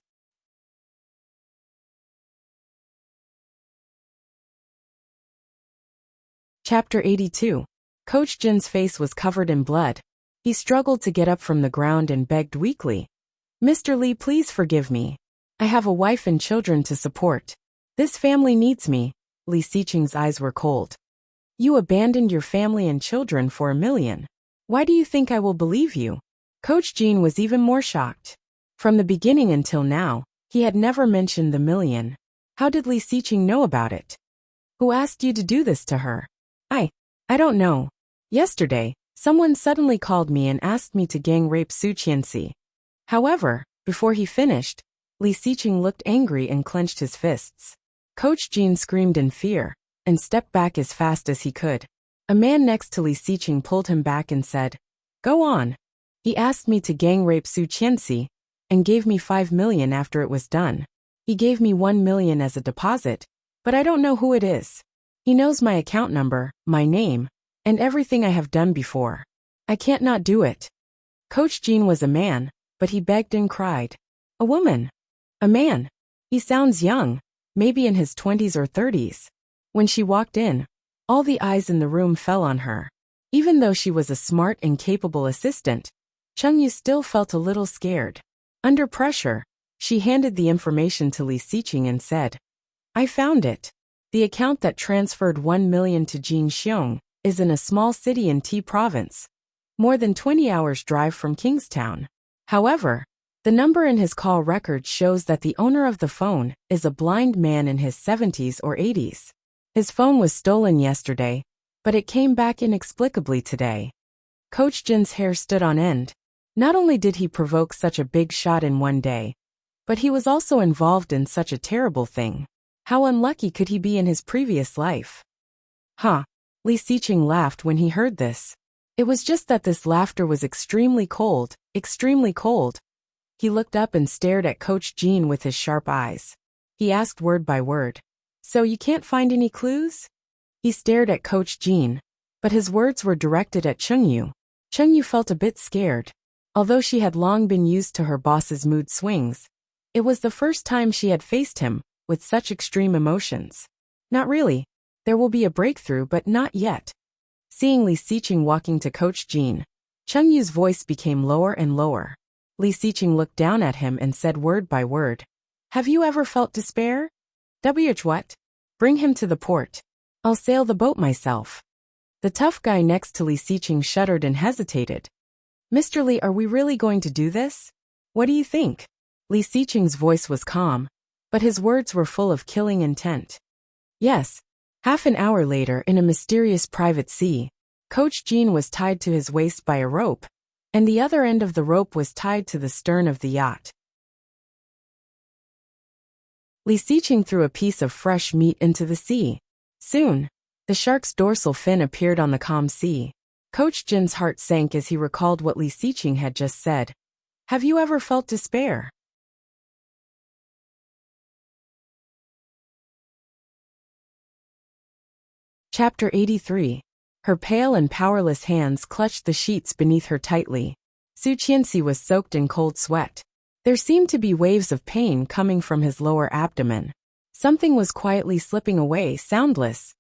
Chapter 82. Coach Jin's face was covered in blood. He struggled to get up from the ground and begged weakly. Mr. Li, please forgive me. I have a wife and children to support. This family needs me. Li Xiqing's eyes were cold. You abandoned your family and children for $1 million. Why do you think I will believe you? Coach Jean was even more shocked. From the beginning until now, he had never mentioned the $1 million. How did Li Xiqing know about it? Who asked you to do this to her? I don't know. Yesterday, someone suddenly called me and asked me to gang rape Su Qianxi. However, before he finished, Li Xiqing looked angry and clenched his fists. Coach Jean screamed in fear and stepped back as fast as he could. A man next to Li Xiqing pulled him back and said, Go on. He asked me to gang rape Su Qianxi and gave me $5 million after it was done. He gave me $1 million as a deposit, but I don't know who it is. He knows my account number, my name, and everything I have done before. I can't not do it. Coach Jean was a man, but he begged and cried. A woman. A man. He sounds young, maybe in his 20s or 30s. When she walked in, all the eyes in the room fell on her. Even though she was a smart and capable assistant, Chengyu still felt a little scared. Under pressure, she handed the information to Li Xiqing and said, I found it. The account that transferred 1 million to Jin Xiong is in a small city in T province, more than 20 hours drive from Kingstown. However, the number in his call record shows that the owner of the phone is a blind man in his 70s or 80s. His phone was stolen yesterday, but it came back inexplicably today. Coach Jin's hair stood on end. Not only did he provoke such a big shot in one day, but he was also involved in such a terrible thing. How unlucky could he be in his previous life? Huh. Li Xiqing laughed when he heard this. It was just that this laughter was extremely cold, extremely cold. He looked up and stared at Coach Jean with his sharp eyes. He asked word by word. So you can't find any clues? He stared at Coach Jean, but his words were directed at Chengyu. Chengyu felt a bit scared. Although she had long been used to her boss's mood swings, it was the first time she had faced him with such extreme emotions. Not really. There will be a breakthrough, but not yet. Seeing Li Xiqing walking to Coach Jean, Chengyu's voice became lower and lower. Li Xiqing looked down at him and said word by word, Have you ever felt despair? What? Bring him to the port. I'll sail the boat myself. The tough guy next to Li Xiqing shuddered and hesitated. Mr. Li, are we really going to do this? What do you think? Li Xiqing's voice was calm, but his words were full of killing intent. Yes. Half an hour later, in a mysterious private sea, Coach Jean was tied to his waist by a rope, and the other end of the rope was tied to the stern of the yacht. Li Xiqing threw a piece of fresh meat into the sea. Soon, the shark's dorsal fin appeared on the calm sea. Coach Jin's heart sank as he recalled what Li Xiqing had just said. Have you ever felt despair? Chapter 83. Her pale and powerless hands clutched the sheets beneath her tightly. Su Qianxi was soaked in cold sweat. There seemed to be waves of pain coming from his lower abdomen. Something was quietly slipping away, soundless.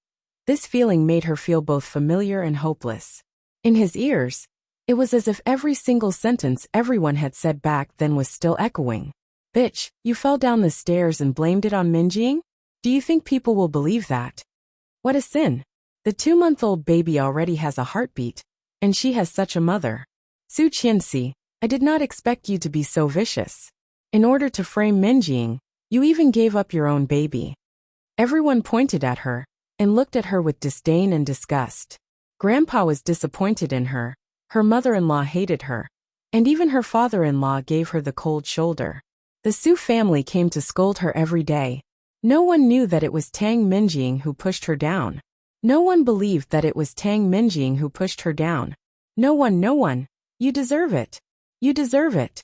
This feeling made her feel both familiar and hopeless. In his ears, it was as if every single sentence everyone had said back then was still echoing. Bitch, you fell down the stairs and blamed it on Minjing? Do you think people will believe that? What a sin. The 2-month-old baby already has a heartbeat, and she has such a mother. Su Qianxi, I did not expect you to be so vicious. In order to frame Minjing, you even gave up your own baby. Everyone pointed at her and looked at her with disdain and disgust. Grandpa was disappointed in her, her mother-in-law hated her, and even her father-in-law gave her the cold shoulder. The Su family came to scold her every day. No one knew that it was Tang Minjing who pushed her down. No one believed that it was Tang Minjing who pushed her down. No one. You deserve it. You deserve it.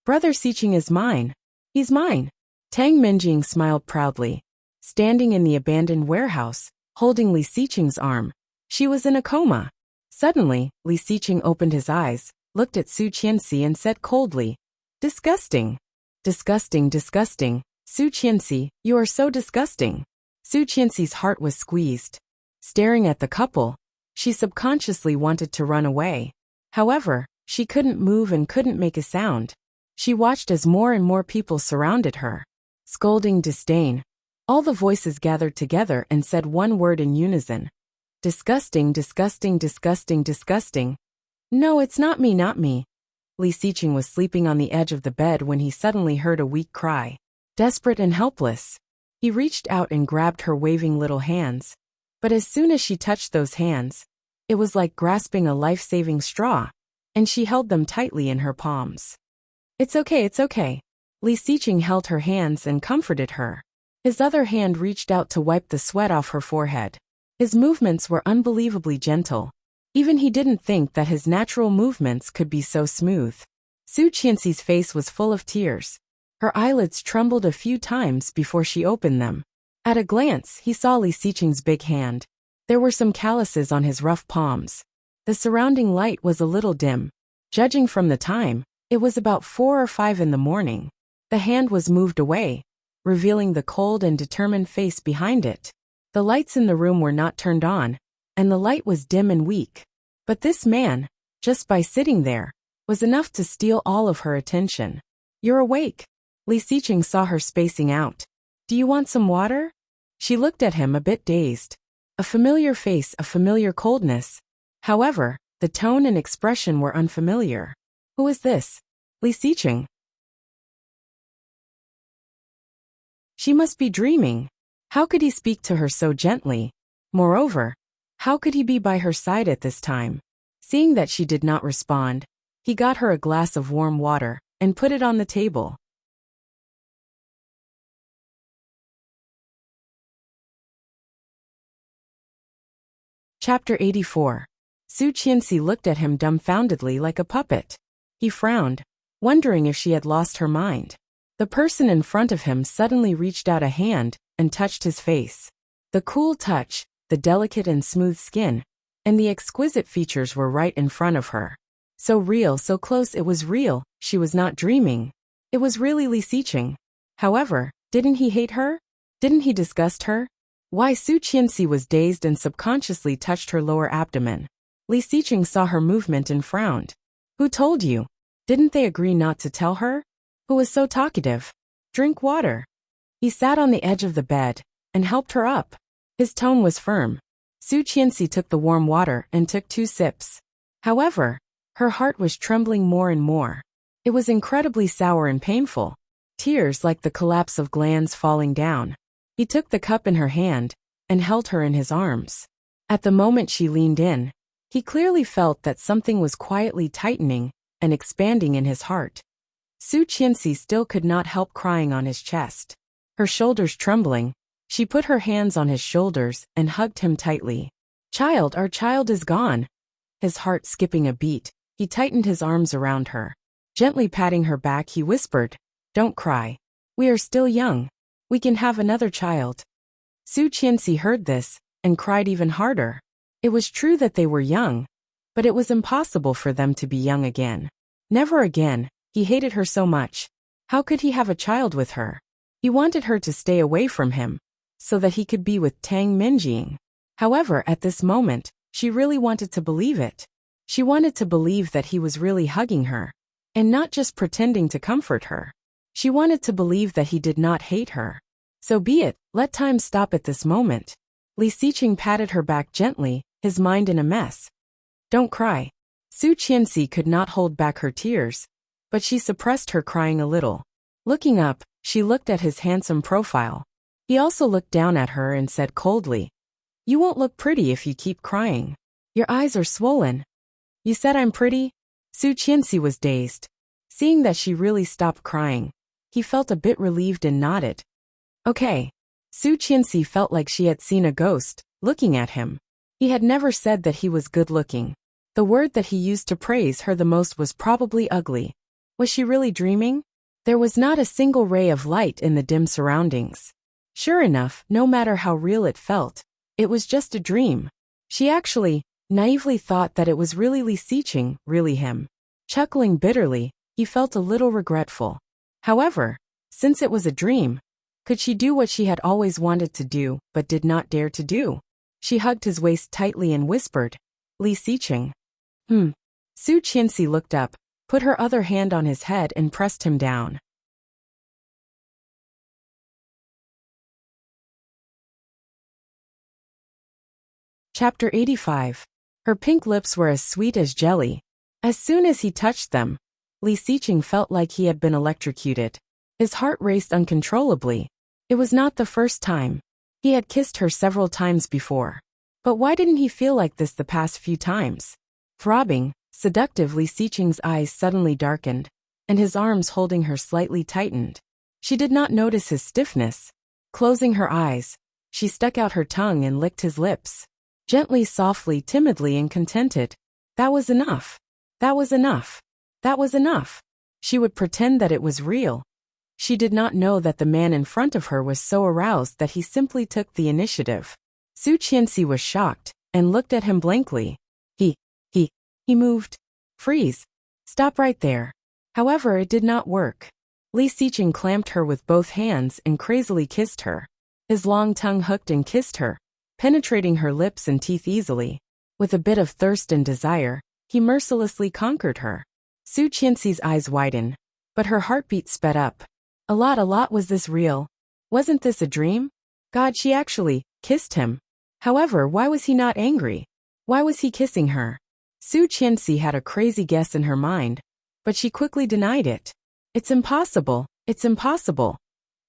Brother Xiqing is mine. He's mine. Tang Minjing smiled proudly. Standing in the abandoned warehouse, holding Li Xiqing's arm, she was in a coma. Suddenly, Li Xiqing opened his eyes, looked at Su Qianxi and said coldly, Disgusting. Disgusting, disgusting. Su Qianxi, you are so disgusting. Su Qianxi's heart was squeezed. Staring at the couple, she subconsciously wanted to run away. However, she couldn't move and couldn't make a sound. She watched as more and more people surrounded her. Scolding disdain. All the voices gathered together and said one word in unison. Disgusting, disgusting, disgusting, disgusting. No, it's not me, not me. Li Xiqing was sleeping on the edge of the bed when he suddenly heard a weak cry. Desperate and helpless. He reached out and grabbed her waving little hands. But as soon as she touched those hands, it was like grasping a life-saving straw, and she held them tightly in her palms. It's okay, it's okay. Li Xiqing held her hands and comforted her. His other hand reached out to wipe the sweat off her forehead. His movements were unbelievably gentle. Even he didn't think that his natural movements could be so smooth. Su Qianxi's face was full of tears. Her eyelids trembled a few times before she opened them. At a glance, he saw Li Xiqing's big hand. There were some calluses on his rough palms. The surrounding light was a little dim, Judging from the time, it was about 4 or 5 in the morning. The hand was moved away, revealing the cold and determined face behind it. The lights in the room were not turned on, and the light was dim and weak. But this man, just by sitting there, was enough to steal all of her attention. "You're awake." Li Xiqing saw her spacing out. "Do you want some water?" She looked at him a bit dazed. A familiar face, a familiar coldness. However, the tone and expression were unfamiliar. Who is this? Li Xiqing. She must be dreaming. How could he speak to her so gently? Moreover, how could he be by her side at this time? Seeing that she did not respond, he got her a glass of warm water and put it on the table. Chapter 84. Su Qianxi looked at him dumbfoundedly like a puppet. He frowned, wondering if she had lost her mind. The person in front of him suddenly reached out a hand and touched his face. The cool touch, the delicate and smooth skin, and the exquisite features were right in front of her. So real, so close, it was real. She was not dreaming. It was really Li Xiqing. However, didn't he hate her? Didn't he disgust her? Why? Su Qianxi was dazed and subconsciously touched her lower abdomen. Li Xiqing saw her movement and frowned. Who told you? Didn't they agree not to tell her? Who was so talkative? Drink water. He sat on the edge of the bed and helped her up. His tone was firm. Su Qianxi took the warm water and took 2 sips. However, her heart was trembling more and more. It was incredibly sour and painful. Tears like the collapse of glands falling down. He took the cup in her hand and held her in his arms. At the moment she leaned in, he clearly felt that something was quietly tightening and expanding in his heart. Su Qianxi still could not help crying on his chest. Her shoulders trembling, she put her hands on his shoulders and hugged him tightly. "Child, our child is gone." His heart skipping a beat, he tightened his arms around her. Gently patting her back, he whispered, "Don't cry. We are still young. We can have another child." Su Qianxi heard this and cried even harder. It was true that they were young, but it was impossible for them to be young again. Never again. He hated her so much. How could he have a child with her? He wanted her to stay away from him, so that he could be with Tang Minjing. However, at this moment, she really wanted to believe it. She wanted to believe that he was really hugging her, and not just pretending to comfort her. She wanted to believe that he did not hate her. So be it, let time stop at this moment. Li Xiqing patted her back gently, his mind in a mess. "Don't cry." Su Qianxi could not hold back her tears, but she suppressed her crying a little. Looking up, she looked at his handsome profile. He also looked down at her and said coldly, "You won't look pretty if you keep crying. Your eyes are swollen." "You said I'm pretty?" Su Qianxi was dazed. Seeing that she really stopped crying, he felt a bit relieved and nodded. "Okay." Su Qianxi felt like she had seen a ghost, looking at him. He had never said that he was good-looking. The word that he used to praise her the most was probably ugly. Was she really dreaming? There was not a single ray of light in the dim surroundings. Sure enough, no matter how real it felt, it was just a dream. She actually, naively thought that it was really Li Xiqing, really him. Chuckling bitterly, he felt a little regretful. However, since it was a dream, could she do what she had always wanted to do but did not dare to do? She hugged his waist tightly and whispered, "Li Xiqing." Su Qianxi looked up, put her other hand on his head and pressed him down. Chapter 85. Her pink lips were as sweet as jelly. As soon as he touched them, Li Xiqing felt like he had been electrocuted. His heart raced uncontrollably. It was not the first time. He had kissed her several times before. But why didn't he feel like this the past few times? Throbbing, seductive, Li Xiqing's eyes suddenly darkened, and his arms holding her slightly tightened. She did not notice his stiffness. Closing her eyes, she stuck out her tongue and licked his lips. Gently, softly, timidly, and contented. That was enough. That was enough. That was enough. She would pretend that it was real. She did not know that the man in front of her was so aroused that he simply took the initiative. Su Qianxi was shocked and looked at him blankly. He moved. Freeze. Stop right there. However, it did not work. Li Xiqing clamped her with both hands and crazily kissed her. His long tongue hooked and kissed her, penetrating her lips and teeth easily. With a bit of thirst and desire, he mercilessly conquered her. Su Qianxi's eyes widened, but her heartbeat sped up. A lot, was this real? Wasn't this a dream? God, she actually kissed him. However, why was he not angry? Why was he kissing her? Su Qianxi had a crazy guess in her mind, but she quickly denied it. It's impossible, it's impossible.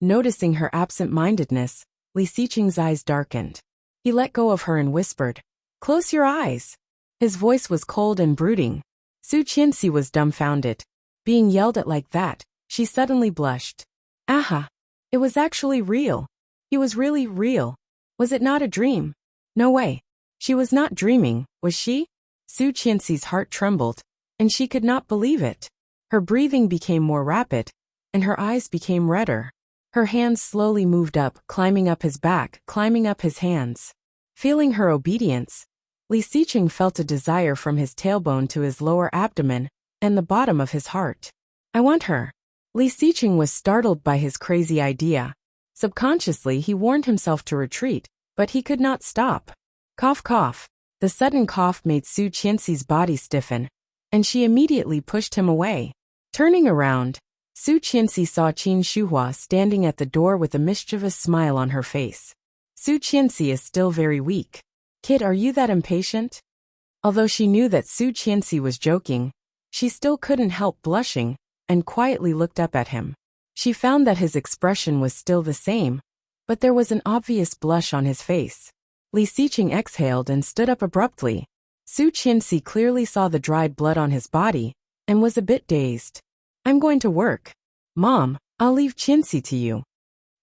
Noticing her absent-mindedness, Li Xiqing's eyes darkened. He let go of her and whispered, "Close your eyes." His voice was cold and brooding. Su Qianxi was dumbfounded. Being yelled at like that, she suddenly blushed. Aha! It was actually real. He was really real. Was it not a dream? No way. She was not dreaming, was she? Su Qianxi's heart trembled, and she could not believe it. Her breathing became more rapid, and her eyes became redder. Her hands slowly moved up, climbing up his back, climbing up his hands. Feeling her obedience, Li Xiqing felt a desire from his tailbone to his lower abdomen and the bottom of his heart. I want her. Li Xiqing was startled by his crazy idea. Subconsciously, he warned himself to retreat, but he could not stop. Cough, cough. The sudden cough made Su Qianxi's body stiffen, and she immediately pushed him away. Turning around, Su Qianxi saw Qin Shuhua standing at the door with a mischievous smile on her face. Su Qianxi is still very weak. Kid, are you that impatient? Although she knew that Su Qianxi was joking, she still couldn't help blushing, and quietly looked up at him. She found that his expression was still the same, but there was an obvious blush on his face. Li Xiqing exhaled and stood up abruptly. Su Qianxi clearly saw the dried blood on his body, and was a bit dazed. I'm going to work. Mom, I'll leave Qianxi to you.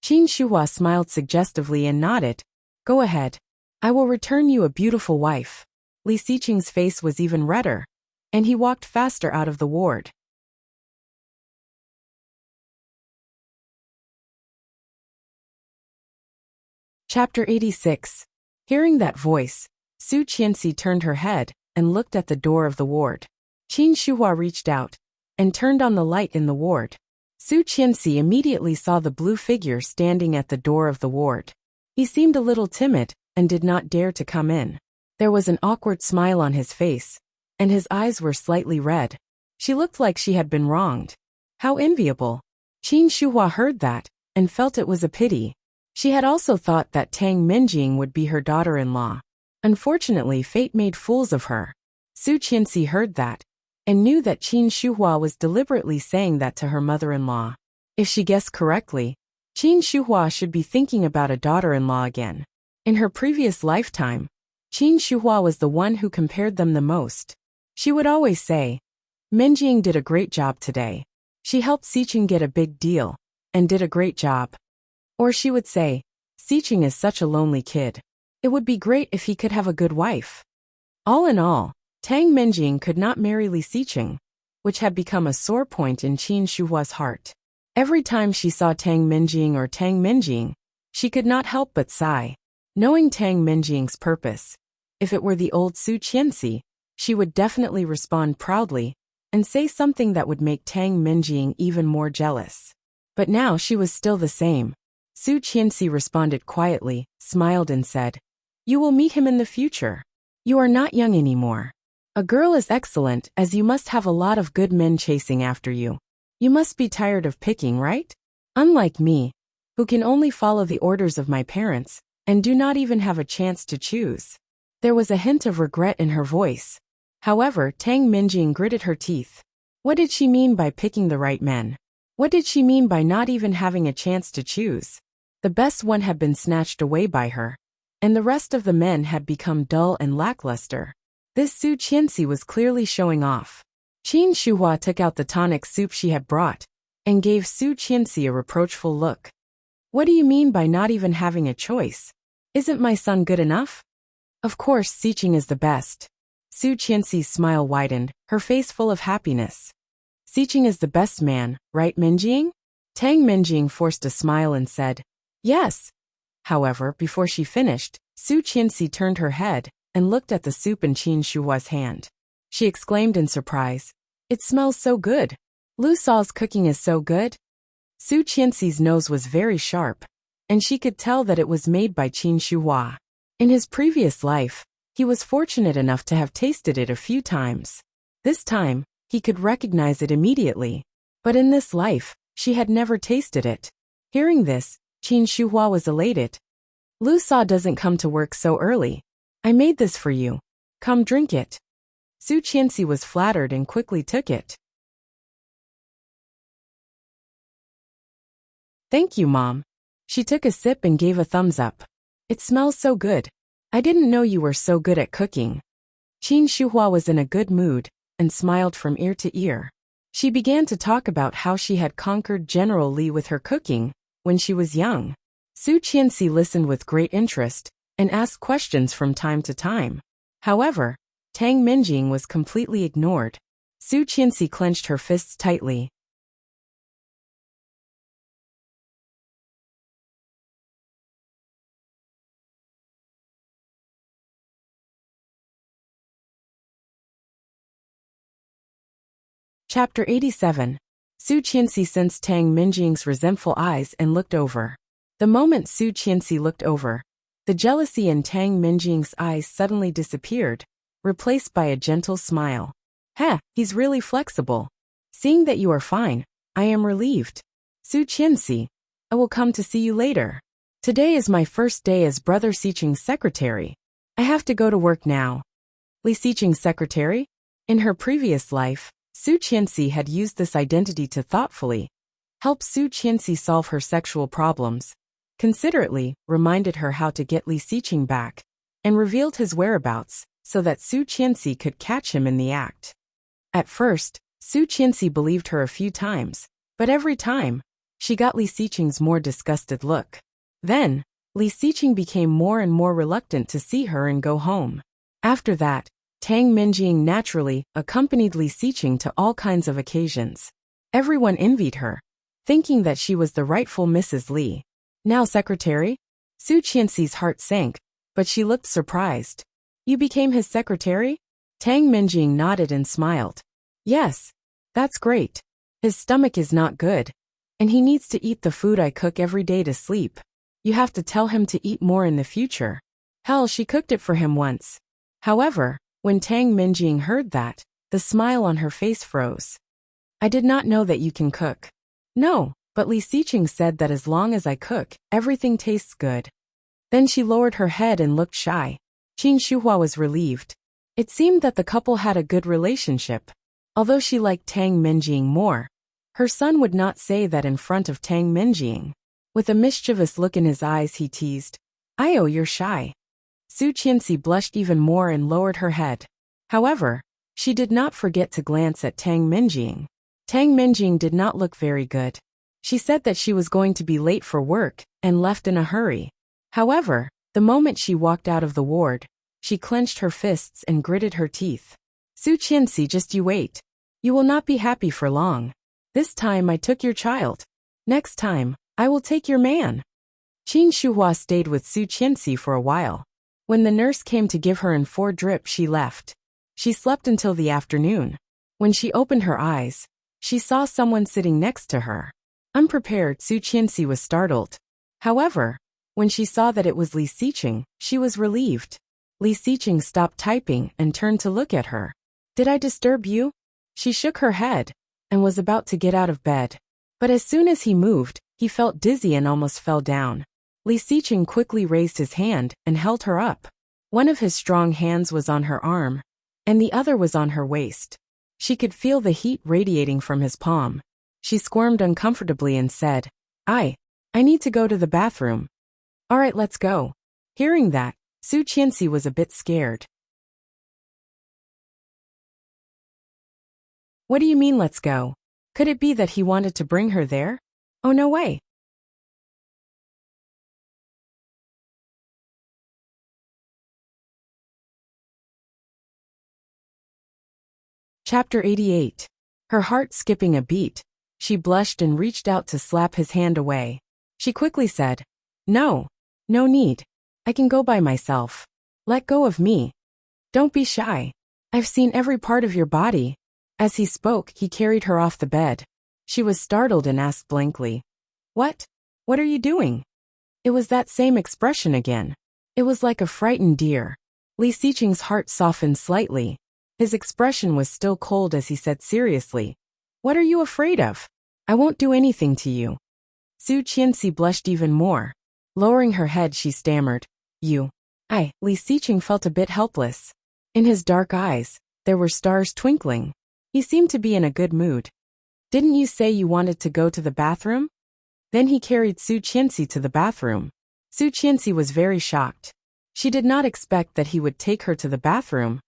Qin Shuhua smiled suggestively and nodded. Go ahead. I will return you a beautiful wife. Li Xiqing's face was even redder, and he walked faster out of the ward. Chapter 86. Hearing that voice, Su Qianxi turned her head and looked at the door of the ward. Qin Shuhua reached out and turned on the light in the ward. Su Qianxi immediately saw the blue figure standing at the door of the ward. He seemed a little timid and did not dare to come in. There was an awkward smile on his face, and his eyes were slightly red. She looked like she had been wronged. How enviable. Qin Shuhua heard that and felt it was a pity. She had also thought that Tang Minjing would be her daughter-in-law. Unfortunately, fate made fools of her. Su Qianxi heard that and knew that Qin Shuhua was deliberately saying that to her mother-in-law. If she guessed correctly, Qin Shuhua should be thinking about a daughter-in-law again. In her previous lifetime, Qin Shuhua was the one who compared them the most. She would always say, Minjing did a great job today. She helped Xiqing get a big deal, and did a great job. Or she would say, Xiqing is such a lonely kid. It would be great if he could have a good wife. All in all, Tang Minjing could not marry Li Xiqing, which had become a sore point in Qin Shuhua's heart. Every time she saw Tang Minjing or Tang Minjing, she could not help but sigh. Knowing Tang Minjing's purpose, if it were the old Su Qianxi, she would definitely respond proudly and say something that would make Tang Minjing even more jealous. But now she was still the same. Su Qianxi responded quietly, smiled and said, You will meet him in the future. You are not young anymore. A girl is excellent as you must have a lot of good men chasing after you. You must be tired of picking, right? Unlike me, who can only follow the orders of my parents, and do not even have a chance to choose. There was a hint of regret in her voice. However, Tang Minjing gritted her teeth. What did she mean by picking the right men? What did she mean by not even having a chance to choose? The best one had been snatched away by her, and the rest of the men had become dull and lackluster. This Su Qianxi was clearly showing off. Qin Shuhua took out the tonic soup she had brought, and gave Su Qianxi a reproachful look. What do you mean by not even having a choice? Isn't my son good enough? Of course Xiqing is the best. Su Qianxi's smile widened, her face full of happiness. Xiqing is the best man, right Minjing? Tang Minjing forced a smile and said, Yes. However, before she finished, Su Qianxi turned her head and looked at the soup in Qin Shuhua's hand. She exclaimed in surprise, It smells so good. Lu Sa's cooking is so good. Su Qianxi's nose was very sharp, and she could tell that it was made by Qin Shuhua. In his previous life, he was fortunate enough to have tasted it a few times. This time, he could recognize it immediately. But in this life, she had never tasted it. Hearing this, Qin Shuhua was elated. Lu Sa doesn't come to work so early. I made this for you. Come drink it. Su Qianxi was flattered and quickly took it. Thank you, Mom. She took a sip and gave a thumbs up. It smells so good. I didn't know you were so good at cooking. Qin Shuhua was in a good mood and smiled from ear to ear. She began to talk about how she had conquered General Li with her cooking when she was young. Su Qianxi listened with great interest and asked questions from time to time. However, Tang Minjing was completely ignored. Su Qianxi clenched her fists tightly. Chapter 87. Su Qianxi sensed Tang Minjing's resentful eyes and looked over. The moment Su Qianxi looked over, the jealousy in Tang Minjing's eyes suddenly disappeared, replaced by a gentle smile. Heh, he's really flexible. Seeing that you are fine, I am relieved. Su Qianxi, I will come to see you later. Today is my first day as Brother Xiqing's secretary. I have to go to work now. Li Xiqing's secretary? In her previous life, Su Qianxi had used this identity to thoughtfully help Su Qianxi solve her sexual problems, considerately reminded her how to get Li Xiqing back, and revealed his whereabouts so that Su Qianxi could catch him in the act. At first, Su Qianxi believed her a few times, but every time, she got Li Xiqing's more disgusted look. Then, Li Xiqing became more and more reluctant to see her and go home. After that, Tang Minjing naturally accompanied Li Xiqing to all kinds of occasions. Everyone envied her, thinking that she was the rightful Mrs. Li. Now secretary? Su Qianxi's heart sank, but she looked surprised. You became his secretary? Tang Minjing nodded and smiled. Yes, that's great. His stomach is not good, and he needs to eat the food I cook every day to sleep. You have to tell him to eat more in the future. Hell, she cooked it for him once. However, when Tang Minjing heard that, the smile on her face froze. I did not know that you can cook. No, but Li Xiqing said that as long as I cook, everything tastes good. Then she lowered her head and looked shy. Qin Shuhua was relieved. It seemed that the couple had a good relationship. Although she liked Tang Minjing more, her son would not say that in front of Tang Minjing. With a mischievous look in his eyes, he teased, "Io, you're shy." Su Qianxi blushed even more and lowered her head. However, she did not forget to glance at Tang Minjing. Tang Minjing did not look very good. She said that she was going to be late for work and left in a hurry. However, the moment she walked out of the ward, she clenched her fists and gritted her teeth. Su Qianxi, just you wait. You will not be happy for long. This time I took your child. Next time, I will take your man. Qin Shuhua stayed with Su Qianxi for a while. When the nurse came to give her an 4 drip, she left. She slept until the afternoon. When she opened her eyes, she saw someone sitting next to her. Unprepared, Su Qianxi was startled. However, when she saw that it was Li Xiqing, she was relieved. Li Xiqing stopped typing and turned to look at her. Did I disturb you? She shook her head and was about to get out of bed. But as soon as he moved, he felt dizzy and almost fell down. Li Xiqing quickly raised his hand and held her up. One of his strong hands was on her arm, and the other was on her waist. She could feel the heat radiating from his palm. She squirmed uncomfortably and said, I need to go to the bathroom. All right, let's go. Hearing that, Su Qianxi was a bit scared. What do you mean, let's go? Could it be that he wanted to bring her there? Oh, no way. Chapter 88. Her heart skipping a beat, she blushed and reached out to slap his hand away. She quickly said, No need. I can go by myself. Let go of me. Don't be shy. I've seen every part of your body. As he spoke, he carried her off the bed. She was startled and asked blankly, "What? What are you doing?" It was that same expression again. It was like a frightened deer. Li Xiqing's heart softened slightly. His expression was still cold as he said seriously, "What are you afraid of? I won't do anything to you." Su Qianxi blushed even more. Lowering her head, she stammered, "You." Li Xiqing felt a bit helpless. In his dark eyes, there were stars twinkling. He seemed to be in a good mood. "Didn't you say you wanted to go to the bathroom?" Then he carried Su Qianxi to the bathroom. Su Qianxi was very shocked. She did not expect that he would take her to the bathroom.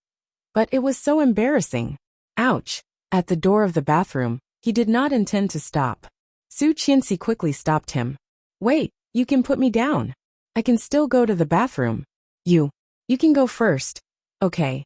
But it was so embarrassing. Ouch! At the door of the bathroom, he did not intend to stop. Su Qianxi quickly stopped him. "Wait, you can put me down. I can still go to the bathroom. You can go first. Okay."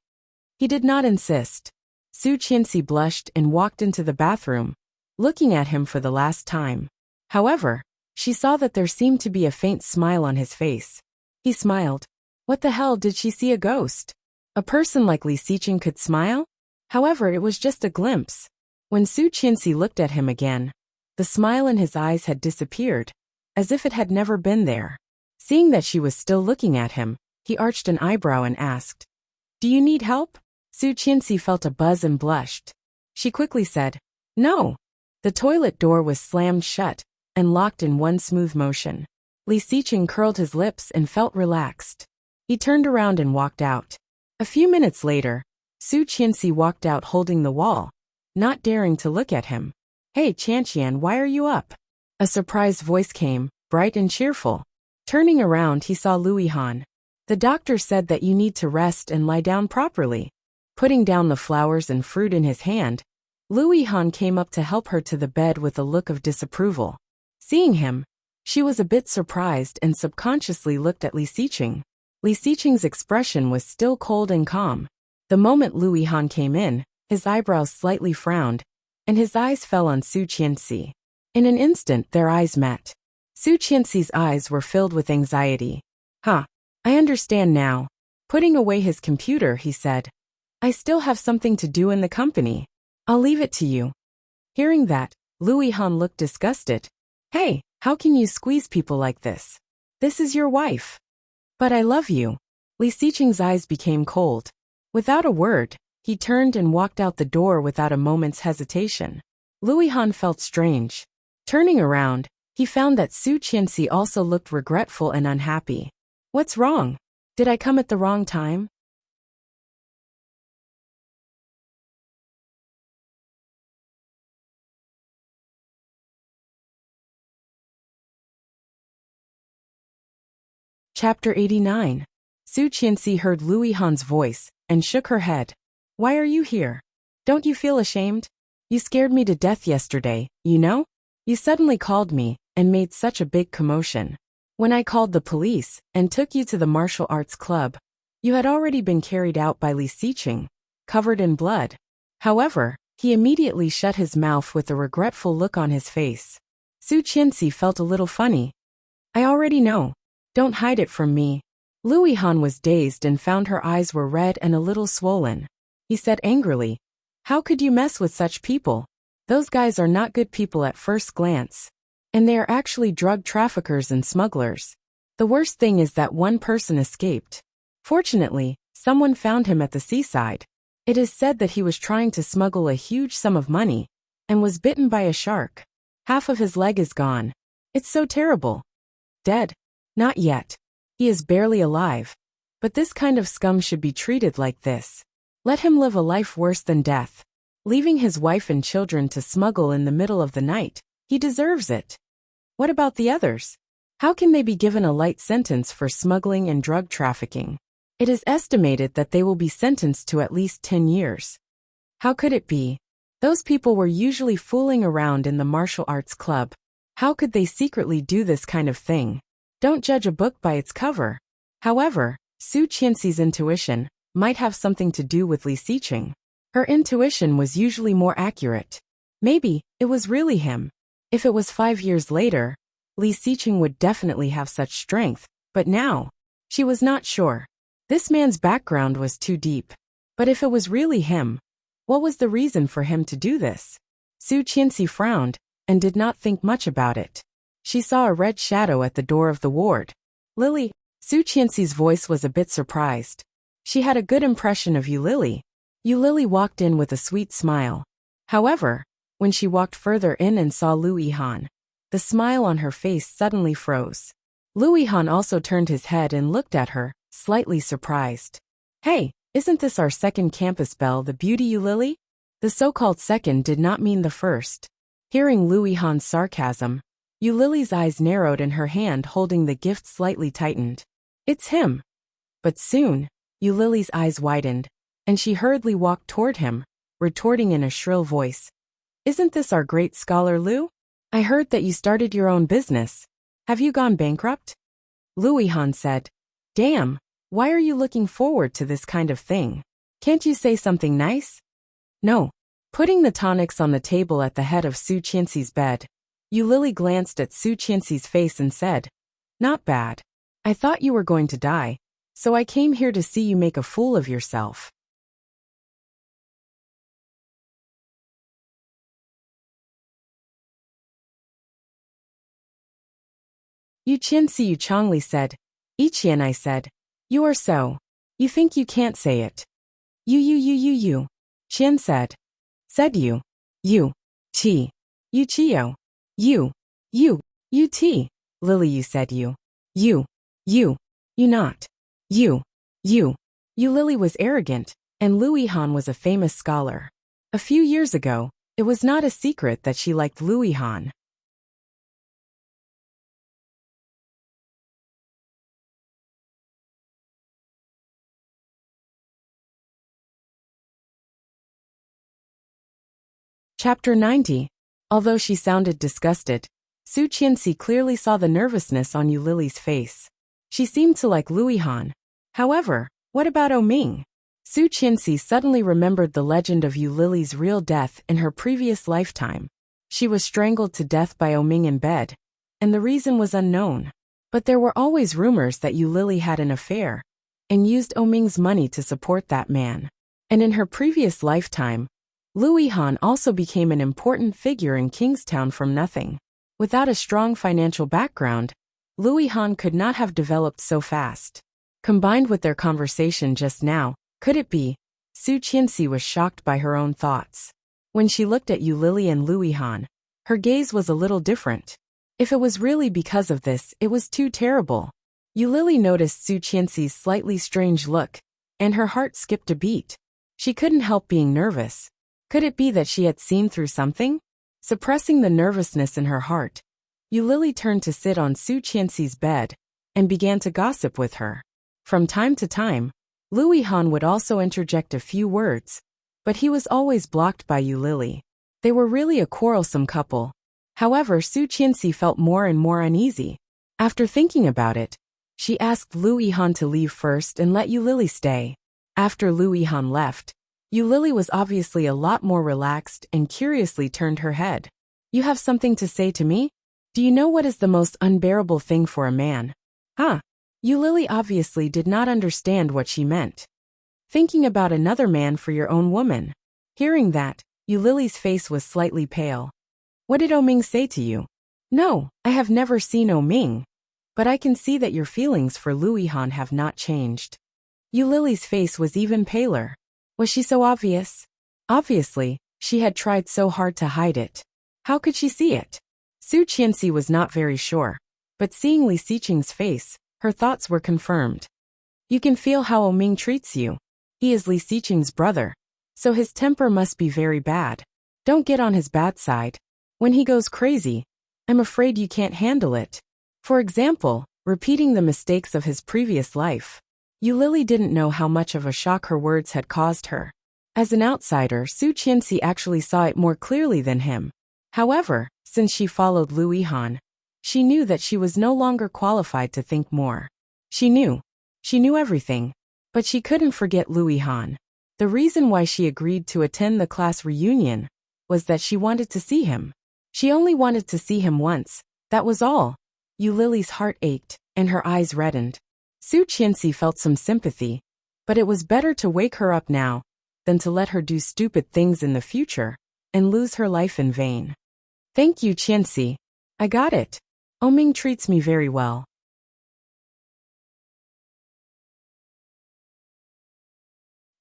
He did not insist. Su Qianxi blushed and walked into the bathroom, looking at him for the last time. However, she saw that there seemed to be a faint smile on his face. He smiled. What the hell, did she see a ghost? A person like Li Xiqing could smile? However, it was just a glimpse. When Su Qianxi looked at him again, the smile in his eyes had disappeared, as if it had never been there. Seeing that she was still looking at him, he arched an eyebrow and asked, "Do you need help?" Su Qianxi felt a buzz and blushed. She quickly said, "No." The toilet door was slammed shut and locked in one smooth motion. Li Xiqing curled his lips and felt relaxed. He turned around and walked out. A few minutes later, Su Qianxi walked out holding the wall, not daring to look at him. "Hey Qianqian, why are you up?" A surprised voice came, bright and cheerful. Turning around, he saw Lu Yihan. "The doctor said that you need to rest and lie down properly." Putting down the flowers and fruit in his hand, Lu Yihan came up to help her to the bed with a look of disapproval. Seeing him, she was a bit surprised and subconsciously looked at Li Xiqing. Li Xiqing's expression was still cold and calm. The moment Lu Yihan came in, his eyebrows slightly frowned, and his eyes fell on Su Qianxi. In an instant, their eyes met. Su Qianxi's eyes were filled with anxiety. "Huh, I understand now." Putting away his computer, he said, "I still have something to do in the company. I'll leave it to you." Hearing that, Lu Yihan looked disgusted. "Hey, how can you squeeze people like this? This is your wife." "But I love you." Li Xiqing's eyes became cold. Without a word, he turned and walked out the door without a moment's hesitation. Lu Yihan felt strange. Turning around, he found that Su Qianxi also looked regretful and unhappy. "What's wrong? Did I come at the wrong time?" Chapter 89. Su Qianxi heard Lu Yihan's voice and shook her head. "Why are you here? Don't you feel ashamed? You scared me to death yesterday, you know? You suddenly called me and made such a big commotion. When I called the police and took you to the martial arts club, you had already been carried out by Li Xiqing, covered in blood." However, he immediately shut his mouth with a regretful look on his face. Su Qianxi felt a little funny. "I already know. Don't hide it from me." Lu Yihan was dazed and found her eyes were red and a little swollen. He said angrily, "How could you mess with such people? Those guys are not good people at first glance. And they are actually drug traffickers and smugglers. The worst thing is that one person escaped. Fortunately, someone found him at the seaside. It is said that he was trying to smuggle a huge sum of money and was bitten by a shark. Half of his leg is gone. It's so terrible." "Dead?" "Not yet. He is barely alive. But this kind of scum should be treated like this. Let him live a life worse than death. Leaving his wife and children to smuggle in the middle of the night, he deserves it." "What about the others? How can they be given a light sentence for smuggling and drug trafficking? It is estimated that they will be sentenced to at least 10 years. How could it be? Those people were usually fooling around in the martial arts club. How could they secretly do this kind of thing? Don't judge a book by its cover." However, Su Qianxi's intuition might have something to do with Li Xiqing. Her intuition was usually more accurate. Maybe it was really him. If it was 5 years later, Li Xiqing would definitely have such strength, but now, she was not sure. This man's background was too deep. But if it was really him, What was the reason for him to do this? Su Qianxi frowned and did not think much about it. She saw a red shadow at the door of the ward. Lily, Su Qianxi's voice was a bit surprised. She had a good impression of Yu Lily. Yu Lily walked in with a sweet smile. However, when she walked further in and saw Lu Yihan, the smile on her face suddenly froze. Lu Yihan also turned his head and looked at her, slightly surprised. Hey, isn't this our second campus belle, the beauty Yu Lily? The so-called second did not mean the first. Hearing Lu Yihan's sarcasm, Yu Lily's eyes narrowed and her hand holding the gift slightly tightened. It's him. But soon, Yu Lily's eyes widened, and she hurriedly walked toward him, retorting in a shrill voice. Isn't this our great scholar Lu? I heard that you started your own business. Have you gone bankrupt? Lu Yihan said. Damn, why are you looking forward to this kind of thing? Can't you say something nice? No. Putting the tonics on the table at the head of Su Qianxi's bed, Yu Lily glanced at Su Qianxi's face and said, Not bad. I thought you were going to die, so I came here to see you make a fool of yourself. Yu Qianxi Yu Chongli said, Yiqian, I said. You are so. You think you can't say it. You. Qian said. Said you. You. Qi. You Qio. You T. Lily, you said you. You not. You. Yu Lily was arrogant, and Lu Yihan was a famous scholar. A few years ago, it was not a secret that she liked Lu Yihan. Chapter 90. Although she sounded disgusted, Su Qianxi clearly saw the nervousness on Yu Lily's face. She seemed to like Lu Yihan. However, what about Ming? Su Qianxi suddenly remembered the legend of Yu Lily's real death in her previous lifetime. She was strangled to death by Ming in bed, and the reason was unknown. But there were always rumors that Yu Lily had an affair, and used Ming's money to support that man. And in her previous lifetime, Lu Yihan also became an important figure in Kingstown from nothing. Without a strong financial background, Lu Yihan could not have developed so fast. Combined with their conversation just now, could it be? Su Qianxi was shocked by her own thoughts. When she looked at Yu Lily and Lu Yihan, her gaze was a little different. If it was really because of this, it was too terrible. Yu Lily noticed Su Qianxi's slightly strange look, and her heart skipped a beat. She couldn't help being nervous. Could it be that she had seen through something? Suppressing the nervousness in her heart, Yu Lily turned to sit on Su Qianxi's bed and began to gossip with her. From time to time, Lu Yihan would also interject a few words, but he was always blocked by Yu Lily. They were really a quarrelsome couple. However, Su Qianxi felt more and more uneasy. After thinking about it, she asked Lu Yihan to leave first and let Yu Lily stay. After Lu Yihan left, Yu Lily was obviously a lot more relaxed and curiously turned her head. You have something to say to me? Do you know what is the most unbearable thing for a man? Huh? Yu Lily obviously did not understand what she meant. Thinking about another man for your own woman. Hearing that, Yu Lily's face was slightly pale. What did Ming say to you? No, I have never seen Ming. But I can see that your feelings for Lu Yihan have not changed. Yu Lily's face was even paler. Was she so obvious? Obviously, she had tried so hard to hide it. How could she see it? Su Qianxi was not very sure, but seeing Li Xiqing's face, her thoughts were confirmed. You can feel how Ming treats you. He is Li Xiqing's brother, so his temper must be very bad. Don't get on his bad side. When he goes crazy, I'm afraid you can't handle it. For example, repeating the mistakes of his previous life. Yu Lily didn't know how much of a shock her words had caused her. As an outsider, Su Qianxi actually saw it more clearly than him. However, since she followed Lu Yihan, she knew that she was no longer qualified to think more. She knew everything, but she couldn't forget Lu Yihan. The reason why she agreed to attend the class reunion was that she wanted to see him. She only wanted to see him once, that was all. Yu Lily's heart ached, and her eyes reddened. Su Qianxi felt some sympathy, but it was better to wake her up now, than to let her do stupid things in the future and lose her life in vain. Thank you, Qianxi. I got it. Oming treats me very well.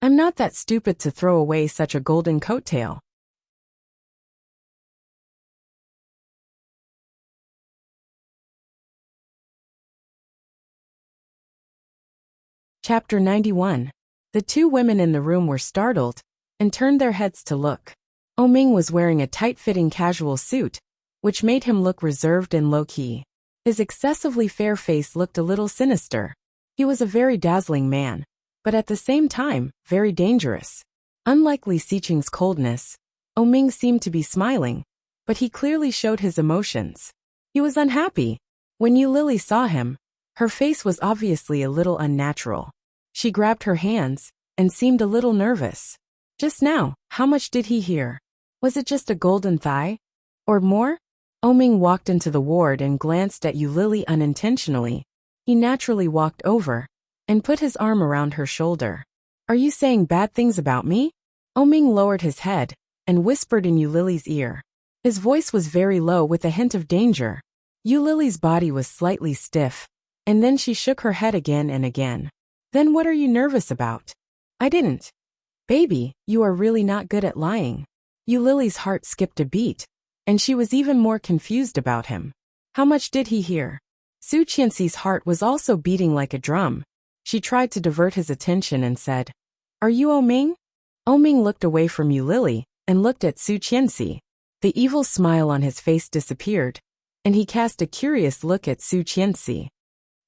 I'm not that stupid to throw away such a golden coattail. Chapter 91. The two women in the room were startled and turned their heads to look. Oming was wearing a tight-fitting casual suit, which made him look reserved and low-key. His excessively fair face looked a little sinister. He was a very dazzling man, but at the same time, very dangerous. Unlike Li Xiqing's coldness, Oming seemed to be smiling, but he clearly showed his emotions. He was unhappy. When Yu Lily saw him, her face was obviously a little unnatural. She grabbed her hands and seemed a little nervous. Just now, how much did he hear? Was it just a golden thigh? Or more? Oming walked into the ward and glanced at Yu Lily unintentionally. He naturally walked over and put his arm around her shoulder. Are you saying bad things about me? Oming lowered his head and whispered in Yu Lily's ear. His voice was very low with a hint of danger. Yu Lily's body was slightly stiff, and then she shook her head again and again. Then what are you nervous about? I didn't. Baby, you are really not good at lying. Yu Lily's heart skipped a beat, and she was even more confused about him. How much did he hear? Su Qianxi's heart was also beating like a drum. She tried to divert his attention and said, Are you Oming? Oming looked away from Yu Lily and looked at Su Qianxi. The evil smile on his face disappeared, and he cast a curious look at Su Qianxi.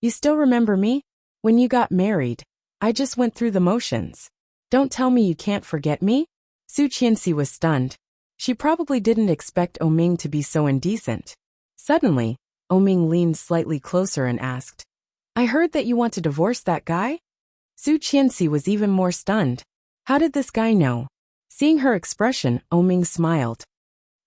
You still remember me? When you got married, I just went through the motions. Don't tell me you can't forget me? Su Qianxi was stunned. She probably didn't expect Oming to be so indecent. Suddenly, Oming leaned slightly closer and asked, I heard that you want to divorce that guy? Su Qianxi was even more stunned. How did this guy know? Seeing her expression, Oming smiled.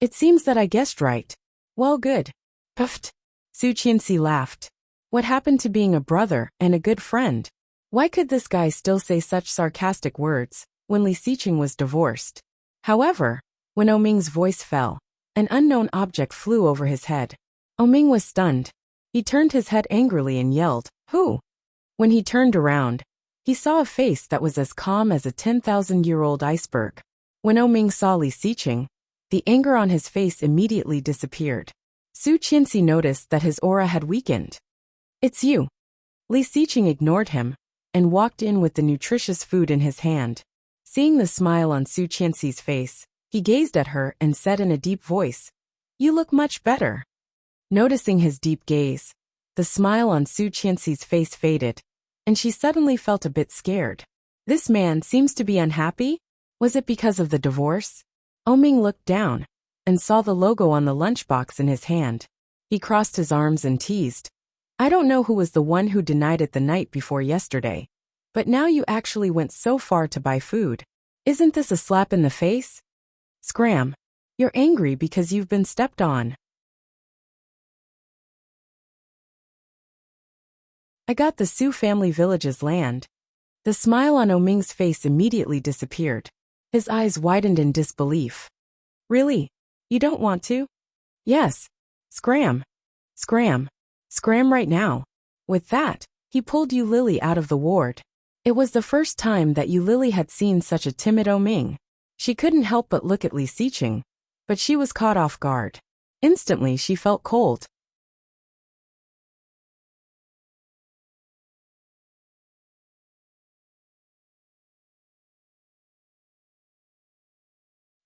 It seems that I guessed right. Well, good. Puffed. Su Qianxi laughed. What happened to being a brother and a good friend? Why could this guy still say such sarcastic words when Li Xiqing was divorced? However, when Oming's voice fell, an unknown object flew over his head. Oming was stunned. He turned his head angrily and yelled, Who? When he turned around, he saw a face that was as calm as a 10,000-year-old iceberg. When Oming saw Li Xiqing, the anger on his face immediately disappeared. Su Qianxi noticed that his aura had weakened. It's you. Li Xiqing ignored him and walked in with the nutritious food in his hand. Seeing the smile on Su Qianxi's face, he gazed at her and said in a deep voice, You look much better. Noticing his deep gaze, the smile on Su Qianxi's face faded, and she suddenly felt a bit scared. This man seems to be unhappy? Was it because of the divorce? Oming looked down and saw the logo on the lunchbox in his hand. He crossed his arms and teased, I don't know who was the one who denied it the night before yesterday, but now you actually went so far to buy food. Isn't this a slap in the face? Scram. You're angry because you've been stepped on. I got the Su family village's land. The smile on Oming's face immediately disappeared. His eyes widened in disbelief. Really? You don't want to? Yes. Scram. Scram. Scram right now. With that, he pulled Yu Lily out of the ward. It was the first time that Yu Lily had seen such a timid Oming. She couldn't help but look at Li Xiqing, but she was caught off guard. Instantly she felt cold.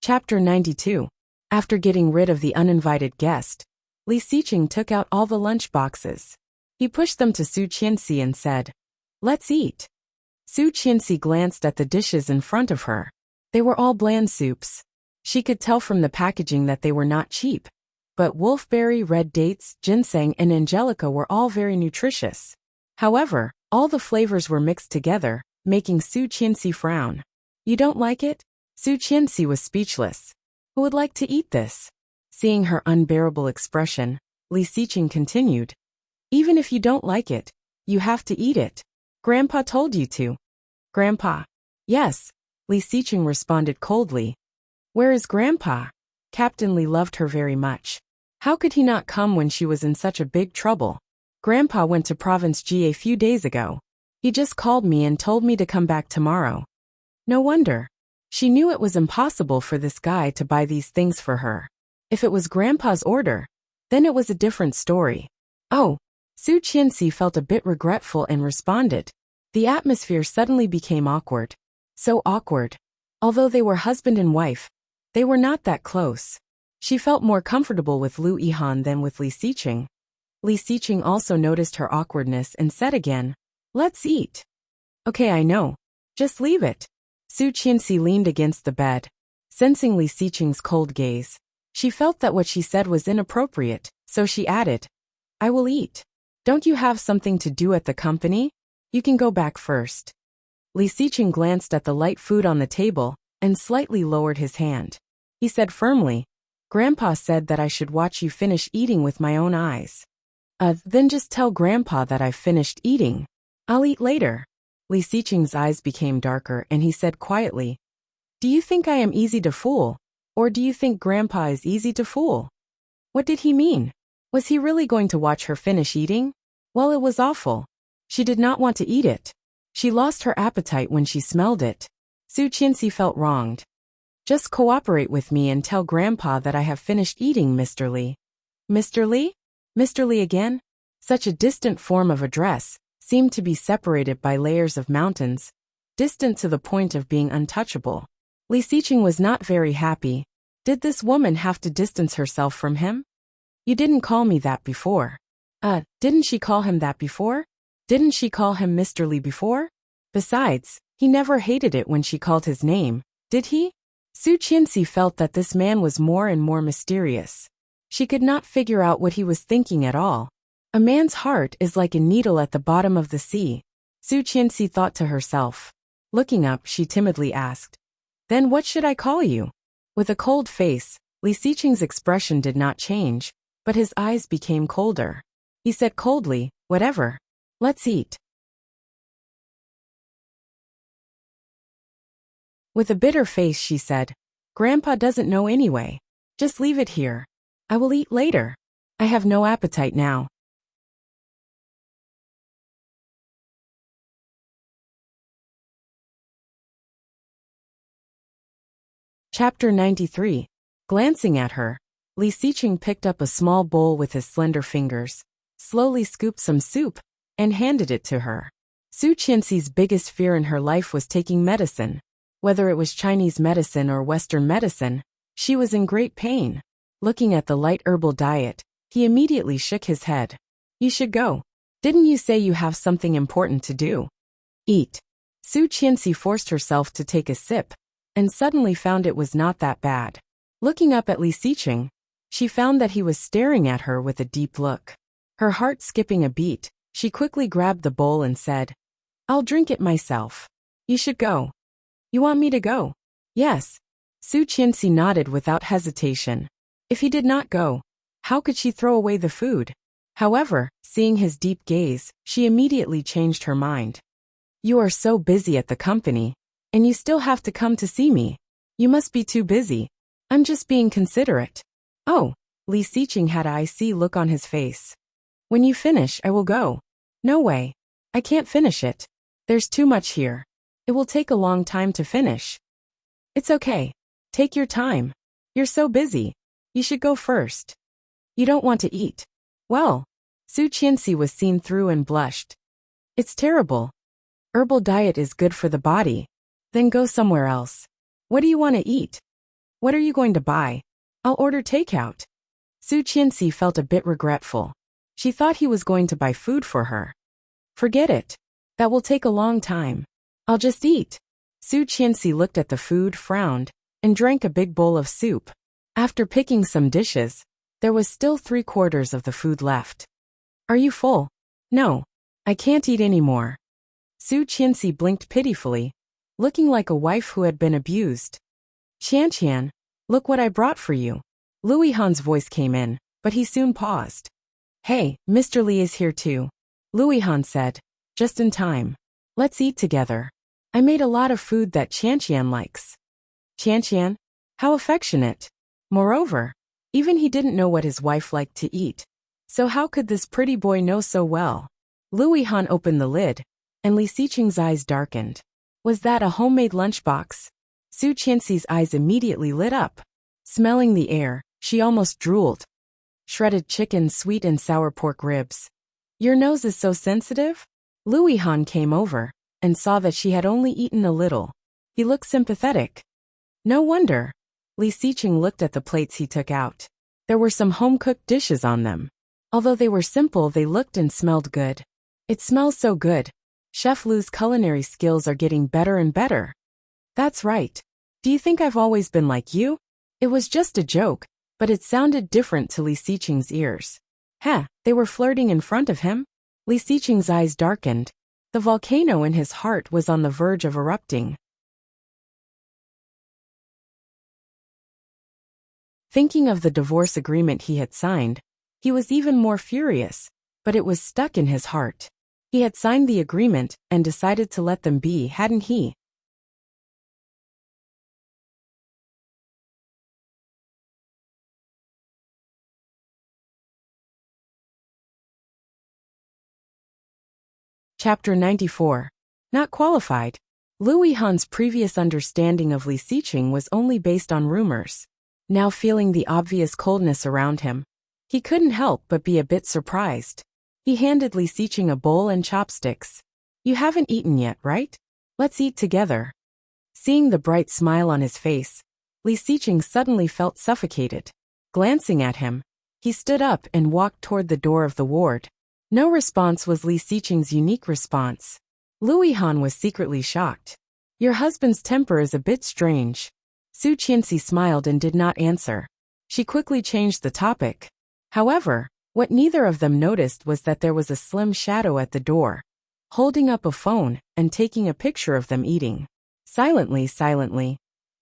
Chapter 92. After getting rid of the uninvited guest, Li Xiqing took out all the lunch boxes. He pushed them to Su Qianxi and said, Let's eat. Su Qianxi glanced at the dishes in front of her. They were all bland soups. She could tell from the packaging that they were not cheap, but wolfberry, red dates, ginseng, and angelica were all very nutritious. However, all the flavors were mixed together, making Su Qianxi frown. You don't like it? Su Qianxi was speechless. Who would like to eat this? Seeing her unbearable expression, Li Xiqing continued, Even if you don't like it, you have to eat it. Grandpa told you to. Grandpa. Yes. Li Siqing responded coldly. Where is Grandpa? Captain Li loved her very much. How could he not come when she was in such a big trouble? Grandpa went to Province G a few days ago. He just called me and told me to come back tomorrow. No wonder. She knew it was impossible for this guy to buy these things for her. If it was Grandpa's order, then it was a different story. Oh, Su Qianxi felt a bit regretful and responded. The atmosphere suddenly became awkward. So awkward. Although they were husband and wife, they were not that close. She felt more comfortable with Lu Yihan than with Li Siqing. Li Siqing also noticed her awkwardness and said again, let's eat. Okay, I know. Just leave it. Su Qianxi leaned against the bed, sensing Li Siqing's cold gaze. She felt that what she said was inappropriate, so she added, I will eat. Don't you have something to do at the company? You can go back first. Li Siqing glanced at the light food on the table and slightly lowered his hand. He said firmly, Grandpa said that I should watch you finish eating with my own eyes. Then just tell Grandpa that I've finished eating. I'll eat later. Li Siqing's eyes became darker and he said quietly, do you think I am easy to fool? Or do you think Grandpa is easy to fool? What did he mean? Was he really going to watch her finish eating? Well, it was awful. She did not want to eat it. She lost her appetite when she smelled it. Su Qianxi felt wronged. Just cooperate with me and tell Grandpa that I have finished eating, Mr. Li. Mr. Li? Mr. Li again? Such a distant form of address, seemed to be separated by layers of mountains, distant to the point of being untouchable. Li Siqing was not very happy. Did this woman have to distance herself from him? You didn't call me that before. Didn't she call him that before? Didn't she call him Mr. Li before? Besides, he never hated it when she called his name, did he? Su Qianxi felt that this man was more and more mysterious. She could not figure out what he was thinking at all. A man's heart is like a needle at the bottom of the sea, Su Qianxi thought to herself. Looking up, she timidly asked, Then what should I call you? With a cold face, Li Siqing's expression did not change, but his eyes became colder. He said coldly, Whatever. Let's eat. With a bitter face she said, Grandpa doesn't know anyway. Just leave it here. I will eat later. I have no appetite now. Chapter 93. Glancing at her, Li Siqing picked up a small bowl with his slender fingers, slowly scooped some soup, and handed it to her. Su Qianxi's biggest fear in her life was taking medicine. Whether it was Chinese medicine or Western medicine, she was in great pain. Looking at the light herbal diet, he immediately shook his head. You should go. Didn't you say you have something important to do? Eat. Su Qianxi forced herself to take a sip, and suddenly found it was not that bad. Looking up at Li Siqing, she found that he was staring at her with a deep look. Her heart skipping a beat, she quickly grabbed the bowl and said, I'll drink it myself. You should go. You want me to go? Yes. Su Qianxi nodded without hesitation. If he did not go, how could she throw away the food? However, seeing his deep gaze, she immediately changed her mind. You are so busy at the company, and you still have to come to see me. You must be too busy. I'm just being considerate. Oh, Li Siqing had an icy look on his face. When you finish, I will go. No way. I can't finish it. There's too much here. It will take a long time to finish. It's okay. Take your time. You're so busy. You should go first. You don't want to eat. Well, Su Qianxi was seen through and blushed. It's terrible. Herbal diet is good for the body. Then go somewhere else. What do you want to eat? What are you going to buy? I'll order takeout. Su Qianxi felt a bit regretful. She thought he was going to buy food for her. Forget it. That will take a long time. I'll just eat. Su Qianxi looked at the food, frowned, and drank a big bowl of soup. After picking some dishes, there was still 3/4 of the food left. Are you full? No. I can't eat any more. Su Qianxi blinked pitifully, looking like a wife who had been abused. Qian, look what I brought for you. Lu Yihan's voice came in, but he soon paused. Hey, Mr. Li is here too. Lu Yihan said, just in time. Let's eat together. I made a lot of food that Qianqian likes. Qianqian? How affectionate. Moreover, even he didn't know what his wife liked to eat. So how could this pretty boy know so well? Lu Yihan opened the lid, and Li Xiqing's eyes darkened. Was that a homemade lunchbox? Su Qianxi's eyes immediately lit up. Smelling the air, she almost drooled. Shredded chicken, sweet and sour pork ribs. Your nose is so sensitive? Lu Yihan came over, and saw that she had only eaten a little. He looked sympathetic. No wonder. Li Xiqing looked at the plates he took out. There were some home-cooked dishes on them. Although they were simple, they looked and smelled good. It smells so good. Chef Lu's culinary skills are getting better and better. That's right. Do you think I've always been like you? It was just a joke, but it sounded different to Li Xiqing's ears. Heh, they were flirting in front of him? Li Xiqing's eyes darkened. The volcano in his heart was on the verge of erupting. Thinking of the divorce agreement he had signed, he was even more furious, but it was stuck in his heart. He had signed the agreement and decided to let them be, hadn't he? Chapter 94. Not qualified. Lu Yihan's previous understanding of Li Xiqing was only based on rumors. Now feeling the obvious coldness around him, he couldn't help but be a bit surprised. He handed Li Xiqing a bowl and chopsticks. You haven't eaten yet, right? Let's eat together. Seeing the bright smile on his face, Li Xiqing suddenly felt suffocated. Glancing at him, he stood up and walked toward the door of the ward. No response was Li Xiqing's unique response. Lu Yihan was secretly shocked. Your husband's temper is a bit strange. Su Qianxi smiled and did not answer. She quickly changed the topic. However, what neither of them noticed was that there was a slim shadow at the door, holding up a phone and taking a picture of them eating. Silently.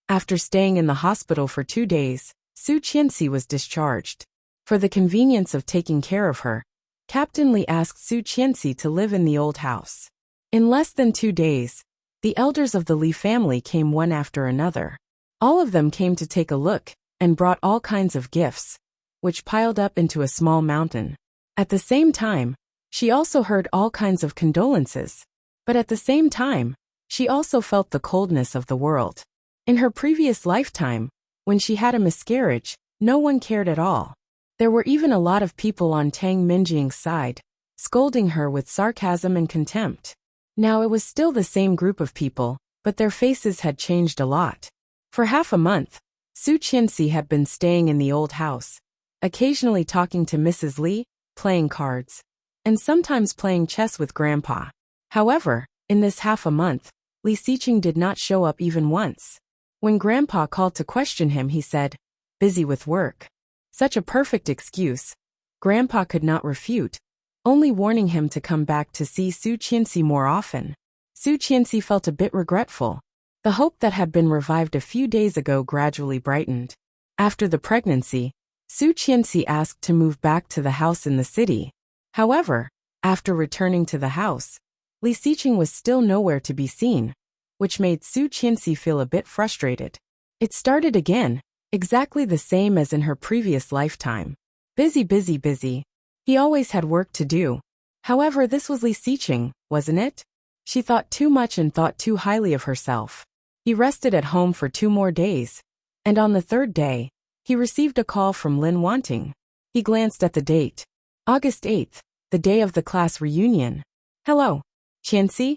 After staying in the hospital for 2 days, Su Qianxi was discharged. For the convenience of taking care of her, Captain Li asked Su Qianxi to live in the old house. In less than 2 days, the elders of the Li family came one after another. All of them came to take a look, and brought all kinds of gifts, which piled up into a small mountain. At the same time, she also heard all kinds of condolences. But at the same time, she also felt the coldness of the world. In her previous lifetime, when she had a miscarriage, no one cared at all. There were even a lot of people on Tang Minjing's side, scolding her with sarcasm and contempt. Now it was still the same group of people, but their faces had changed a lot. For half a month, Su Qianxi had been staying in the old house, occasionally talking to Mrs. Li, playing cards, and sometimes playing chess with Grandpa. However, in this half a month, Li Xiqing did not show up even once. When Grandpa called to question him, he said, busy with work. Such a perfect excuse. Grandpa could not refute, only warning him to come back to see Su Qianxi more often. Su Qianxi felt a bit regretful. The hope that had been revived a few days ago gradually brightened. After the pregnancy, Su Qianxi asked to move back to the house in the city. However, after returning to the house, Li Xiqing was still nowhere to be seen, which made Su Qianxi feel a bit frustrated. It started again, exactly the same as in her previous lifetime. Busy. He always had work to do. However, this was Li Xiqing, wasn't it? She thought too much and thought too highly of herself. He rested at home for 2 more days, and on the 3rd day, he received a call from Lin Wanting. He glanced at the date. August 8th, the day of the class reunion. Hello, Qianxi?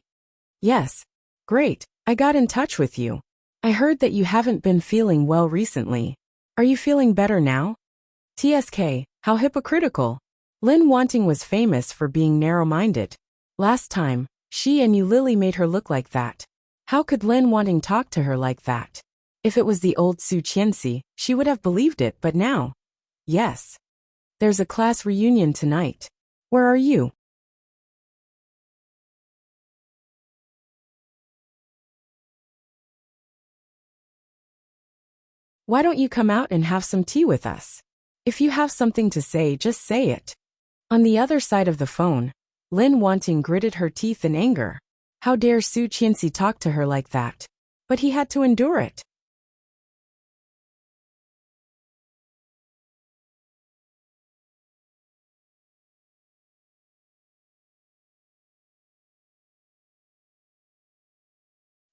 Yes. Great, I got in touch with you. I heard that you haven't been feeling well recently. Are you feeling better now? TSK, how hypocritical. Lin Wanting was famous for being narrow-minded. Last time, she and Yu Lily made her look like that. How could Lin Wanting talk to her like that? If it was the old Su Qianxi, she would have believed it, but now? Yes. There's a class reunion tonight. Where are you? Why don't you come out and have some tea with us? If you have something to say, just say it. On the other side of the phone, Lin Wanting gritted her teeth in anger. How dare Su Qianxi talk to her like that? But he had to endure it.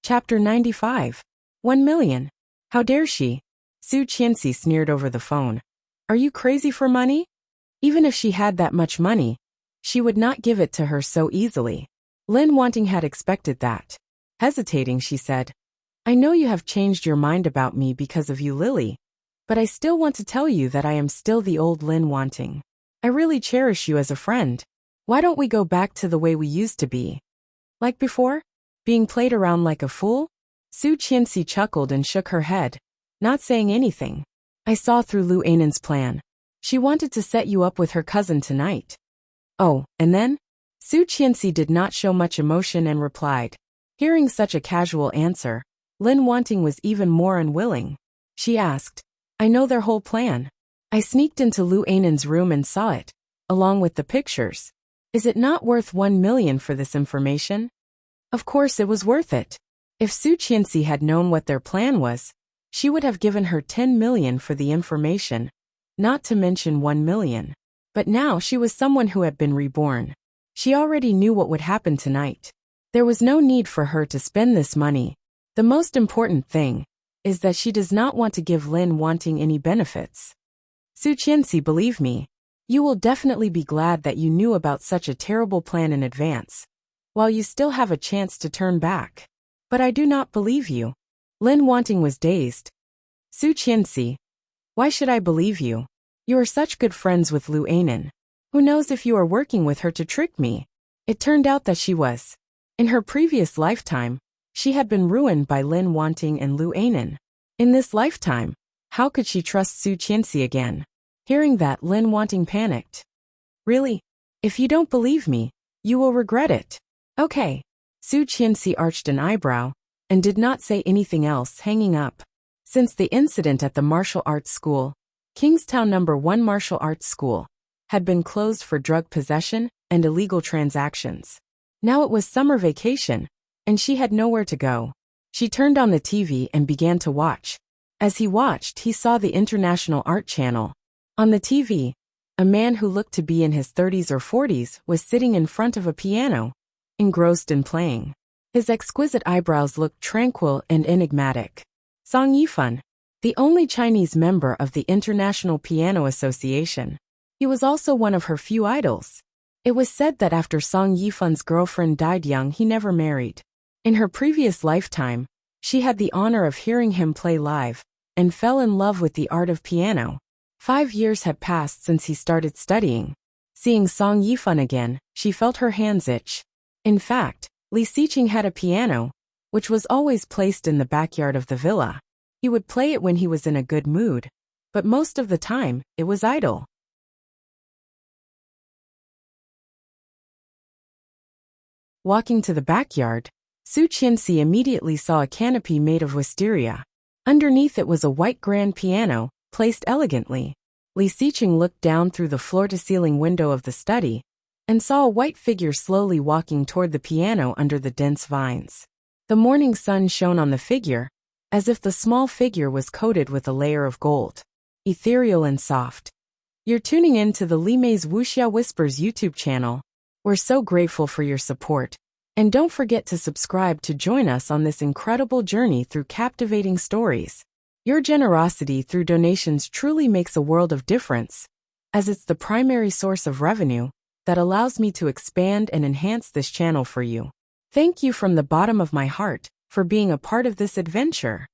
Chapter 95. 1 million. How dare she? Su Qianxi sneered over the phone. Are you crazy for money? Even if she had that much money, she would not give it to her so easily. Lin Wanting had expected that. Hesitating, she said, I know you have changed your mind about me because of you, Lily, but I still want to tell you that I am still the old Lin Wanting. I really cherish you as a friend. Why don't we go back to the way we used to be? Like before? Being played around like a fool? Su Qianxi chuckled and shook her head, not saying anything. I saw through Lu Ainan's plan. She wanted to set you up with her cousin tonight. Oh, and then? Su Qianxi did not show much emotion and replied. Hearing such a casual answer, Lin Wanting was even more unwilling. She asked, I know their whole plan. I sneaked into Lu Ainan's room and saw it, along with the pictures. Is it not worth 1 million for this information? Of course it was worth it. If Su Qianxi had known what their plan was, she would have given her 10 million for the information, not to mention 1 million. But now she was someone who had been reborn. She already knew what would happen tonight. There was no need for her to spend this money. The most important thing is that she does not want to give Lin Wanting any benefits. Su Qianxi, believe me, you will definitely be glad that you knew about such a terrible plan in advance, while you still have a chance to turn back. But I do not believe you. Lin Wanting was dazed. Su Qianxi, why should I believe you? You are such good friends with Lu Ainan. Who knows if you are working with her to trick me? It turned out that she was. In her previous lifetime, she had been ruined by Lin Wanting and Lu Ainan. In this lifetime, how could she trust Su Qianxi again? Hearing that, Lin Wanting panicked. Really? If you don't believe me, you will regret it. Okay. Su Qianxi arched an eyebrow and did not say anything else, hanging up. Since the incident at the martial arts school, Kingstown No. 1 Martial Arts School had been closed for drug possession and illegal transactions. Now it was summer vacation, and she had nowhere to go. She turned on the TV and began to watch. As he watched, he saw the International Art Channel. On the TV, a man who looked to be in his 30s or 40s was sitting in front of a piano, engrossed in playing. His exquisite eyebrows looked tranquil and enigmatic. Song Yifan, the only Chinese member of the International Piano Association. He was also one of her few idols. It was said that after Song Yifan's girlfriend died young, he never married. In her previous lifetime, she had the honor of hearing him play live, and fell in love with the art of piano. 5 years had passed since he started studying. Seeing Song Yifan again, she felt her hands itch. In fact, Li Xiqing had a piano, which was always placed in the backyard of the villa. He would play it when he was in a good mood, but most of the time, it was idle. Walking to the backyard, Su Qianxi immediately saw a canopy made of wisteria. Underneath it was a white grand piano, placed elegantly. Li Xiqing looked down through the floor-to-ceiling window of the study, and saw a white figure slowly walking toward the piano under the dense vines. The morning sun shone on the figure, as if the small figure was coated with a layer of gold. Ethereal and soft. You're tuning in to the Li Mei's Wuxia Whispers YouTube channel. We're so grateful for your support, and don't forget to subscribe to join us on this incredible journey through captivating stories. Your generosity through donations truly makes a world of difference, as it's the primary source of revenue that allows me to expand and enhance this channel for you. Thank you from the bottom of my heart for being a part of this adventure.